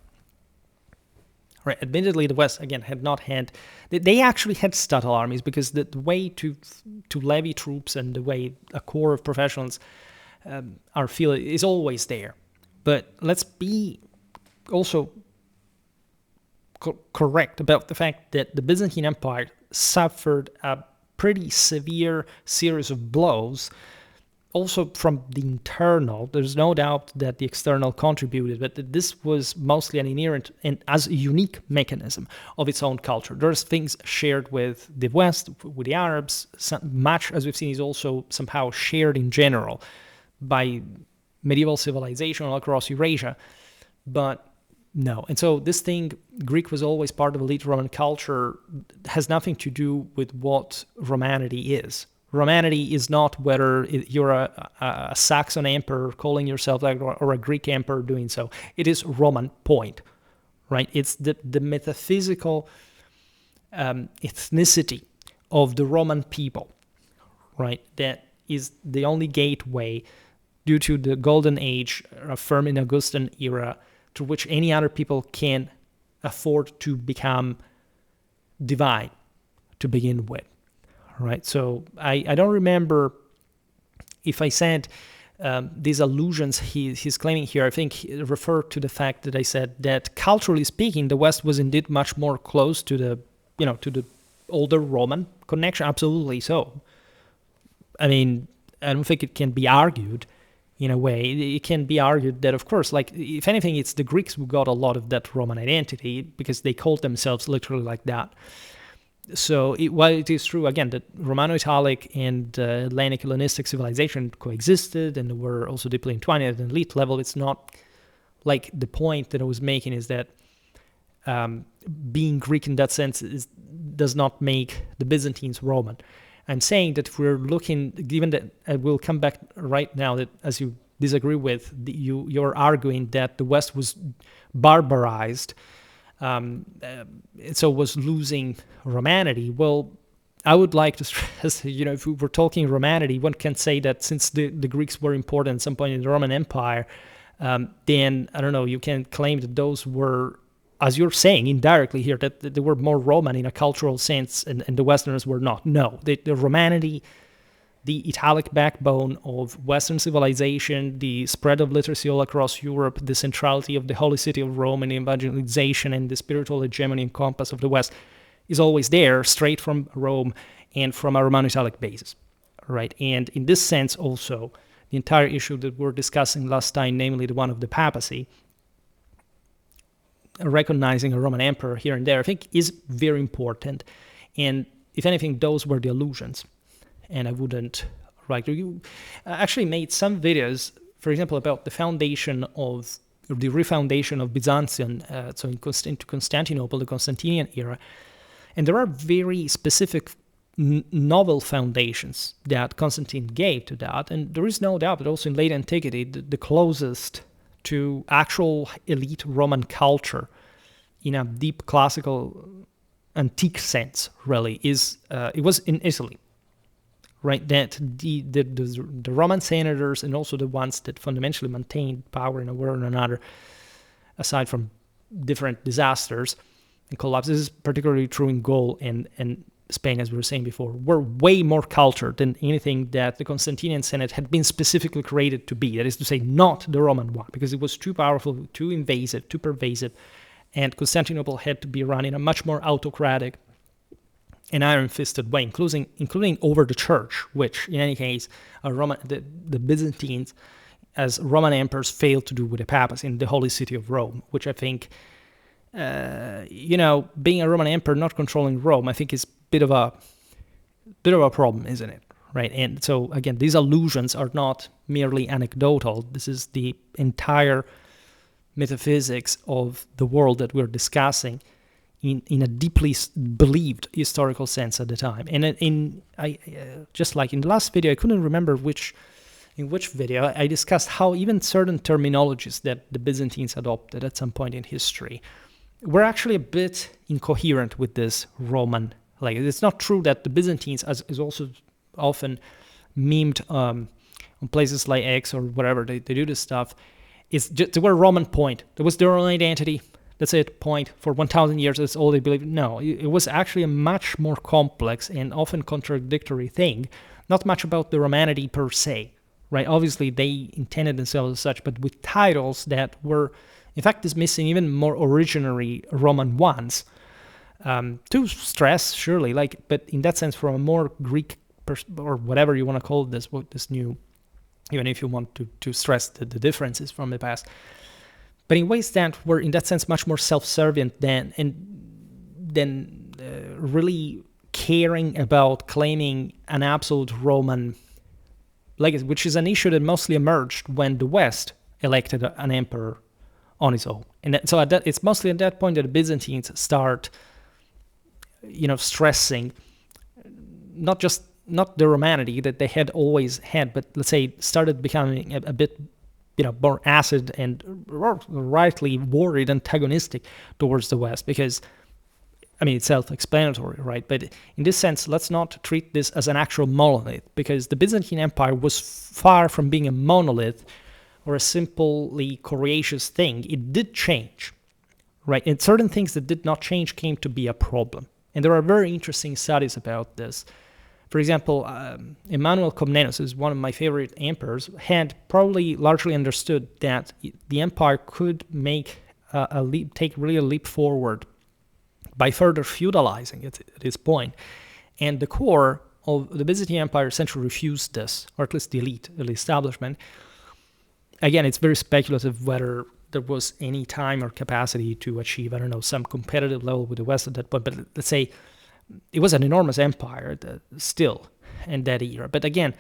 Right. Admittedly, the West, again, had not had... They actually had stuttle armies because the way to levy troops and the way a core of professionals are feeling is always there. But let's be also correct about the fact that the Byzantine Empire suffered a pretty severe series of blows, also from the internal. There's no doubt that the external contributed, but this was mostly an inherent and as a unique mechanism of its own culture. There's things shared with the West, with the Arabs. Much, as we've seen, is also somehow shared in general by medieval civilization all across Eurasia, but no. And so this thing, Greek was always part of elite Roman culture, has nothing to do with what Romanity is. Romanity is not whether you're a Saxon emperor calling yourself that or a Greek emperor doing so. It is Roman, point, right? It's the metaphysical ethnicity of the Roman people, right? That is the only gateway due to the golden age affirmed in Augustan era through which any other people can afford to become divine to begin with. Right, so I don't remember if I said these allusions he's claiming here. I think he referred to the fact that I said that culturally speaking, the West was indeed much more close to the older Roman connection. Absolutely so. I mean, I don't think it can be argued in a way. It can be argued that, of course, like if anything, it's the Greeks who got a lot of that Roman identity because they called themselves literally like that. So while it is true, again, that Romano-Italic and Hellenic Hellenistic civilization coexisted and were also deeply entwined at an elite level, it's not like the point that I was making is that being Greek in that sense does not make the Byzantines Roman. I'm saying that if we're looking, given that I will come back right now, that as you disagree with, you're arguing that the West was barbarized, so was losing Romanity. Well, I would like to stress, if we were talking Romanity, one can say that since the Greeks were important at some point in the Roman Empire, then, I don't know, you can claim that those were, as you're saying indirectly here, that they were more Roman in a cultural sense and the Westerners were not. No, the Romanity the Italic backbone of Western civilization, the spread of literacy all across Europe, the centrality of the Holy City of Rome and the evangelization and the spiritual hegemony and compass of the West is always there, straight from Rome and from a Romano-Italic basis, right? And in this sense also, the entire issue that we were discussing last time, namely the one of the papacy, recognizing a Roman emperor here and there, I think is very important. And if anything, those were the allusions. And I wouldn't, right? You actually made some videos, for example, about the foundation of, or the refoundation of Byzantium, so into Constantinople, the Constantinian era. And there are very specific novel foundations that Constantine gave to that. And there is no doubt that also in late antiquity, the closest to actual elite Roman culture in a deep classical antique sense, really, is it was in Italy, right? That the Roman senators and also the ones that fundamentally maintained power in a way or another, aside from different disasters and collapses, this is particularly true in Gaul and Spain, as we were saying before, were way more cultured than anything that the Constantinian Senate had been specifically created to be. That is to say, not the Roman one, because it was too powerful, too invasive, too pervasive, and Constantinople had to be run in a much more autocratic and iron-fisted way, including over the church, which, in any case, the Byzantines, as Roman emperors, failed to do with the papacy in the Holy City of Rome, which I think, being a Roman emperor not controlling Rome, I think is a bit of a problem, isn't it? Right? And so again, these allusions are not merely anecdotal. This is the entire metaphysics of the world that we're discussing in a deeply believed historical sense at the time. And just like in the last video, I couldn't remember in which video I discussed how even certain terminologies that the Byzantines adopted at some point in history were actually a bit incoherent with this Roman. Like, it's not true that the Byzantines, as is also often memed on places like X or whatever, they do this stuff, they were a Roman point. That was their own identity. That's it, point. For 1,000 years, that's all they believed. No, it was actually a much more complex and often contradictory thing. Not much about the Romanity per se, right? Obviously, they intended themselves as such, but with titles that were, in fact, dismissing even more originary Roman ones. To stress, surely, but in that sense, from a more Greek or whatever you want to call this new, even if you want to stress the differences from the past, but in ways that were, in that sense, much more self-servient than really caring about claiming an absolute Roman legacy, which is an issue that mostly emerged when the West elected an emperor on its own. And so it's mostly at that point that the Byzantines start, stressing not the Romanity that they had always had, but let's say started becoming a bit, more acid and rightly worried, antagonistic towards the West, because, it's self-explanatory, right? But in this sense, let's not treat this as an actual monolith, because the Byzantine Empire was far from being a monolith or a simply courageous thing. It did change, right? And certain things that did not change came to be a problem. And there are very interesting studies about this. For example, Emmanuel Comnenus is one of my favorite emperors, had probably largely understood that the empire could take really a leap forward by further feudalizing it at this point. And the core of the Byzantine Empire essentially refused this, or at least the elite, the establishment. Again, it's very speculative whether there was any time or capacity to achieve, some competitive level with the West at that point. But let's say it was an enormous empire still in that era. But again,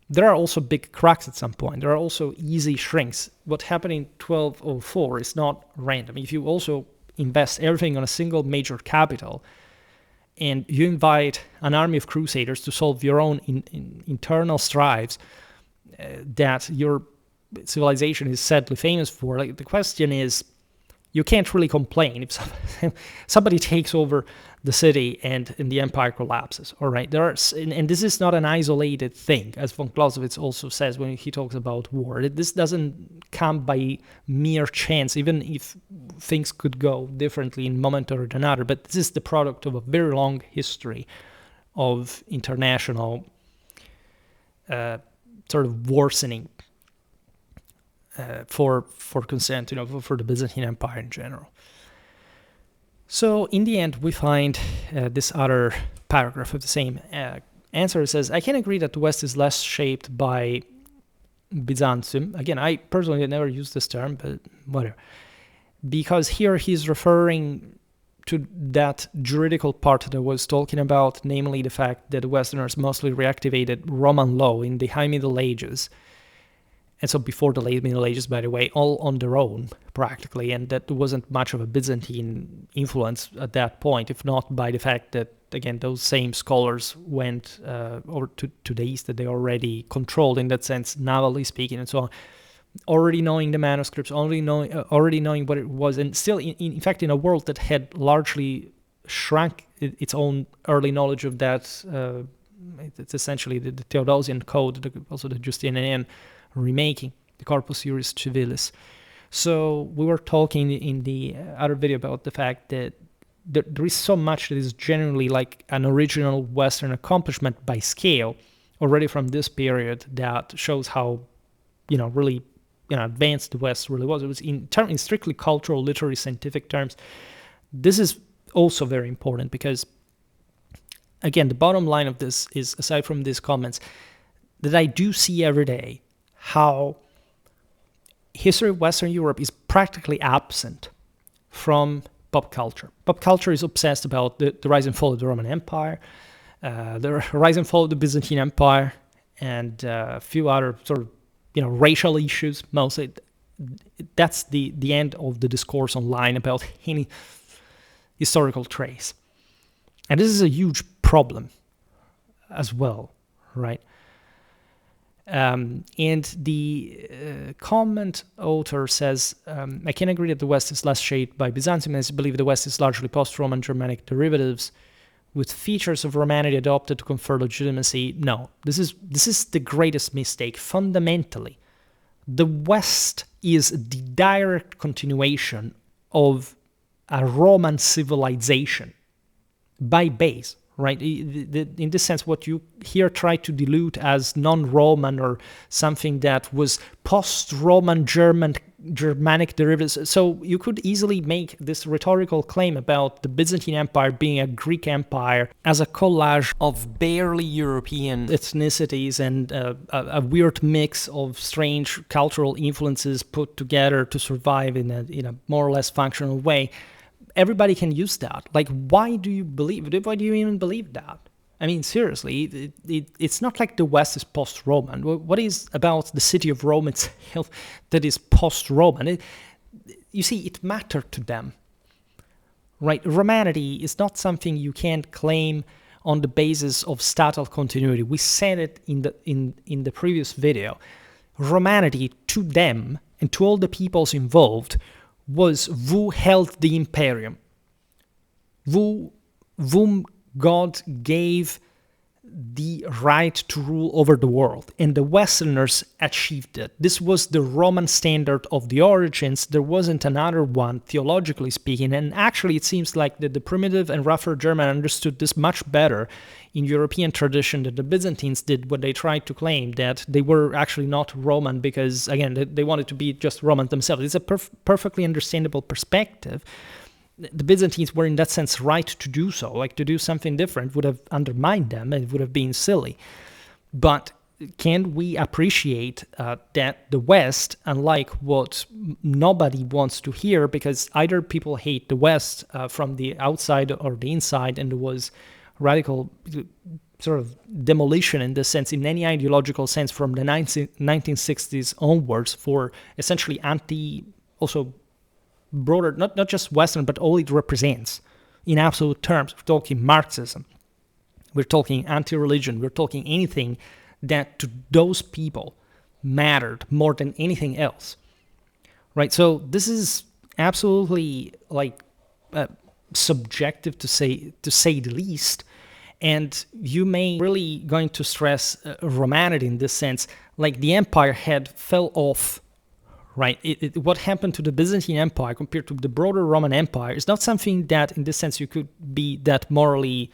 there are also big cracks at some point. There are also easy shrinks. What happened in 1204 is not random. If you also invest everything on a single major capital, and you invite an army of crusaders to solve your own internal strives that your civilization is sadly famous for, the question is, you can't really complain if somebody takes over the city and the empire collapses. All right, and this is not an isolated thing, as von Clausewitz also says when he talks about war. This doesn't come by mere chance, even if things could go differently in moment or another. But this is the product of a very long history of international sort of worsening for Constantinople, for the Byzantine Empire in general. So in the end, we find this other paragraph of the same answer. It says, I can agree that the West is less shaped by Byzantium. Again, I personally never used this term, but whatever. Because here he's referring to that juridical part that I was talking about, namely the fact that the Westerners mostly reactivated Roman law in the High Middle Ages, and so before the late Middle Ages, by the way, all on their own, practically, and that there wasn't much of a Byzantine influence at that point, if not by the fact that, again, those same scholars went over to the east, that they already controlled, in that sense, navally speaking, and so on, already knowing the manuscripts, already knowing what it was, and still, in fact, in a world that had largely shrunk its own early knowledge of that, it's essentially the Theodosian Code, also the Justinian remaking, the Corpus Juris Civilis. So we were talking in the other video about the fact that there is so much that is genuinely like an original Western accomplishment by scale already from this period that shows how, really, advanced the West really was. It was in strictly cultural, literary, scientific terms. This is also very important because, again, the bottom line of this is, aside from these comments, that I do see every day how history of Western Europe is practically absent from pop culture. Pop culture is obsessed about the rise and fall of the Roman Empire, the rise and fall of the Byzantine Empire, and a few other sort of, racial issues mostly. That's the end of the discourse online about any historical trace. And this is a huge problem as well, right? And the comment author says, I can agree that the West is less shaped by Byzantium, as I believe the West is largely post-Roman Germanic derivatives with features of Romanity adopted to confer legitimacy. No, this is the greatest mistake. Fundamentally, the West is the direct continuation of a Roman civilization by base. Right, in this sense, what you here try to dilute as non-Roman or something that was post-Roman Germanic derivatives. So you could easily make this rhetorical claim about the Byzantine Empire being a Greek empire as a collage of barely European ethnicities and a weird mix of strange cultural influences put together to survive in a more or less functional way. Everybody can use that. Like, why do you even believe that? I mean, seriously, it's not like the West is post-Roman. What is about the city of Rome itself that is post-Roman? You see, it mattered to them, right? Romanity is not something you can claim on the basis of statal continuity. We said it in the previous video. Romanity, to them and to all the peoples involved, was who held the imperium, whom God gave the right to rule over the world, and the Westerners achieved it. This was the Roman standard of the origins. There wasn't another one, theologically speaking, and actually it seems like that the primitive and rougher German understood this much better in European tradition than the Byzantines did when they tried to claim that they were actually not Roman because, again, they wanted to be just Roman themselves. It's a perfectly understandable perspective. The Byzantines were in that sense right to do so. Like, to do something different would have undermined them and it would have been silly. But can we appreciate that the West, unlike what nobody wants to hear, because either people hate the West from the outside or the inside, and there was radical sort of demolition in this sense, in any ideological sense, from the 1960s onwards for essentially also broader, not just Western, but all it represents in absolute terms. We're talking Marxism, we're talking anti-religion, we're talking anything that to those people mattered more than anything else, right? So this is absolutely like subjective to say the least, and you may really going to stress Romanity in this sense, like the empire had fell off. Right, what happened to the Byzantine Empire compared to the broader Roman Empire is not something that, in this sense, you could be that morally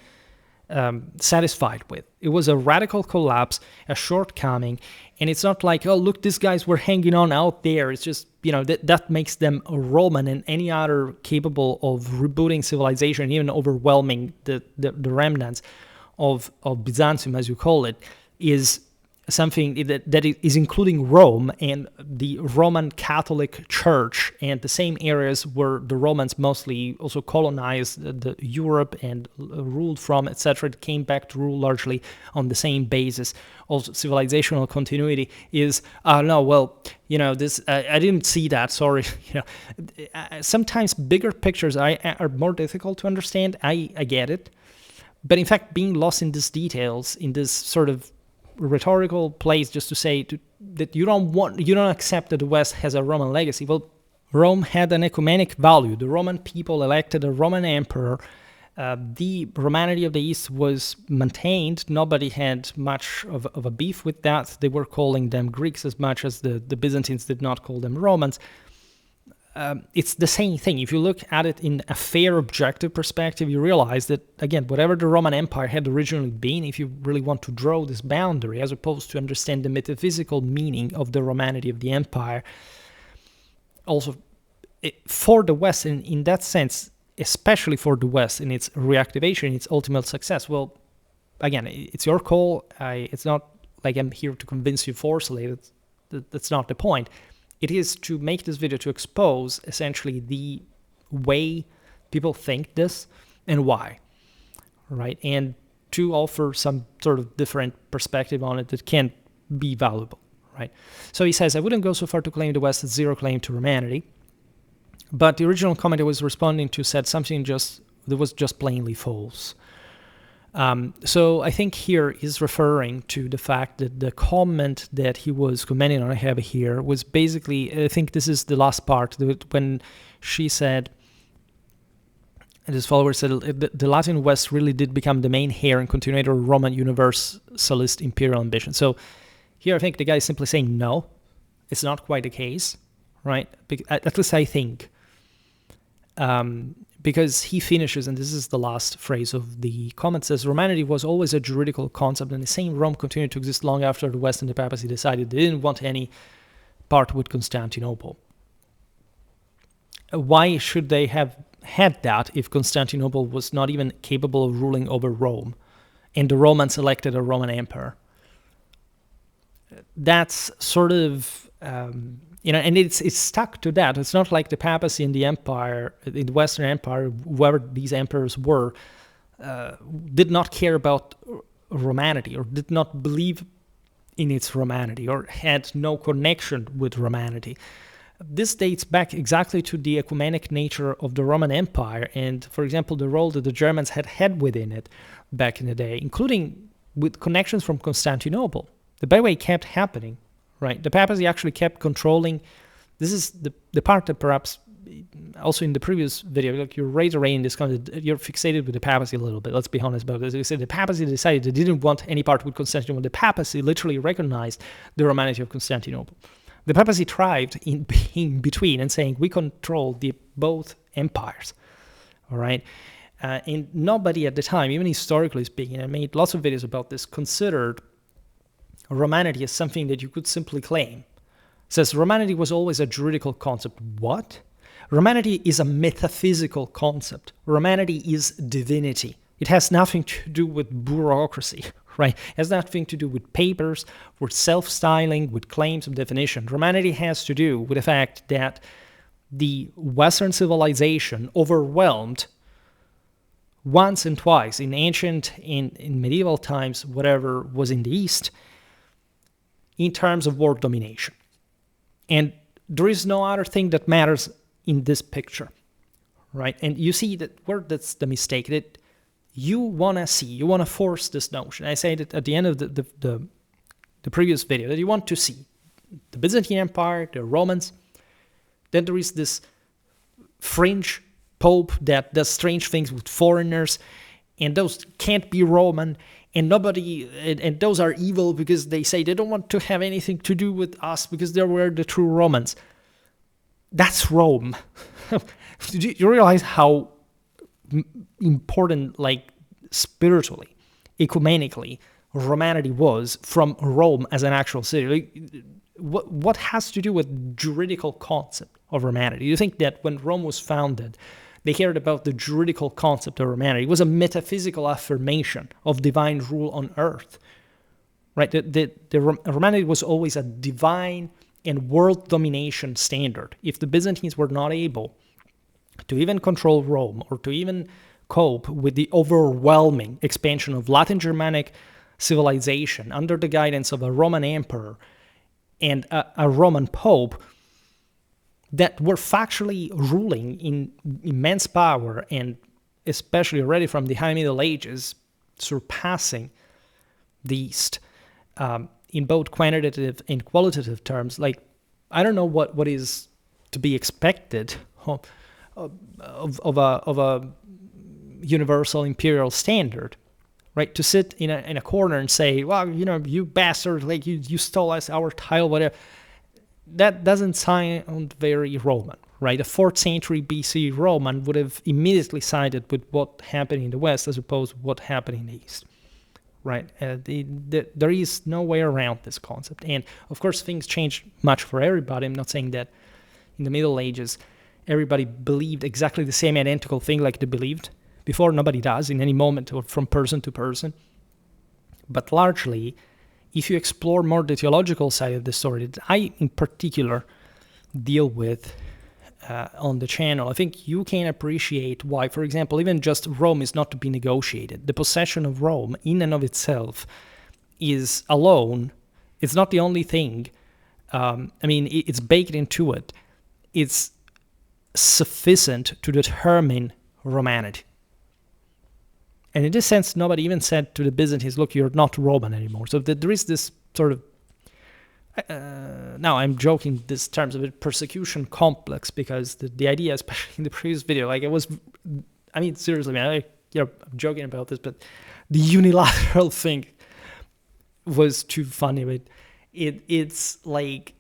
satisfied with. It was a radical collapse, a shortcoming, and it's not like, oh, look, these guys were hanging on out there. It's just, that makes them a Roman, and any other capable of rebooting civilization, even overwhelming the remnants of Byzantium, as you call it, is something that is including Rome and the Roman Catholic Church and the same areas where the Romans mostly also colonized the Europe and ruled from, etc. It came back to rule largely on the same basis. Also, civilizational continuity is, this I didn't see that. Sorry, sometimes bigger pictures are more difficult to understand. I get it, but in fact, being lost in these details, in this sort of rhetorical place just to say that you don't accept that the West has a Roman legacy. Well, Rome had an ecumenic value. The Roman people elected a Roman emperor. The Romanity of the East was maintained. Nobody had much of a beef with that. They were calling them Greeks as much as the Byzantines did not call them Romans. It's the same thing. If you look at it in a fair, objective perspective, you realize that, again, whatever the Roman Empire had originally been, if you really want to draw this boundary, as opposed to understand the metaphysical meaning of the Romanity of the Empire, also for the West, in that sense, especially for the West, in its reactivation, its ultimate success, well, again, it's your call. It's not like I'm here to convince you forcefully. That's not the point. It is to make this video to expose essentially the way people think this and why, right? And to offer some sort of different perspective on it that can be valuable, right? So he says, I wouldn't go so far to claim the West has zero claim to Romanity, but the original comment I was responding to said something that was just plainly false. So I think here he's referring to the fact that the comment that he was commenting on, I have here, was basically, I think this is the last part, when she said, and his follower said, the Latin West really did become the main heir and continuator of Roman universalist imperial ambition. So here I think the guy is simply saying, no, it's not quite the case, right? At least I think. Because he finishes, and this is the last phrase of the comment, says, Romanity was always a juridical concept, and the same Rome continued to exist long after the West and the Papacy decided they didn't want any part with Constantinople. Why should they have had that if Constantinople was not even capable of ruling over Rome, and the Romans elected a Roman emperor? That's sort of... and it's stuck to that. It's not like the Papacy in the Empire, in the Western Empire, whoever these emperors were, did not care about Romanity or did not believe in its Romanity or had no connection with Romanity. This dates back exactly to the ecumenic nature of the Roman Empire and, for example, the role that the Germans had within it back in the day, including with connections from Constantinople. That, by the way, kept happening. Right, the Papacy actually kept controlling. This is the part that perhaps also in the previous video, like you're reiterating this kind of, you're fixated with the Papacy a little bit. Let's be honest about this. You said the Papacy decided they didn't want any part with Constantinople. The Papacy literally recognized the Romanity of Constantinople. The Papacy thrived in being between and saying we control both empires. All right, and nobody at the time, even historically speaking, I made lots of videos about this, considered Romanity as something that you could simply claim. It says Romanity was always a juridical concept. What? Romanity is a metaphysical concept. Romanity is divinity. It has nothing to do with bureaucracy, right? It has nothing to do with papers, with self-styling, with claims of definition. Romanity has to do with the fact that the Western civilization overwhelmed once and twice in ancient, in medieval times, whatever was in the East, in terms of world domination. And there is no other thing that matters in this picture, right? And you see that where that's the mistake, that you want to force this notion. I say that at the end of the previous video, that you want to see the Byzantine Empire, the Romans, then there is this fringe pope that does strange things with foreigners, and those can't be Roman, and those are evil because they say they don't want to have anything to do with us because they were the true Romans. That's Rome. Do you realize how important, like spiritually, ecumenically Romanity was from Rome as an actual city. Like, what has to do with juridical concept of Romanity? Do you think that when Rome was founded, they cared about the juridical concept of Romanity? It was a metaphysical affirmation of divine rule on earth, right? Romanity was always a divine and world domination standard. If the Byzantines were not able to even control Rome or to even cope with the overwhelming expansion of Latin Germanic civilization under the guidance of a Roman emperor and a Roman pope that were factually ruling in immense power, and especially already from the High Middle Ages, surpassing the East in both quantitative and qualitative terms. Like, I don't know what is to be expected of a universal imperial standard, right? To sit in a corner and say, well, you bastard, like you stole us, our tile, whatever. That doesn't sound very Roman, right? A 4th century BC Roman would have immediately sided with what happened in the West as opposed to what happened in the East, right? There is no way around this concept. And of course, things change much for everybody. I'm not saying that in the Middle Ages, everybody believed exactly the same identical thing like they believed before. Nobody does in any moment or from person to person. But largely, if you explore more the theological side of the story that I in particular deal with on the channel, I think you can appreciate why, for example, even just Rome is not to be negotiated. The possession of Rome in and of itself is alone, it's not the only thing. It's baked into it. It's sufficient to determine Romanity. And in this sense, nobody even said to the Byzantines, look, you're not Roman anymore. So there is this sort of, now I'm joking this terms of a persecution complex, because the idea, especially in the previous video, like seriously, man, I'm joking about this, but the unilateral thing was too funny. But it's like,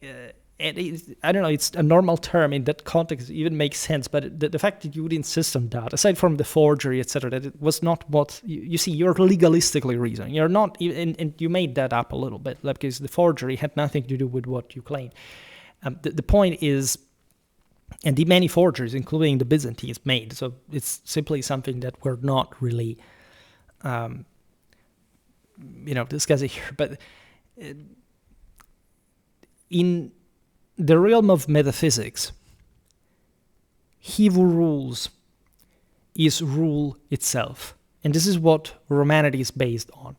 I don't know, it's a normal term in that context, it even makes sense, but the fact that you would insist on that, aside from the forgery, etc., that it was not what, you see, you're legalistically reasoning. You're not, and you made that up a little bit, because the forgery had nothing to do with what you claim. The point is, and the many forgeries, including the Byzantines, made, so it's simply something that we're not really, discussing here, but in the realm of metaphysics, he who rules is rule itself. And this is what Romanity is based on,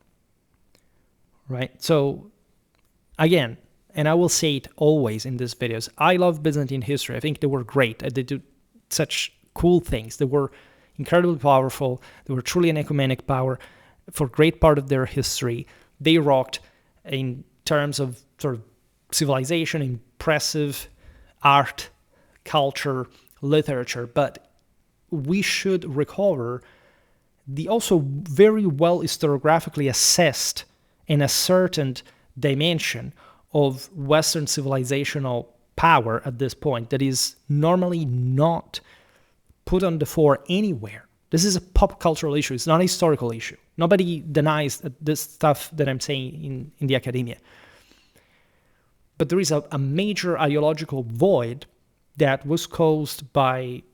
right? So, again, and I will say it always in these videos, I love Byzantine history. I think they were great. They did such cool things. They were incredibly powerful. They were truly an ecumenic power for a great part of their history. They rocked in terms of sort of civilization, impressive art, culture, literature, but we should recover the also very well historiographically assessed and ascertained dimension of Western civilizational power at this point that is normally not put on the fore anywhere. This is a pop cultural issue. It's not a historical issue. Nobody denies this stuff that I'm saying in the academia. But there is a major ideological void that was caused by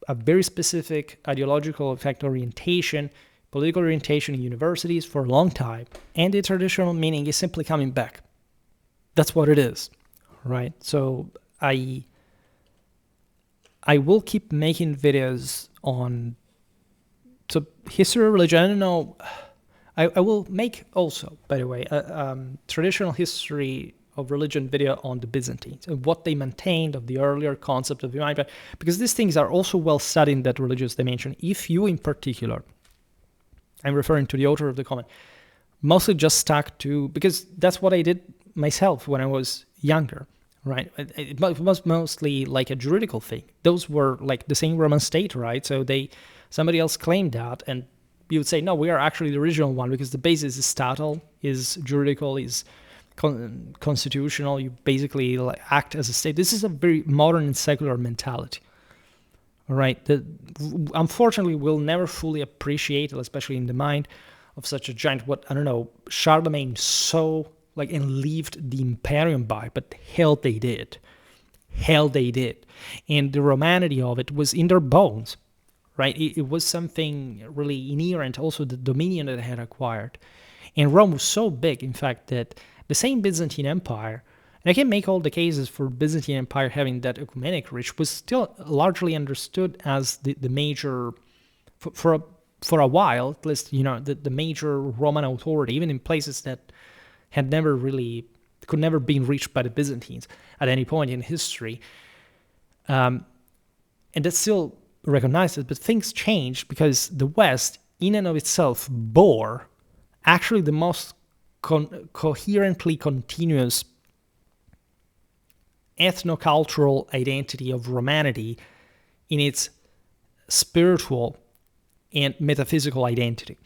a very specific ideological, in fact, orientation, political orientation in universities for a long time. And the traditional meaning is simply coming back. That's what it is, right? So I will keep making videos on history of religion. I don't know. I will make also, by the way, a traditional history of religion video on the Byzantines and what they maintained of the earlier concept of divine, because these things are also well studied in that religious dimension. If you in particular, I'm referring to the author of the comment, mostly just stuck to, because that's what I did myself when I was younger, right? It was mostly like a juridical thing. Those were like the same Roman state, right? So somebody else claimed that, and you would say, no, we are actually the original one, because the basis is statal, is juridical, is constitutional. You basically act as a state. This is a very modern and secular mentality, all right? That unfortunately we'll never fully appreciate, especially in the mind of such a giant, what, I don't know, Charlemagne saw, like, and lived the Imperium by, but hell they did. Hell they did. And the Romanity of it was in their bones, right? It was something really inherent, also the dominion that they had acquired. And Rome was so big, in fact, that the same Byzantine Empire, and I can make all the cases for Byzantine Empire having that ecumenic reach, was still largely understood as the major, for a while, at least, the major Roman authority, even in places that had never really, could never been reached by the Byzantines at any point in history. And that's still recognized, but things changed because the West, in and of itself, bore actually the most coherently continuous ethnocultural identity of Romanity in its spiritual and metaphysical identity.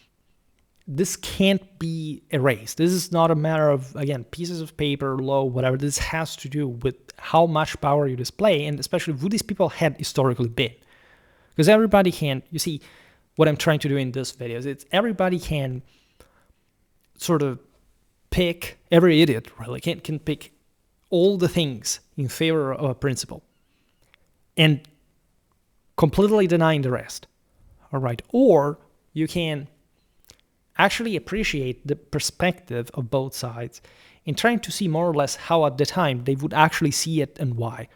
This can't be erased. This is not a matter of, again, pieces of paper, law, whatever. This has to do with how much power you display, and especially who these people had historically been. Because everybody can, you see, what I'm trying to do in this video is everybody can sort of pick, every idiot really can pick all the things in favor of a principle and completely denying the rest. All right. Or you can actually appreciate the perspective of both sides and trying to see more or less how at the time they would actually see it and why.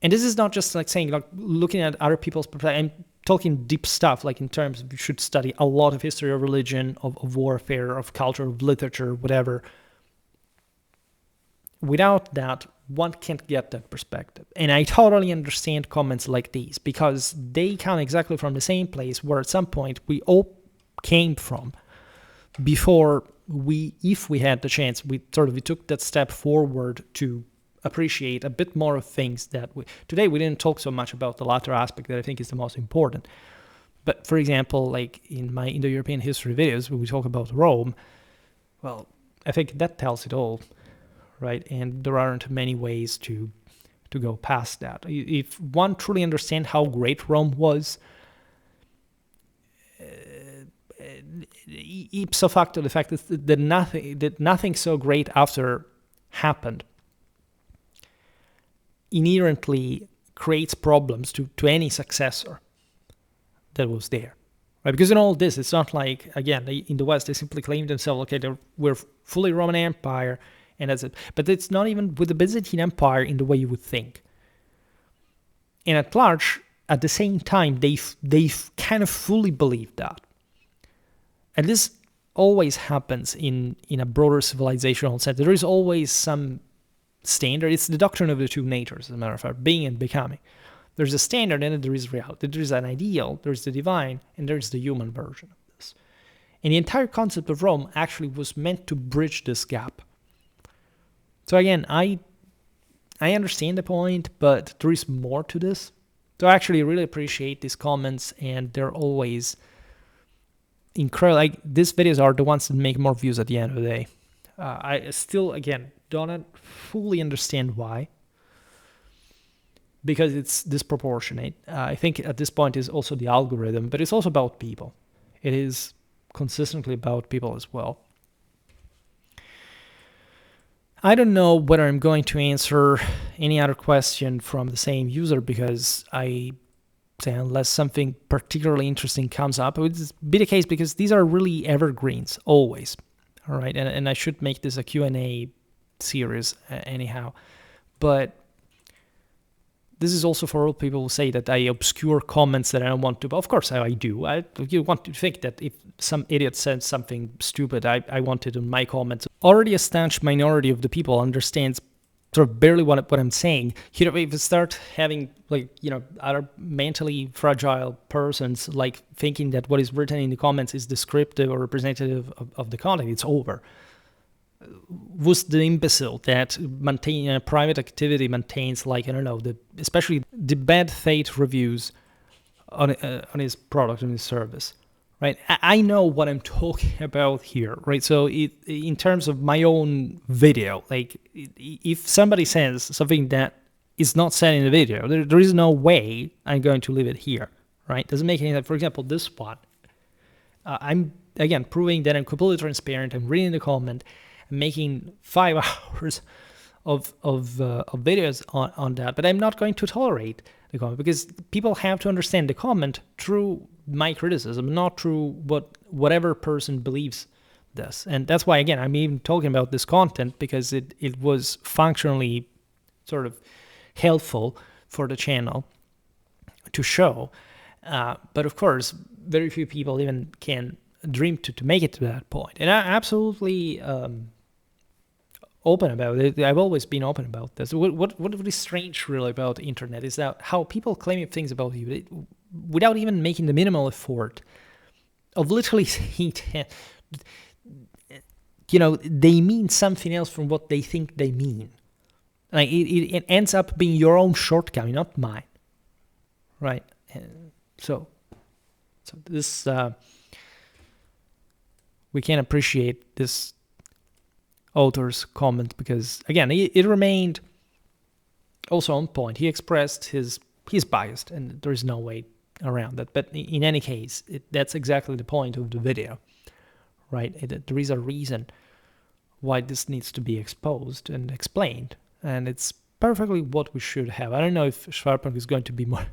And this is not just like saying, like, looking at other people's perspective. I'm talking deep stuff, like in terms of you should study a lot of history of religion, of warfare, of culture, of literature, whatever. Without that, one can't get that perspective. And I totally understand comments like these because they come exactly from the same place where at some point we all came from before if we had the chance, we took that step forward to appreciate a bit more of things that today we didn't talk so much about the latter aspect that I think is the most important. But for example, like in my Indo-European history videos, when we talk about Rome, well, I think that tells it all, right? And there aren't many ways to go past that. If one truly understands how great Rome was, ipso facto, the fact that nothing so great after happened inherently creates problems to any successor that was there, right? Because in all this, it's not like, again, in the West, they simply claim themselves, okay, we're fully Roman Empire, and that's it. But it's not even with the Byzantine Empire in the way you would think. And at large, at the same time, they've kind of fully believed that. And this always happens in a broader civilizational sense. There is always some standard. It's the doctrine of the two natures, as a matter of fact, being and becoming. There's a standard and then there is reality. There's an ideal, there's the divine, and there's the human version of this. And the entire concept of Rome actually was meant to bridge this gap. So again, I understand the point, but there is more to this. So I actually really appreciate these comments, and they're always incredible. Like, these videos are the ones that make more views at the end of the day. I still, again, don't fully understand why, because it's disproportionate. I think at this point is also the algorithm, but it's also about people. It is consistently about people as well. I don't know whether I'm going to answer any other question from the same user, because I say unless something particularly interesting comes up, it would be the case because these are really evergreens, always. All right, and I should make this a Q&A series anyhow. But this is also for all people who say that I obscure comments that I don't want to. But of course I do. You want to think that if some idiot says something stupid, I want it in my comments. Already a staunch minority of the people understands sort of barely what I'm saying. If you start having, like, other mentally fragile persons like thinking that what is written in the comments is descriptive or representative of the content, it's over. Was the imbecile that private activity maintains, like, I don't know, especially the bad faith reviews on his product, on his service, right? I know what I'm talking about here, right? So in terms of my own video, like, if somebody says something that is not said in the video, there is no way I'm going to leave it here, right? Doesn't make any sense. For example, this one, I'm, again, proving that I'm completely transparent. I'm reading the comment. I'm making 5 hours of videos on that, but I'm not going to tolerate the comment, because people have to understand the comment through my criticism, not through whatever person believes this. And that's why, again, I'm even talking about this content, because it was functionally sort of helpful for the channel to show. But of course, very few people even can dream to make it to that point. And I'm absolutely open about it. I've always been open about this. What is strange really about the internet is that how people claim things about you without even making the minimal effort of literally saying, they mean something else from what they think they mean. Like it ends up being your own shortcoming, not mine, right? So this we can appreciate this author's comment, because again, it remained also on point. He expressed he's biased, and there is no way around that. But in any case, that's exactly the point of the video, right? There is a reason why this needs to be exposed and explained, and it's perfectly what we should have. I don't know if Schwerpunkt is going to be more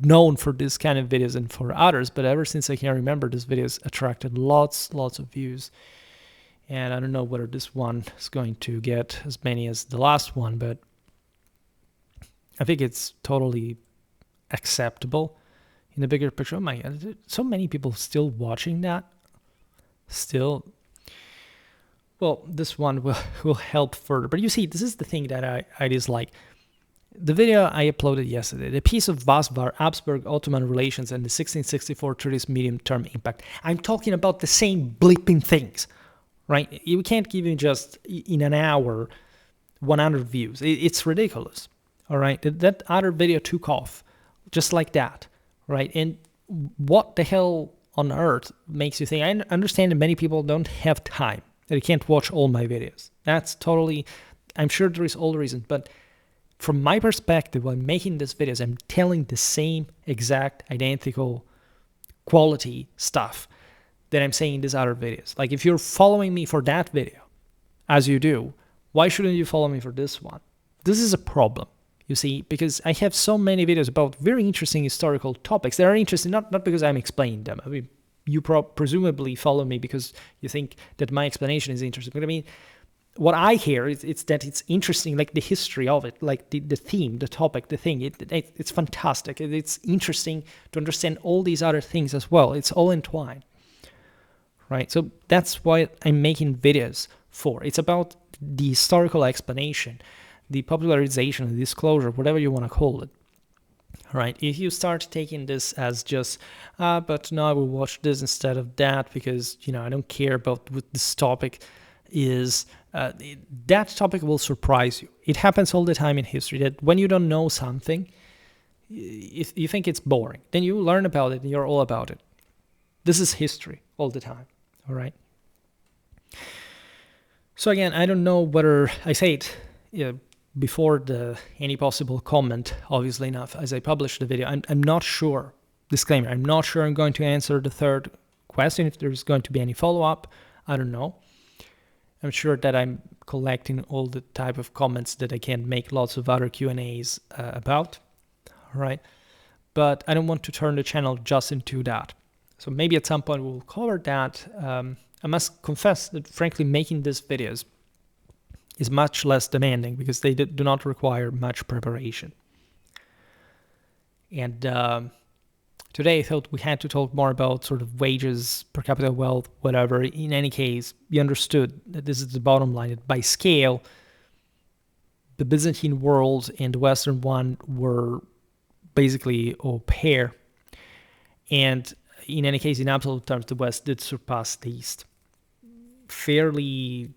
known for this kind of videos than for others, but ever since I can remember, this video has attracted lots of views. And I don't know whether this one is going to get as many as the last one, but I think it's totally acceptable in the bigger picture. Oh my God, so many people still watching that. Still. Well, this one will help further. But you see, this is the thing that I dislike. The video I uploaded yesterday, the piece of Vasvar, Habsburg-Ottoman relations and the 1664 Treaty's medium-term impact. I'm talking about the same bleeping things, right? You can't give me just in an hour 100 views. It's ridiculous, all right? That other video took off just like that, right? And what the hell on earth makes you think? I understand that many people don't have time, that you can't watch all my videos. That's totally, I'm sure there is all the reasons, but from my perspective, when making these videos, I'm telling the same exact identical quality stuff that I'm saying in these other videos. Like, if you're following me for that video, as you do, why shouldn't you follow me for this one? This is a problem, you see, because I have so many videos about very interesting historical topics that are interesting, not because I'm explaining them. I mean, you presumably follow me because you think that my explanation is interesting. But I mean, what I hear is that it's interesting, like the history of it, like the theme, the topic, the thing. It's fantastic. It's interesting to understand all these other things as well. It's all entwined, right? So that's why I'm making videos for. It's about the historical explanation, the popularization, the disclosure, whatever you want to call it. Right? If you start taking this as just, but no, I will watch this instead of that because, I don't care about what this topic is, that topic will surprise you. It happens all the time in history that when you don't know something, if you think it's boring, then you learn about it and you're all about it. This is history all the time, all right? So again, I don't know whether I say it before any possible comment, obviously enough, as I publish the video. I'm not sure, disclaimer, I'm not sure I'm going to answer the third question, if there's going to be any follow-up. I don't know. I'm sure that I'm collecting all the type of comments that I can make lots of other Q&As about, all right? But I don't want to turn the channel just into that. So maybe at some point we'll cover that. I must confess that, frankly, making these videos is much less demanding because they do not require much preparation. And today I thought we had to talk more about sort of wages, per capita wealth, whatever. In any case, you understood that this is the bottom line. That by scale, the Byzantine world and the Western one were basically au pair. And in any case, in absolute terms, the West did surpass the East fairly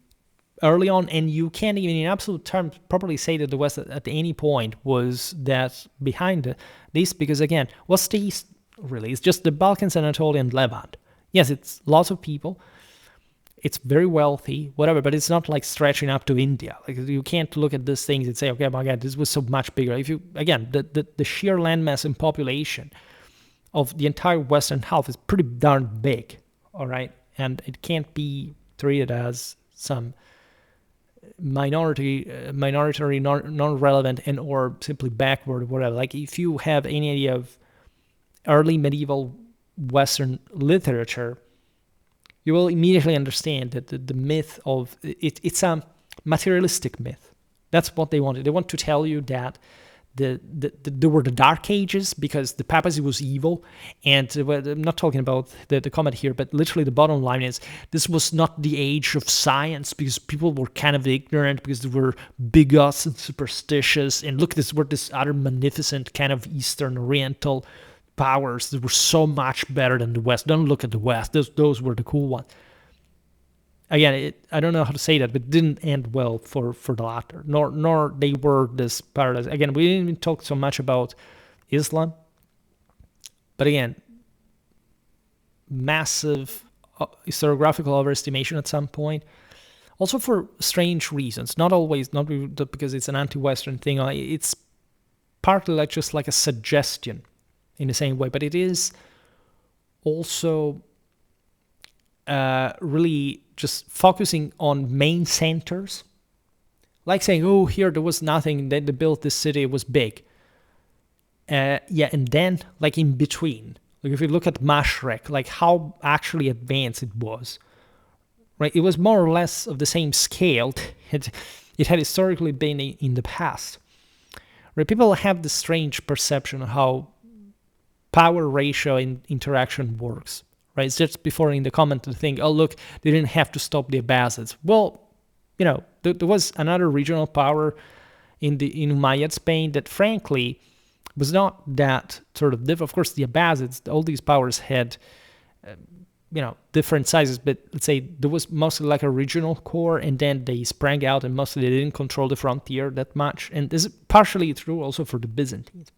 early on, and you can't even in absolute terms properly say that the West at any point was that behind the East, because again, what's the East really? It's just the Balkans, Anatolia, and Levant. Yes, it's lots of people, it's very wealthy, whatever, but it's not like stretching up to India. Like, you can't look at these things and say, okay, my God, this was so much bigger. If you, again, the sheer landmass and population of the entire western half is pretty darn big, all right? And it can't be treated as some minority, non-relevant, and or simply backward or whatever. Like if you have any idea of early medieval Western literature, you will immediately understand that the myth of it's a materialistic myth. That's what they wanted. They want to tell you that there were the Dark Ages because the papacy was evil, and I'm not talking about the comment here, but literally the bottom line is this was not the age of science because people were kind of ignorant, because they were bigots and superstitious, and look, this were this other magnificent kind of Eastern Oriental powers that were so much better than the West. Don't look at the West; those were the cool ones. Again, I don't know how to say that, but it didn't end well for the latter, nor they were this paradise. Again, we didn't even talk so much about Islam, but again, massive historiographical overestimation at some point, also for strange reasons, not because it's an anti-Western thing, it's partly like just like a suggestion in the same way, but it is also really just focusing on main centers, like saying, oh, here there was nothing, then they built this city, it was big. And then like in between, like if you look at Mashrek, like how actually advanced it was, right? It was more or less of the same scale it had historically been in the past. Right? People have this strange perception of how power ratio in interaction works. Right, it's just before in the comment to think, oh look, they didn't have to stop the Abbasids. Well, there was another regional power in Umayyad Spain that frankly was not that sort of different. Of course, the Abbasids, all these powers had, different sizes, but let's say there was mostly like a regional core, and then they sprang out, and mostly they didn't control the frontier that much. And this is partially true also for the Byzantines.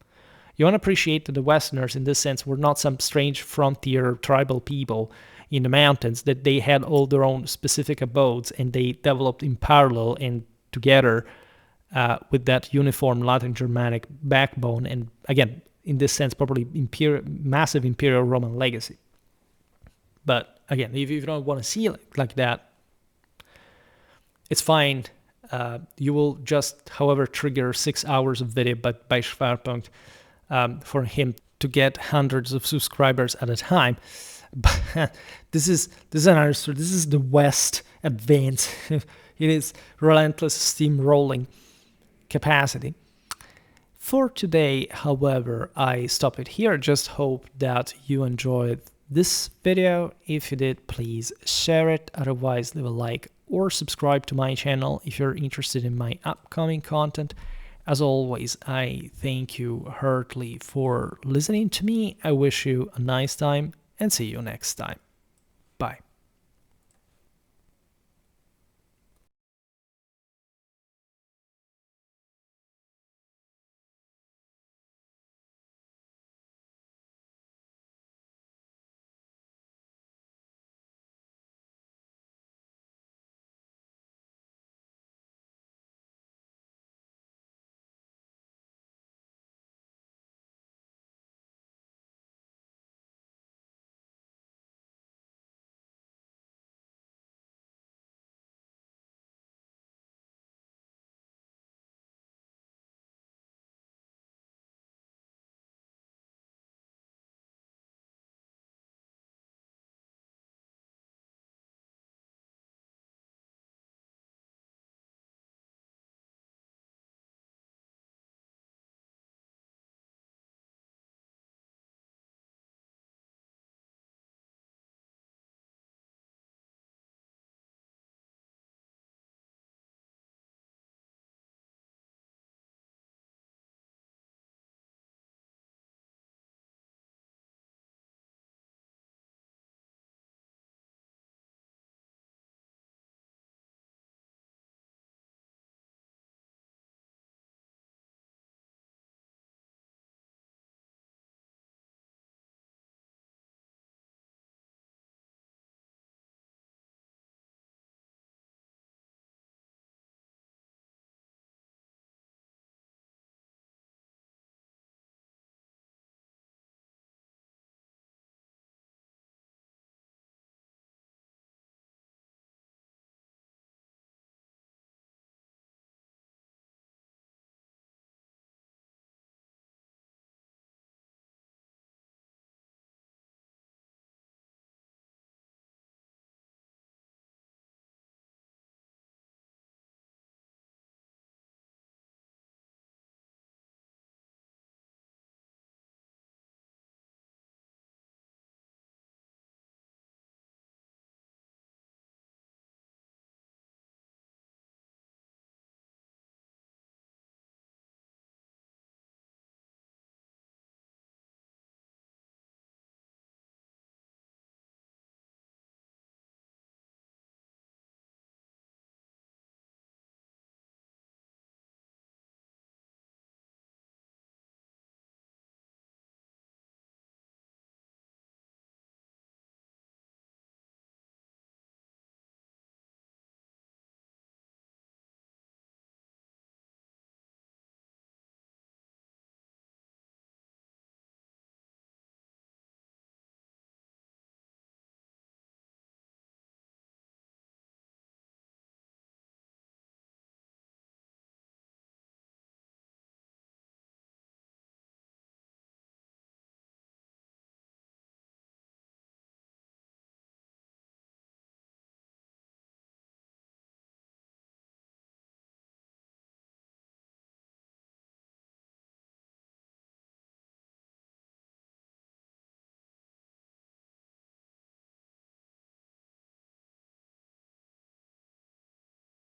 You want to appreciate that the Westerners, in this sense, were not some strange frontier tribal people in the mountains, that they had all their own specific abodes, and they developed in parallel and together with that uniform Latin Germanic backbone, and again, in this sense, probably massive imperial Roman legacy. But again, if you don't want to see it like that, it's fine. You will just, however, trigger 6 hours of video by Schwerpunkt, for him to get hundreds of subscribers at a time. But this is another story. This is the West advance. It is relentless steamrolling capacity. For today, however, I stop it here. Just hope that you enjoyed this video. If you did, please share it. Otherwise, leave a like or subscribe to my channel if you're interested in my upcoming content. As always, I thank you heartily for listening to me. I wish you a nice time and see you next time. Bye.